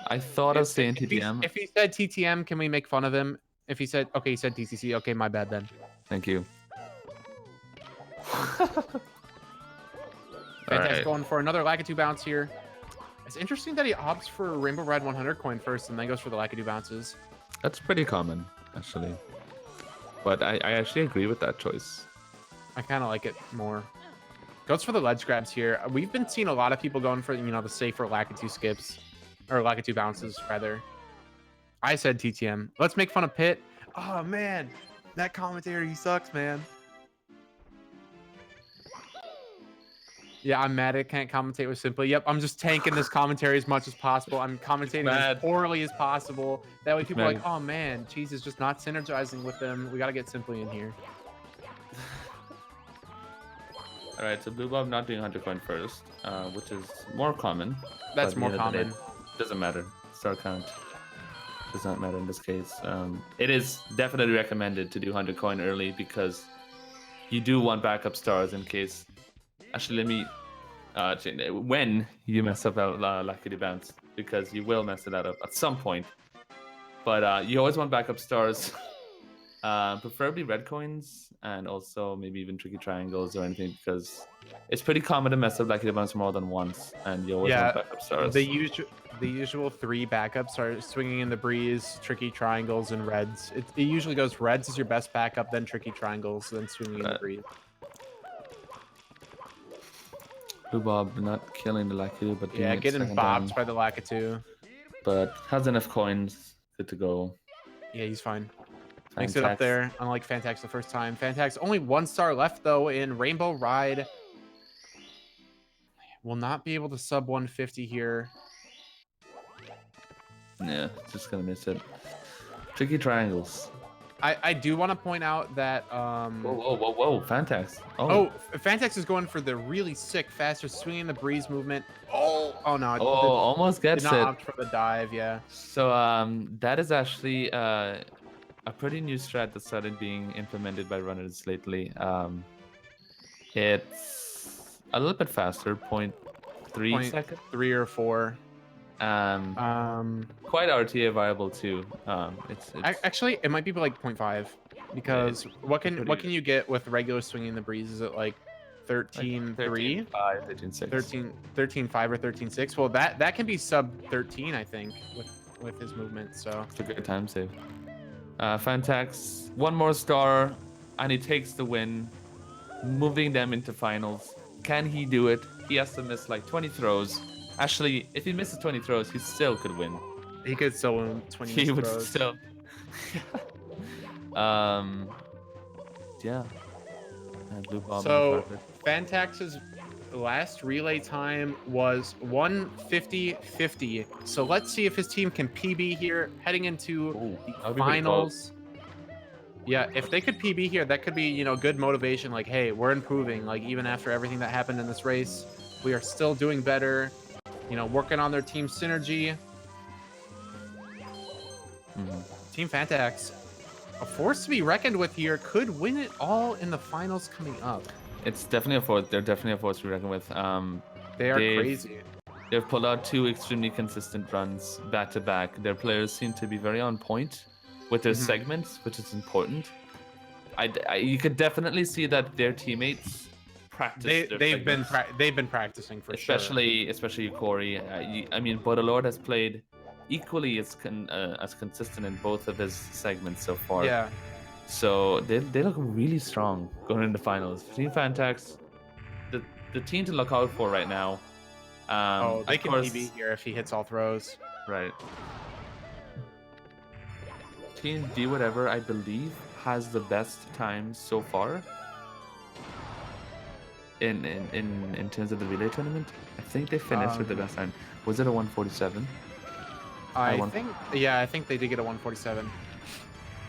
I thought I was saying TTM. If he said TTM, can we make fun of him? If he said, okay, he said TTC. Okay, my bad then. Thank you. Phantaxx going for another Lakitu bounce here. It's interesting that he opts for Rainbow Red 100 coin first and then goes for the Lakitu bounces. That's pretty common, actually. But I actually agree with that choice. I kind of like it more. Goes for the ledge grabs here. We've been seeing a lot of people going for, the safer Lakitu skips. Or Lakitu bounces, rather. I said TTM. Let's make fun of Pit. Oh, man. That commentator, he sucks, man. Yeah, I'm mad I can't commentate with Simply. Yep, I'm just tanking this commentary as much as possible. I'm commentating as poorly as possible. That way people are like, oh, man, Cheese is just not synergizing with them. We got to get Simply in here. All right, so BlueBob not doing 100 coin first, which is more common. That's more common. Doesn't matter. Star count does not matter in this case. It is definitely recommended to do 100 coin early because you do want backup stars in case. Actually, let me when you mess up Lakitu bounce, because you will mess it up at some point. But you always want backup stars, preferably red coins, and also maybe even tricky triangles or anything, because it's pretty common to mess up Lakitu bounce more than once, and you always want backup stars. The usual 3 backups are swinging in the breeze, tricky triangles, and reds. It usually goes reds is your best backup, then tricky triangles, then swinging in the breeze. BlueBob not killing the Lakitu, but getting bobbed by the Lakitu. But has enough coins, good to go. Yeah, he's fine. Makes it up Phantaxx. there, unlike Phantaxx the first time. Phantaxx, only 1 star left, though, in Rainbow Ride. Will not be able to sub 150 here. Yeah, just gonna miss it. Tricky triangles. I do want to point out that... Whoa, Phantaxx. Oh, Phantaxx is going for the really sick, faster swinging the breeze movement. Oh no. Almost Did gets not it. opt for the dive, yeah. So that is actually a pretty new strat that started being implemented by runners lately. It's a little bit faster, 0.3 seconds. 3 or 4. Quite RTA viable too. It's Actually, it might be like 0.5 because what can pretty- you get with regular swinging the breeze? Is it like 13.3? 13.5, 13.6. 13.5 or 13.6? Well, that can be sub 13, I think, with his movement. So It's a good time save. Phantaxx, 1 more star, and he takes the win, moving them into finals. Can he do it? He has to miss like 20 throws. Actually, if he misses 20 throws, he still could win. he could still win 20 He would throws. still. Yeah. And BlueBob on the So carpet. Phantaxx's last relay time was 1:50.50. So let's see if his team can PB here, heading into Ooh, the that would be pretty finals. Yeah, if they could PB here, that could be, good motivation. Like, hey, we're improving. Like, even after everything that happened in this race, we are still doing better. Working on their team synergy. Team Phantaxx, a force to be reckoned with here, could win it all in the finals coming up. It's definitely a force. They're definitely a force to reckon with. They are crazy. They've pulled out 2 extremely consistent runs back to back. Their players seem to be very on point with their segments, which is important. You could definitely see that their teammates practice. They've been practicing for sure. Especially Corey. I mean, Bodalord has played equally as consistent in both of his segments so far. Yeah. So they look really strong going into finals. Team Phantaxx, the team to look out for right now. They can PB here if he hits all throws. Right. Team D whatever, I believe, has the best time so far. In terms of the relay tournament, I think they finished with the best time. Was it a 147? I think they did get a 147.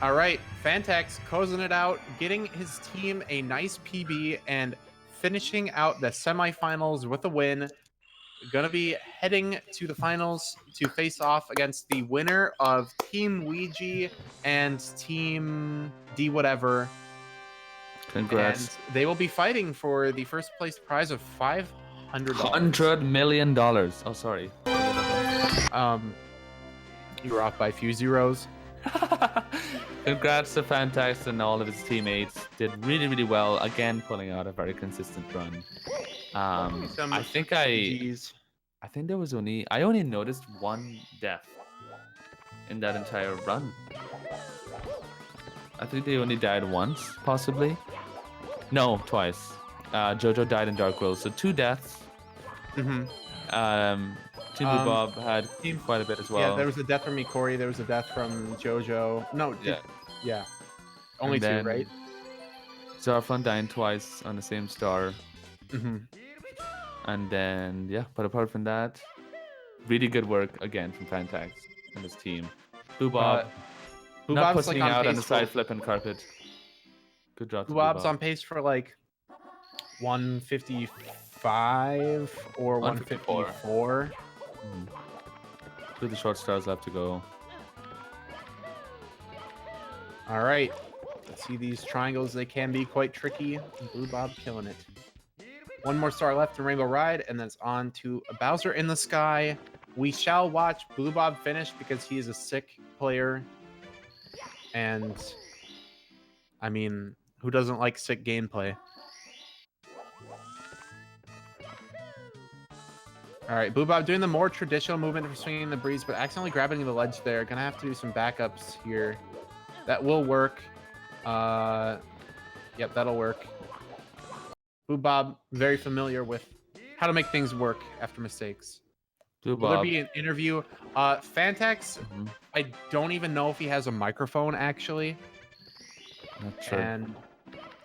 All right, Phantaxx closing it out, getting his team a nice PB and finishing out the semifinals with a win. Gonna be heading to the finals to face off against the winner of Team Ouija and Team D whatever. Congrats. And they will be fighting for the first place prize of $500. $100 million. Oh, sorry. You were off by a few zeros. Congrats to Phantaxx and all of his teammates. Did really, really well. Again, pulling out a very consistent run. I think there was I only noticed 1 death in that entire run. I think they only died once, possibly. No, twice. Jojo died in Dark World, so 2 deaths. Team BlueBob had quite a bit as well. Yeah, there was a death from Mikori. There was a death from Jojo. No, yeah. Only 2, right? Zarflon dying twice on the same star. And then, but apart from that, really good work again from Phantaxx and his team. BlueBob not pushing out on the side flip and carpet. Good job to BlueBob's BlueBob. on pace for like 155 or 154. With the short stars left to go. All right. Let's see these triangles. They can be quite tricky. BlueBob killing it. 1 more star left in Rainbow Ride, and then it's on to a Bowser in the Sky. We shall watch BlueBob finish because he is a sick player. And, I mean, who doesn't like sick gameplay? All right, BlueBob doing the more traditional movement for swinging the breeze, but accidentally grabbing the ledge there. Gonna have to do some backups here. That will work. Yep, that'll work. BlueBob, very familiar with how to make things work after mistakes. Blue Will there Bob. be an interview? Phantaxx, Mhm. I don't even know if he has a microphone actually, Not sure. and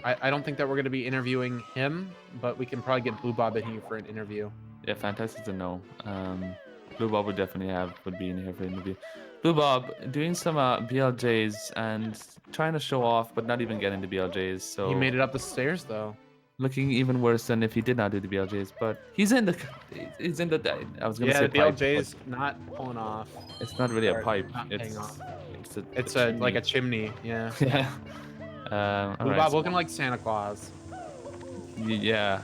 I don't think that we're going to be interviewing him, but we can probably get BlueBob in here for an interview. Yeah, Phantaxx is a no. Blue Bob would definitely would be in here for an interview. Blue Bob doing some BLJs and trying to show off, but not even getting the BLJs. So He made it up the stairs though. looking even worse than if he did not do the BLJs. But he's in the. He's in the. I was gonna Yeah, say the pipe, BLJ's not pulling off. but it's not really a Or pipe. not paying It's off. it's It's like a chimney. Yeah. yeah. All BlueBob right. looking like Santa Claus. Yeah.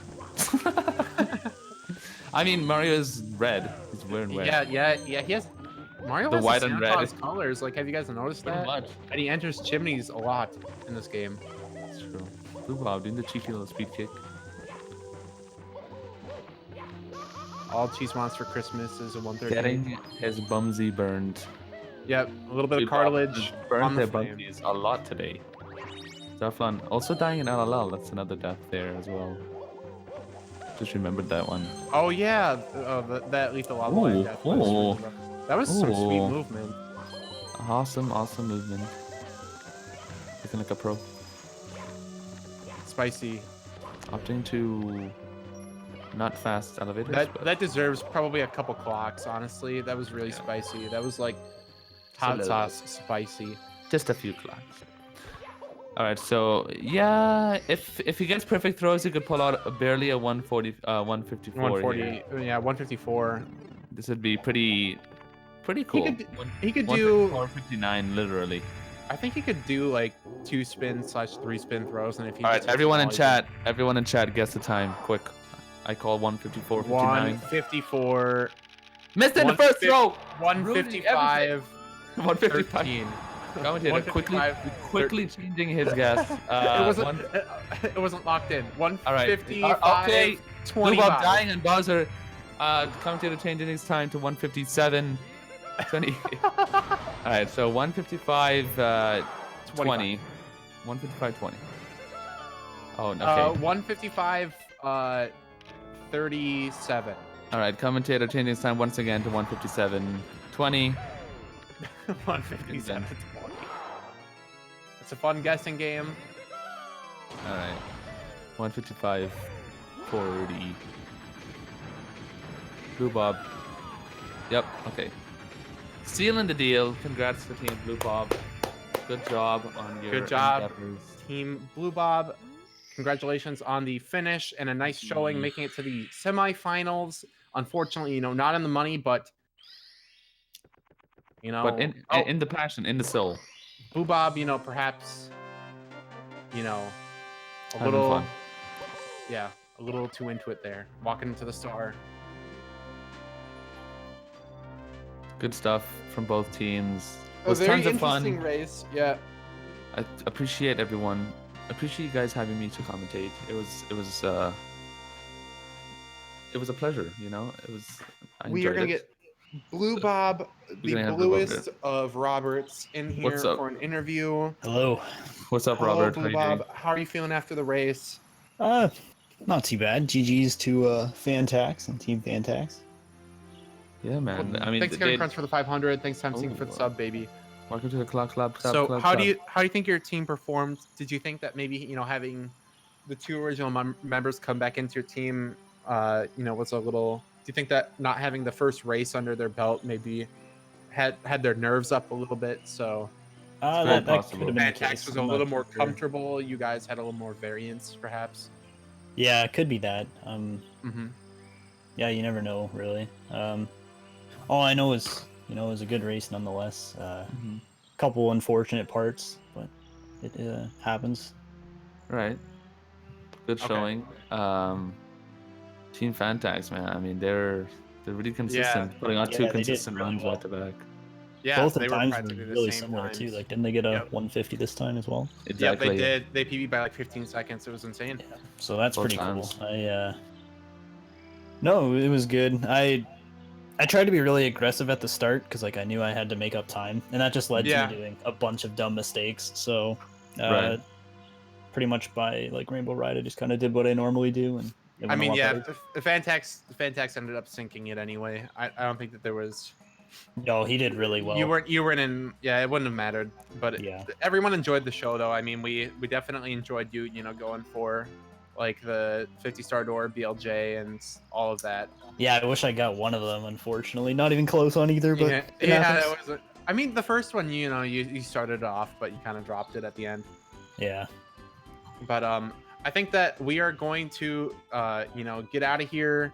I mean, Mario is red. He's wearing red. Yeah. He has Mario The has white the and Santa red. Claus colors. Like, have you guys noticed Pretty that? much. And he enters chimneys a lot in this game. That's true. Blue Bob doing the cheeky little speed kick. All cheese monster Christmas is a 130. Getting his bumsy burned. Yep, a little bit of Blue Bob cartilage has on burned the their flame. bumsies a lot today. Zaflan also dying in LLL. That's another death there as well. Just remembered that one. Oh yeah, that lethal lava line Ooh, death. ooh. That was some sweet Ooh. movement. Awesome movement. Looking like a pro. Spicy. Opting to not fast elevators. but That deserves probably a couple clocks, honestly. That was really spicy. That was like hot little sauce spicy. just a few clocks. All right, so yeah, if he gets perfect throws, he could pull out barely a 154. 140, here. yeah, 154. This would be pretty cool. He could do 459 literally. I think he could do like 2-spin/3 spin throws, and if he All right, just hits everyone in the chat, guess the time, quick. I call 154.59. 154, Missed it in the first throw. 155, 155. 13. Commentator quickly changing his guess. It wasn't locked in. All right. 155, Okay. Blue 25. Bob dying and buzzer. Commentator changing his time to 157. 20. All right, so 155 20. 155 20. Oh, okay. 155 37. All right, commentator changing his time once again to 157 20. 157 20. It's a fun guessing game. All right. 155 40. Blue Bob. Yep, okay. Sealing the deal. Congrats to Team Blue Bob. Good job on your Good job, endeavors. Team BlueBob. Congratulations on the finish and a nice showing, making it to the semifinals. Unfortunately, not in the money, but But in the passion, in the soul. BlueBob, perhaps, a Having little, fun. yeah, a little too into it there. Walking into the star. Good stuff from both teams. It A was very tons of interesting fun. race. Yeah. I appreciate everyone. Appreciate you guys having me to commentate. It was a pleasure, We are gonna get BlueBob, the gonna have BlueBob bluest of Roberts, in here What's up? for an interview. Hello. What's up, Hello, Robert? How you doing? BlueBob. How are you feeling after the race? Not too bad. GG's to Phantaxx and Team Phantaxx. Yeah, man. I mean, Thanks, Kevin Crunch, for the 500. Thanks, Time Sync, for the Oh. sub, baby. welcome to the Clock Club. So, how do you think your team performed? Did you think that maybe having the two original members come back into your team, was a little? Do you think that not having the first race under their belt maybe had their nerves up a little bit? So very That possible. could have been the Phantaxx case. was a I'm little not more too sure. comfortable. You guys had a little more variance, perhaps. Yeah, it could be that. Mm-hmm. Yeah, you never know, really. All I know is, it was a good race nonetheless. Mhm. Couple unfortunate parts, but it happens. Right. Good Okay. showing. Team Phantaxx, man. I mean, they're really consistent, putting out Yeah, two they did consistent really runs well. back to back. Yeah, Both they the were times were practically the really same similar too. times. Like, didn't they get a Yep. 150 this time as well? Exactly. Yeah, they did. They PB by like 15 seconds. It was insane. Yeah. So that's Both pretty times. cool. No, it was good. I tried to be really aggressive at the start because I knew I had to make up time, and that just led to Yeah. me doing a bunch of dumb mistakes. So Right. pretty much by Rainbow Ride, I just kind of did what I normally do and They I won a mean, lot yeah, better. the Phantaxx ended up sinking it anyway. I don't think that there was. No, he did really well. You weren't in. Yeah, it wouldn't have mattered. But Yeah. everyone enjoyed the show, though. I mean, we definitely enjoyed you know, going for like the 50-star door, BLJ, and all of that. Yeah, I wish I got one of them. Unfortunately, not even close on either. But Yeah, it yeah, happens. that was. I mean, the first one, you know, you started off, but you kind of dropped it at the end. Yeah. But I think that we are going to you know, get out of here.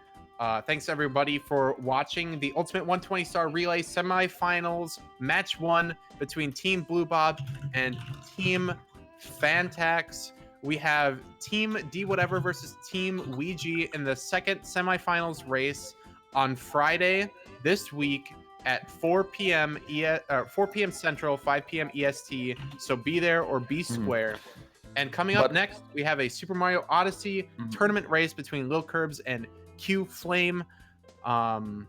Thanks everybody for watching the Ultimate 120-star Relay semifinals match 1 between Team BlueBob and Team Phantaxx. We have Team D Whatever versus Team Ouija in the second semifinals race on Friday this week at 4 p.m. 4 p.m. Central, 5 p.m. EST. So be there or be square. And coming up next, we have a Super Mario Odyssey tournament race between Lil Curbs and Q Flame.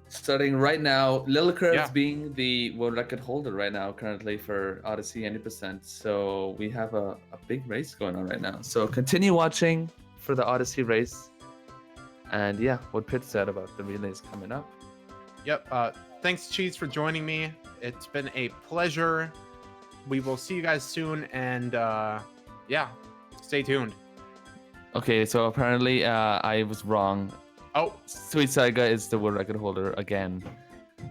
Starting right now, Lil Curbs being the world record holder right now, currently for Odyssey 90%. So we have a big race going on right now. So continue watching for the Odyssey race. And yeah, what Pitt said about the relays coming up. Yep. Thanks, Cheese, for joining me. It's been a pleasure. We will see you guys soon. And yeah, stay tuned. Okay, so apparently I was wrong. Oh, Sweet Saga is the world record holder again.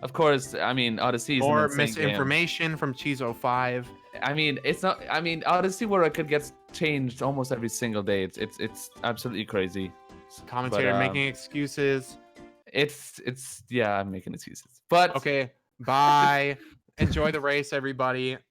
Of course, I mean, Odyssey is or an insane misinformation game. from Cheese05. I mean, it's not. I mean, Odyssey world record gets changed almost every single day. It's absolutely crazy. Commentator making excuses. It's yeah, I'm making excuses. But okay, bye. Enjoy the race, everybody.